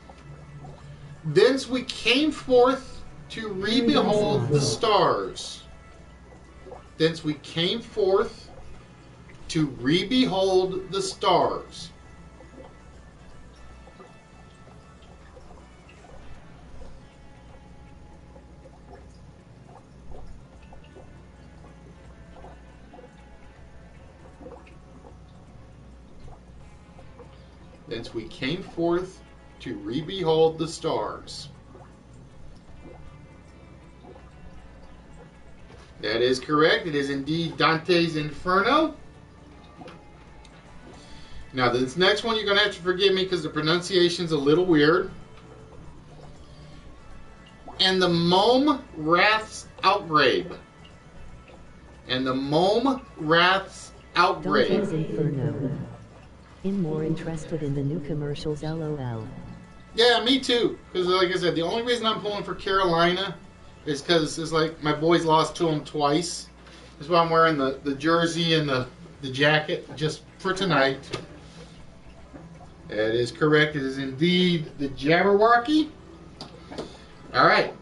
S2: Thence we came forth to re-behold the stars. Thence we came forth to re-behold the stars. Thence we came forth to re-behold the stars. That is correct. It is indeed Dante's Inferno. Now, this next one you're going to have to forgive me because the pronunciation's a little weird. And the Mome Wrath's Outgrabe. And the Mome Wrath's Outgrabe.
S1: Dante's Inferno. I'm more interested in the new commercials, lol.
S2: Yeah, me too. Because like I said, the only reason I'm pulling for Carolina is because it's like my boys lost to them twice. That's why I'm wearing the jersey and the jacket just for tonight. That is correct. It is indeed the Jabberwocky. All right.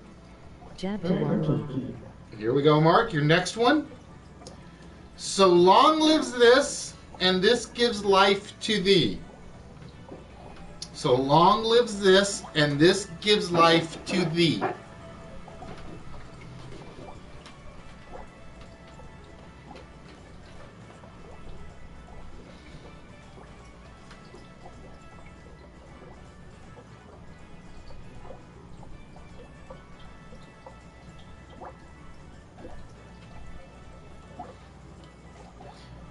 S1: Jabberwocky.
S2: Here we go, Mark. Your next one. So long lives this, and this gives life to thee. So long lives this, and this gives life to thee.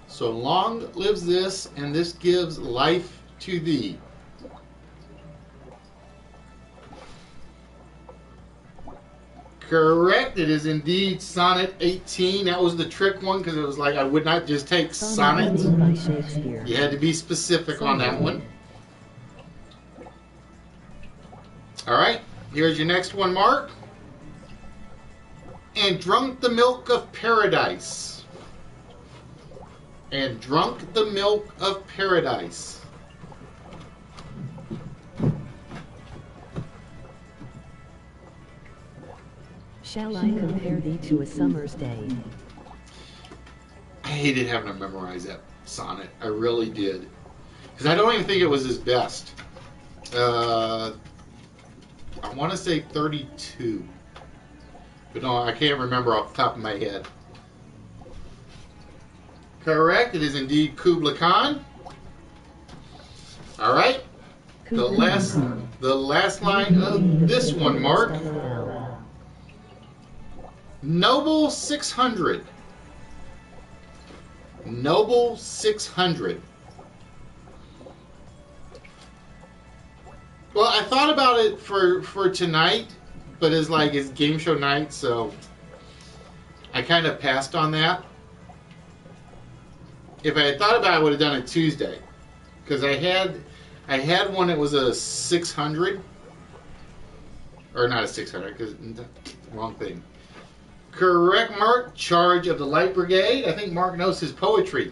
S2: So long lives this, and this gives life to thee. Correct. It is indeed Sonnet 18. That was the trick one because it was like I would not just take sonnet.
S1: By Shakespeare.
S2: You had to be specific on that one. All right. Here's your next one, Mark. And drunk the milk of paradise. And drunk the milk of paradise.
S1: Shall I compare thee to a summer's day?
S2: I hated having to memorize that sonnet. I really did. Because I don't even think it was his best. I want to say 32. But no, I can't remember off the top of my head. Correct. It is indeed Kubla Khan. All right. The last line of this one, Mark. Noble 600. Noble 600. Well, I thought about it for tonight, but it's game show night, so I kind of passed on that. If I had thought about it, I would have done it Tuesday. Because I had one that was a 600. Or not a 600, because wrong thing. Correct, Mark. Charge of the Light Brigade. I think Mark knows his poetry.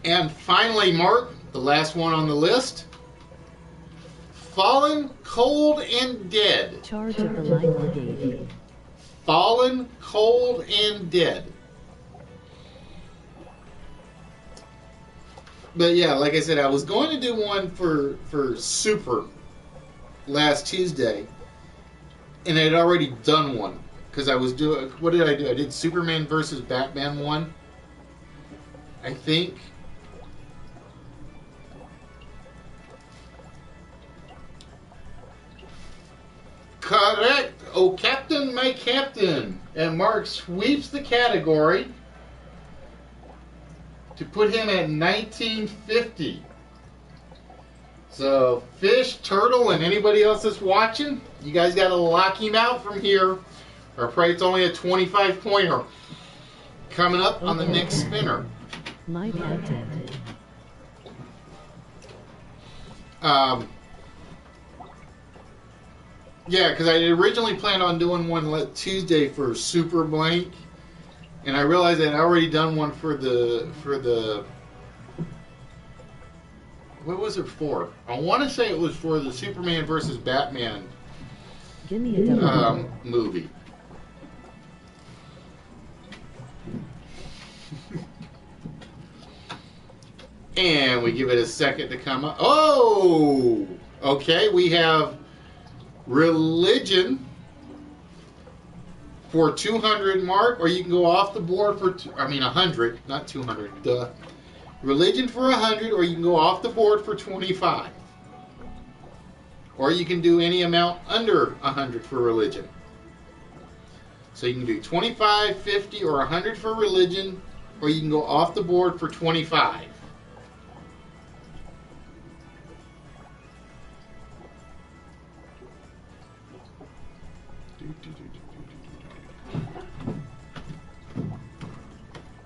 S2: And finally, Mark, the last one on the list. Fallen, cold, and dead.
S1: Charge of the Light Brigade.
S2: Fallen, cold, and dead. But yeah, like I said, I was going to do one for Super last Tuesday, and I had already done one because I was doing. What did I do? I did Superman versus Batman one, I think. Correct. Oh, Captain, my Captain, and Mark sweeps the category to put him at 1950. So, Fish, Turtle, and anybody else that's watching, you guys got to lock him out from here, or probably it's only a 25-pointer coming up on the next spinner.
S1: My Captain.
S2: Yeah, because I had originally planned on doing one Tuesday for Super Blank, and I realized I'd already done one for the what was it for? I want to say it was for the Superman versus Batman
S1: Give me a double.
S2: Movie. And we give it a second to come up. Oh! Okay, we have Religion for 200, Mark, or you can go off the board for 100, not 200. Duh. Religion for 100, or you can go off the board for 25. Or you can do any amount under 100 for Religion. So you can do 25, 50, or 100 for Religion, or you can go off the board for 25.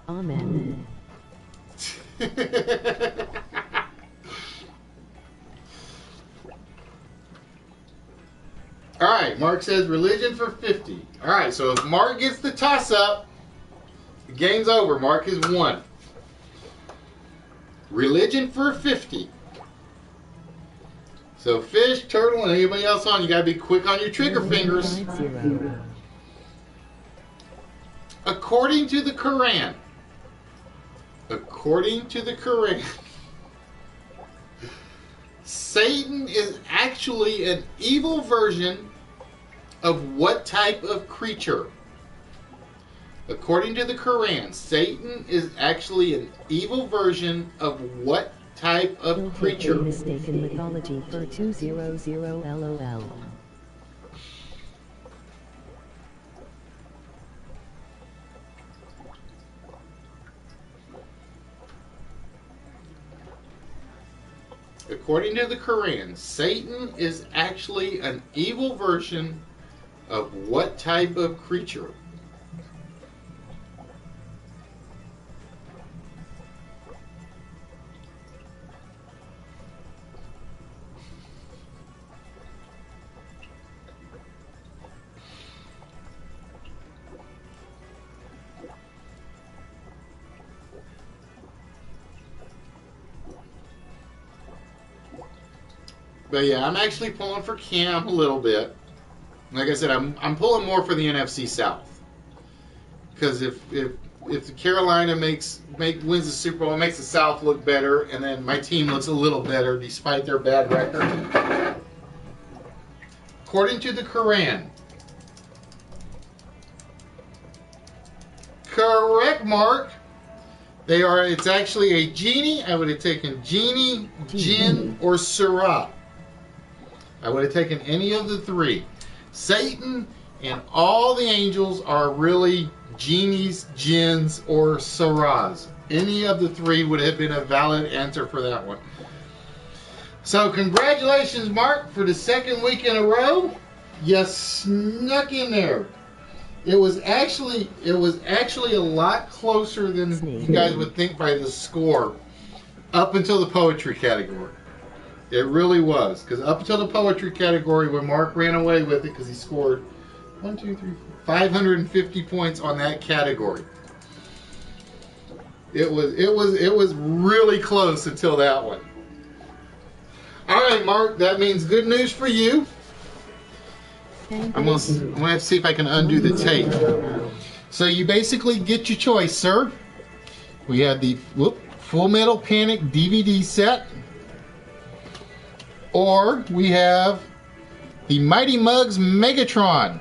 S1: Amen.
S2: All right, Mark says religion for 50. All right, so if Mark gets the toss up, the game's over. Mark has won. Religion for 50. So fish, turtle, and anybody else on, you got to be quick on your trigger fingers.
S1: 50.
S2: According to the Quran, Satan is actually an evil version of what type of creature? According to the Quran, Satan is actually an evil version of what type of creature?
S1: Mistaken mythology for 200 LOL.
S2: According to the Quran, Satan is actually an evil version of what type of creature? But yeah, I'm actually pulling for Cam a little bit. Like I said, I'm pulling more for the NFC South, because if the Carolina wins the Super Bowl, it makes the South look better, and then my team looks a little better despite their bad record. According to the Quran, correct, Mark. It's actually a genie. I would have taken genie, jinn, or surah. I would have taken any of the three. Satan and all the angels are really genies, jinns, or surahs. Any of the three would have been a valid answer for that one. So congratulations, Mark, for the second week in a row. You snuck in there. It was actually a lot closer than you guys would think by the score, up until the poetry category. It really was, because up until the poetry category, when Mark ran away with it, because he scored 550 points on that category. It was really close until that one. All right, Mark, that means good news for you. I'm gonna have to see if I can undo the tape. So you basically get your choice, sir. We have the Full Metal Panic DVD set, or we have the Mighty Mugs Megatron.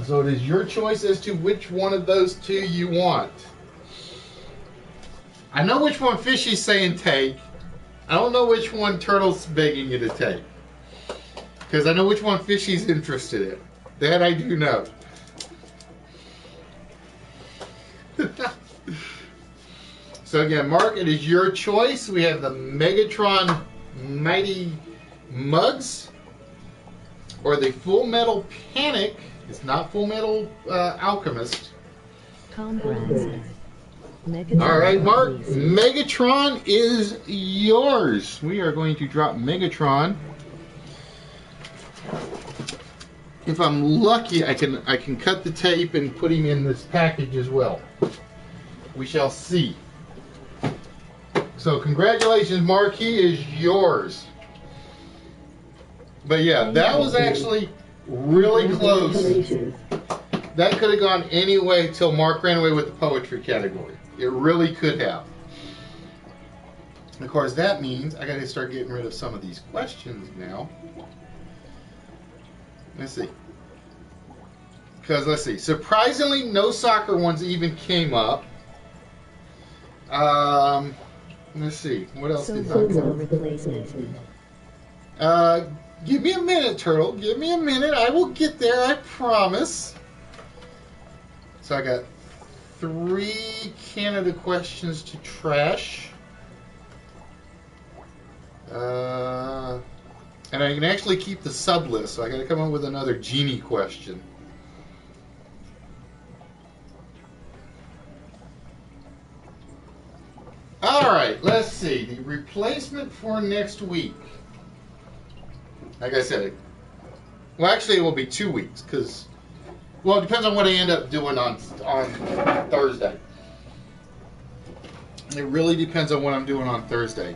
S2: So it is your choice as to which one of those two you want. I know which one Fishy's saying take. I don't know which one Turtle's begging you to take, because I know which one Fishy's interested in. That I do know. So again, Mark, it is your choice. We have the Megatron Mighty Mugs, or the Full Metal Panic. It's not Full Metal Alchemist.
S1: Congrats.
S2: All right, Mark. Megatron is yours. We are going to drop Megatron. If I'm lucky, I can cut the tape and put him in this package as well. We shall see. So congratulations, Mark. He is yours. But yeah, that was actually really close. That could have gone any way till Mark ran away with the poetry category. It really could have. And of course, that means I got to start getting rid of some of these questions now. Let's see. Because let's see. Surprisingly, no soccer ones even came up. Let's see. What else did not come up? Give me a minute, Turtle. Give me a minute. I will get there. I promise. So I got 3 Canada questions to trash. And I can actually keep the sub list, so I got to come up with another genie question. Alright, let's see. The replacement for next week. Like I said, well, actually, it will be 2 weeks, because, well, it depends on what I end up doing on Thursday. It really depends on what I'm doing on Thursday.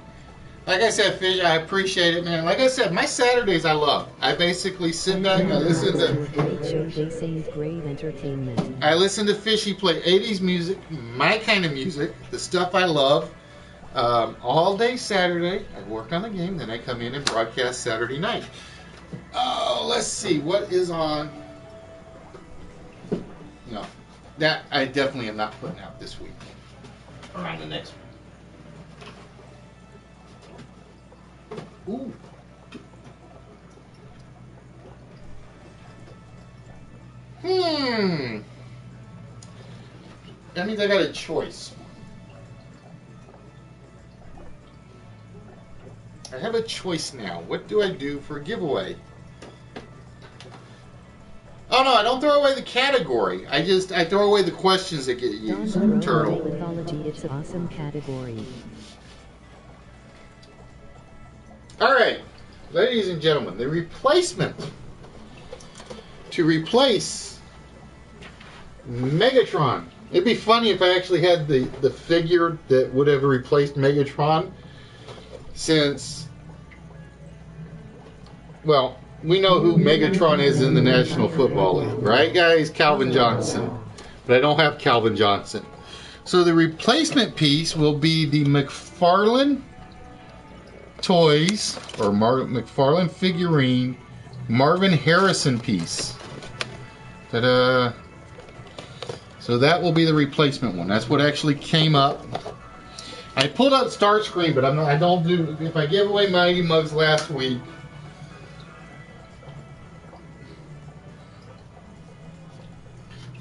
S2: Like I said, Fish, I appreciate it, man. Like I said, my Saturdays I love. I basically sit back and I listen to...
S1: Great show, they say great entertainment.
S2: I listen to Fishy play 80s music, my kind of music, the stuff I love. All day Saturday, I work on the game, then I come in and broadcast Saturday night. Oh, let's see, what is on... No, that I definitely am not putting out this week. Or on the next one. Ooh. That means I got a choice. I have a choice now. What do I do for a giveaway? Oh no, I don't throw away the category. I throw away the questions that get used. Turtle.
S1: Mythology, it's an awesome category.
S2: Alright, ladies and gentlemen, the replacement. To replace Megatron. It'd be funny if I actually had the figure that would have replaced Megatron, since, well, we know who Megatron is in the National Football League, right, guys? Calvin Johnson. But I don't have Calvin Johnson. So the replacement piece will be the McFarlane Toys, or McFarlane figurine, Marvin Harrison piece. Ta-da! So that will be the replacement one. That's what actually came up. I pulled up Start Screen, but I don't do. If I gave away Mighty Mugs last week,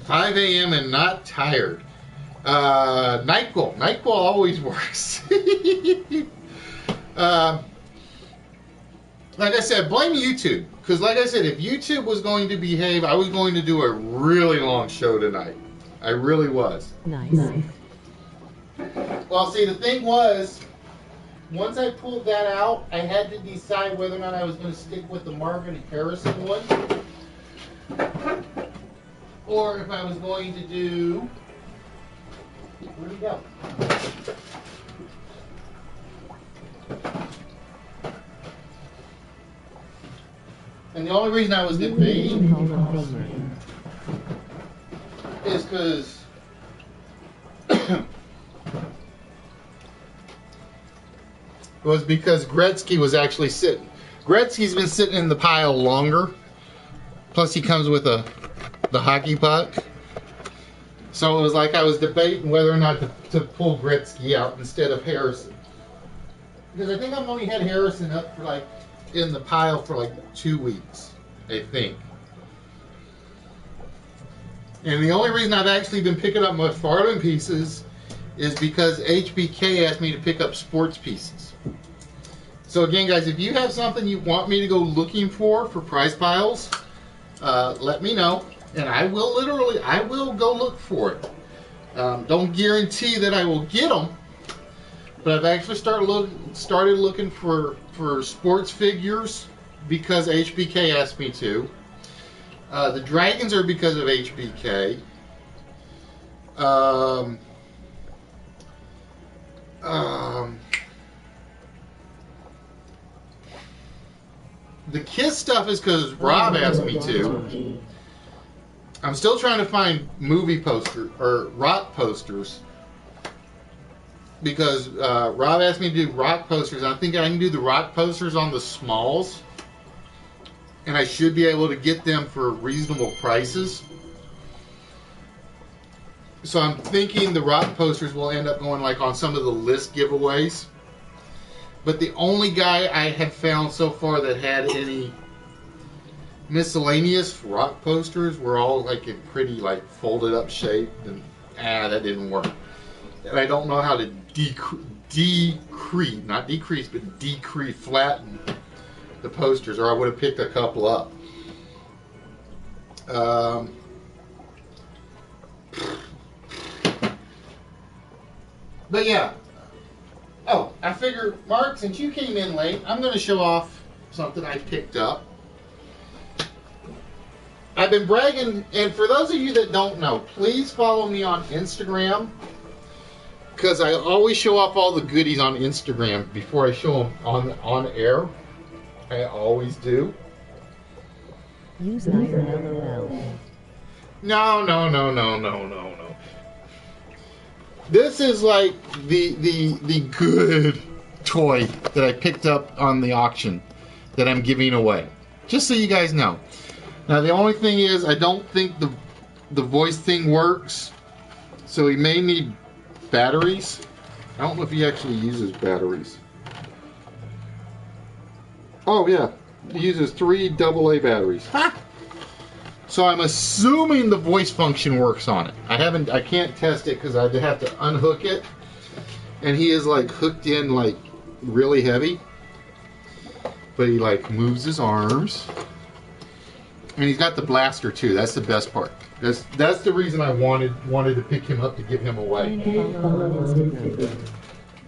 S2: $5 a.m. and not tired. NyQuil. NyQuil always works. Like I said, blame YouTube. Because like I said, if YouTube was going to behave, I was going to do a really long show tonight. I really was.
S1: Nice.
S2: Well, see, the thing was, once I pulled that out, I had to decide whether or not I was going to stick with the Marvin Harrison one, or if I was going to do... Where'd he go? And the only reason I was debating is because Gretzky was actually sitting. Gretzky's been sitting in the pile longer. Plus, he comes with the hockey puck. So it was like I was debating whether or not to pull Gretzky out instead of Harrison. Because I think I've only had Harrison up for in the pile for 2 weeks, I think. And the only reason I've actually been picking up McFarlane pieces is because HBK asked me to pick up sports pieces. So again, guys, if you have something you want me to go looking for prize piles, let me know, and I will go look for it. Don't guarantee that I will get them, but I've actually started looking for sports figures because HBK asked me to. The dragons are because of HBK. The Kiss stuff is because Rob asked me to. I'm still trying to find movie posters or rock posters because Rob asked me to do rock posters. I'm thinking I can do the rock posters on the smalls, and I should be able to get them for reasonable prices. So I'm thinking the rock posters will end up going on some of the list giveaways. But the only guy I had found so far that had any miscellaneous rock posters were all in pretty folded up shape, and that didn't work. And I don't know how to flatten the posters, or I would have picked a couple up. But yeah. Oh, I figure, Mark, since you came in late, I'm going to show off something I picked up. I've been bragging, and for those of you that don't know, please follow me on Instagram, because I always show off all the goodies on Instagram before I show them on air. I always do.
S1: Use iron LOL.
S2: No. This is like the good toy that I picked up on the auction that I'm giving away. Just so you guys know. Now the only thing is I don't think the voice thing works. So he may need batteries. I don't know if he actually uses batteries. Oh yeah. He uses 3 AA batteries. Ha! So I'm assuming the voice function works on it. I can't test it because I'd have to unhook it. And he is like hooked in like really heavy. But he like moves his arms. And he's got the blaster too. That's the best part. That's the reason I wanted to pick him up to give him away.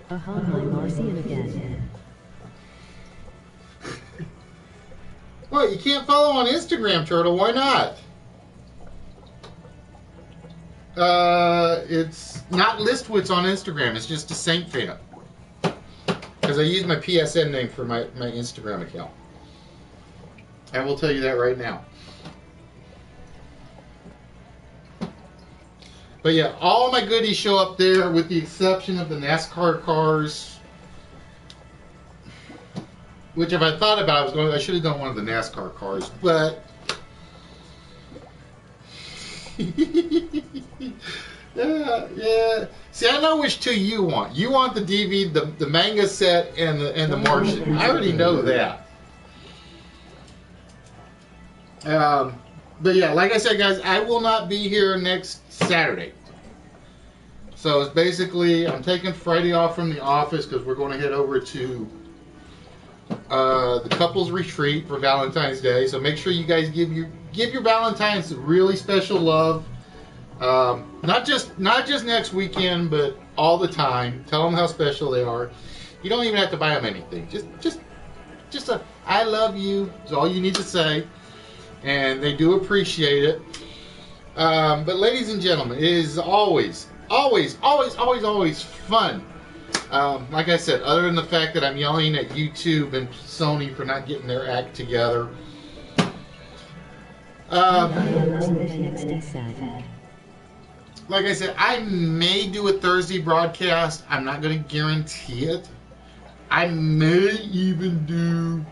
S1: Aha, my Marcian again.
S2: Well, you can't follow on Instagram, Turtle. Why not? It's not Listwits on Instagram. It's just a Saint fan. Because I use my PSN name for my Instagram account. I will tell you that right now. But yeah, all my goodies show up there with the exception of the NASCAR cars. Which, if I thought about it, I should have done one of the NASCAR cars, but yeah. See, I know which two you want. You want the DVD, the manga set, and the Martian. I already know that. But yeah, like I said, guys, I will not be here next Saturday. So it's basically I'm taking Friday off from the office because we're going to head over to the couples retreat for Valentine's Day. So make sure you guys give your Valentines really special love. Not just next weekend, but all the time. Tell them how special they are. You don't even have to buy them anything. Just a I love you is all you need to say, and they do appreciate it. But ladies and gentlemen, it is always fun. Like I said, other than the fact that I'm yelling at YouTube and Sony for not getting their act together. Like I said, I may do a Thursday broadcast. I'm not going to guarantee it. I may even do...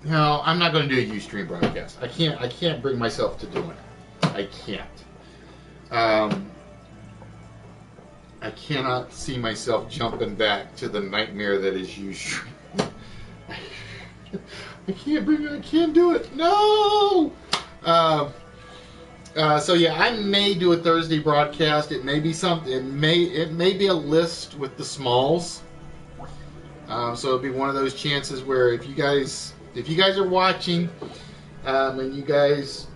S2: No, I'm not going to do a Ustream broadcast. I can't bring myself to doing it. I can't. I cannot see myself jumping back to the nightmare that is Ustream. I can't do it. No! So yeah, I may do a Thursday broadcast. It may be something. It may be a list with the smalls. So it'll be one of those chances where if you guys are watching, and you guys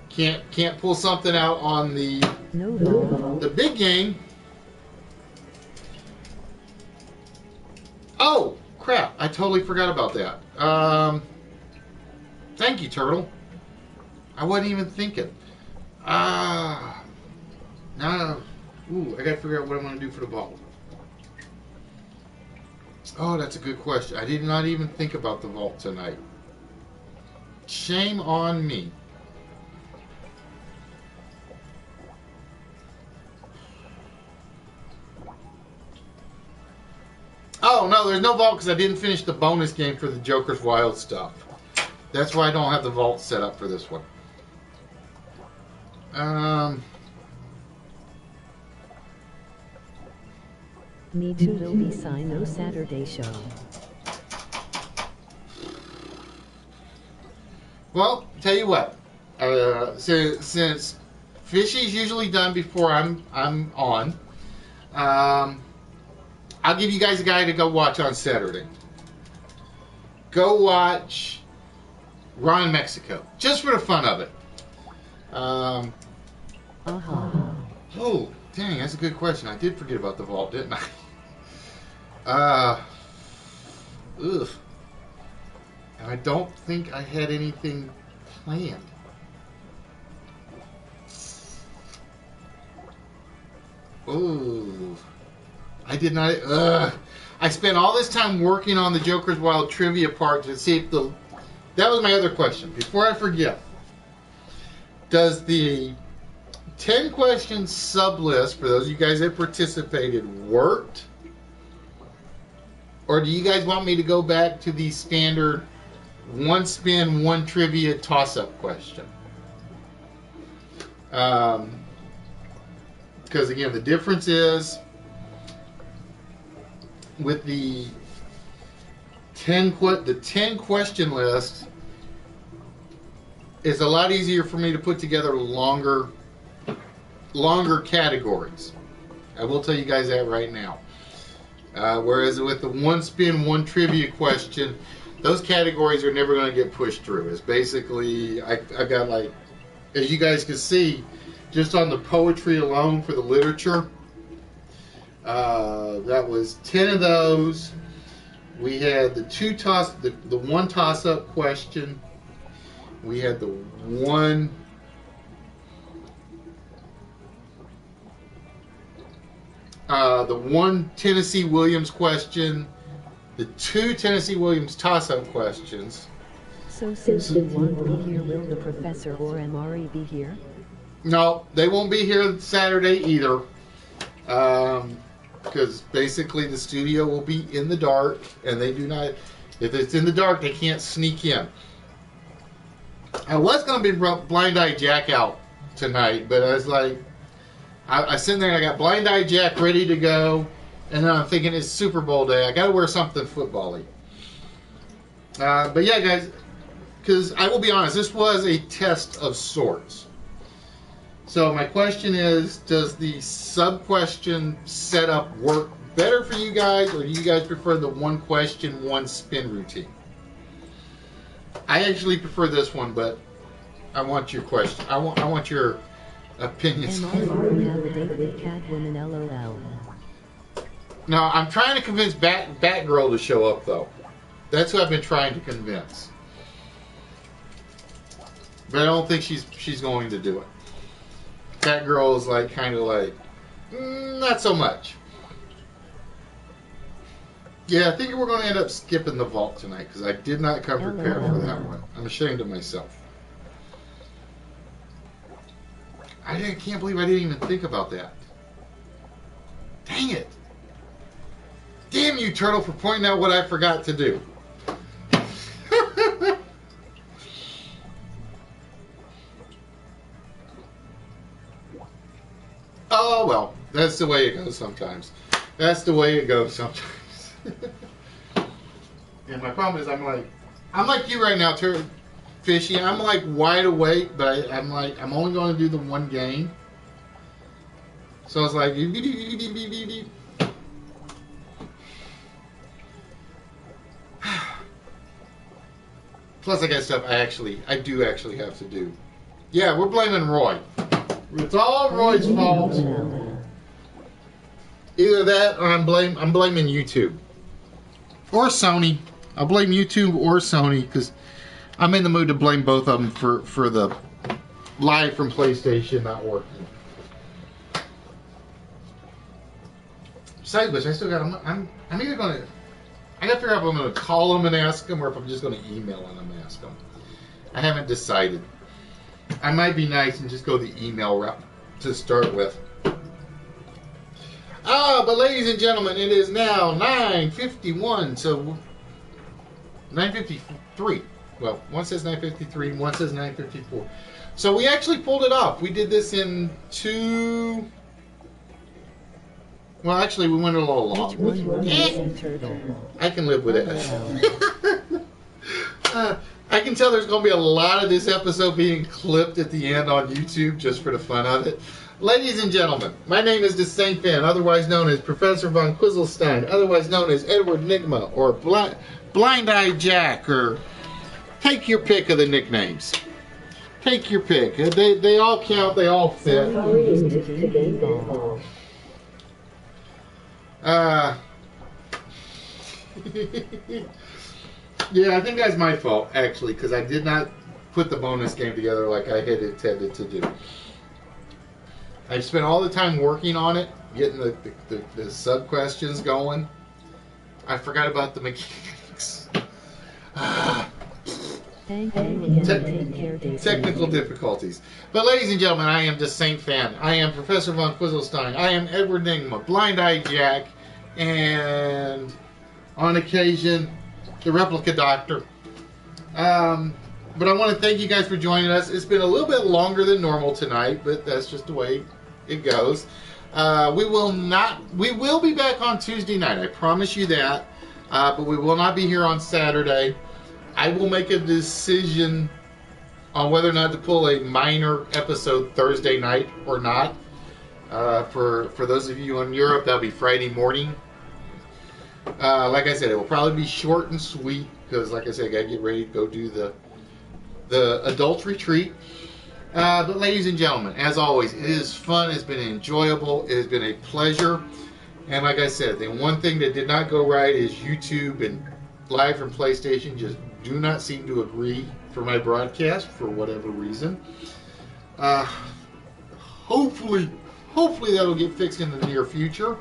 S2: can't pull something out on the big game. Oh crap! I totally forgot about that. Thank you, Turtle. I wasn't even thinking. No. Ooh, I gotta figure out what I'm gonna do for the vault. Oh, that's a good question. I did not even think about the vault tonight. Shame on me. Oh, no, there's no vault because I didn't finish the bonus game for the Joker's Wild Stuff. That's why I don't have the vault set up for this one.
S1: Me too, will be sign no Saturday show.
S2: Well, tell you what. Since Fishy's usually done before I'm on, I'll give you guys a guy to go watch on Saturday. go watch Ron Mexico, just for the fun of it. Oh, dang, that's a good question. I did forget about the vault, didn't I? Ugh. And I don't think I had anything planned. Ooh. I did not. I spent all this time working on the Joker's Wild trivia part to see if the. That was my other question. Before I forget, does the 10 questions sub list for those of you guys that participated worked? Or do you guys want me to go back to the standard one spin, one trivia toss up question? Because again, the difference is with the 10 question list is a lot easier for me to put together longer categories. I will tell you guys that right now. Whereas with the one spin, one trivia question, those categories are never going to get pushed through. It's basically, I've got like, as you guys can see, just on the poetry alone for the literature, that was 10 of those. We had the one toss-up question. We had the one Tennessee Williams question, the 2 Tennessee Williams toss-up questions.
S1: So since you won't be here, will the professor or MRE be here?
S2: No, they won't be here Saturday either. Because basically the studio will be in the dark, and they do not, if it's in the dark, they can't sneak in. I was going to be Blind Eye Jack out tonight, but I was like, I sitting there and I got Blind Eye Jack ready to go, and then I'm thinking it's Super Bowl day. I got to wear something football-y. But yeah, guys, because I will be honest, this was a test of sorts. So my question is, does the sub-question setup work better for you guys, or do you guys prefer the one question, one spin routine? I actually prefer this one, but I want your question. I want your opinions.
S1: And also have a date with Catwoman, LOL.
S2: No, I'm trying to convince Batgirl to show up, though. That's who I've been trying to convince. But I don't think she's going to do it. Batgirl is like kind of like not so much. Yeah, I think we're going to end up skipping the vault tonight because I did not come prepared for that one. I'm ashamed of myself. I can't believe I didn't even think about that. Dang it. Damn you, Turtle, for pointing out what I forgot to do. Oh, well, that's the way it goes sometimes. That's the way it goes sometimes. And my problem is I'm like you right now, Fishy. I'm like wide awake, but I'm only going to do the one game. So it's like, plus I got stuff I do actually have to do. Yeah, we're blaming Roy. It's all Roy's fault. Either that or I'm blaming YouTube. Or Sony. I'll blame YouTube or Sony because I'm in the mood to blame both of them for the live from PlayStation not working. Besides which, I still got I'm either going to I got to figure out if I'm going to call them and ask them or if I'm just going to email them and ask them. I haven't decided. I might be nice and just go the email route to start with. But ladies and gentlemen, it is now 9:51, so 9:53. Well, one says 9:53, one says 9:54. So we actually pulled it off. We did this in two... Well, actually, we went a little long. I can live with that. I can tell there's going to be a lot of this episode being clipped at the end on YouTube just for the fun of it. Ladies and gentlemen, my name is the Saint Fan, otherwise known as Professor Von Quizzlestein, otherwise known as Edward Nigma, or Blind Eye Jack, or take your pick of the nicknames. Take your pick. They all count. They all fit. Yeah, I think that's my fault, actually, because I did not put the bonus game together like I had intended to do. I've spent all the time working on it, getting the sub-questions going. I forgot about the mechanics. Technical difficulties. But ladies and gentlemen, I am just Saint Fan. I am Professor Von Quizzlestein. I am Edward Nigma, Blind Eye Jack, and on occasion, the Replica Doctor. But I want to thank you guys for joining us. It's been a little bit longer than normal tonight, but that's just the way it goes. We will be back on Tuesday night. I promise you that. But we will not be here on Saturday. I will make a decision on whether or not to pull a minor episode Thursday night or not. For those of you in Europe, that'll be Friday morning. Like I said, it will probably be short and sweet because, like I said, I gotta get ready to go do the adult retreat. But ladies and gentlemen, as always, it is fun. It's been enjoyable. It has been a pleasure. And like I said, the one thing that did not go right is YouTube and Live from PlayStation just do not seem to agree for my broadcast for whatever reason. Hopefully that'll get fixed in the near future.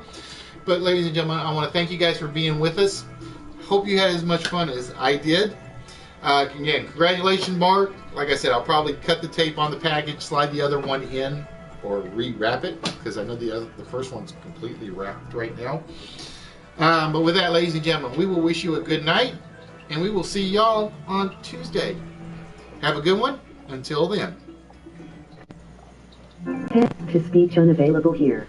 S2: But ladies and gentlemen, I want to thank you guys for being with us. Hope you had as much fun as I did. Again, congratulations, Mark. Like I said, I'll probably cut the tape on the package, slide the other one in, or re-wrap it, because I know the first one's completely wrapped right now. But with that, ladies and gentlemen, we will wish you a good night, and we will see y'all on Tuesday. Have a good one. Until then.
S1: Text to speech unavailable here.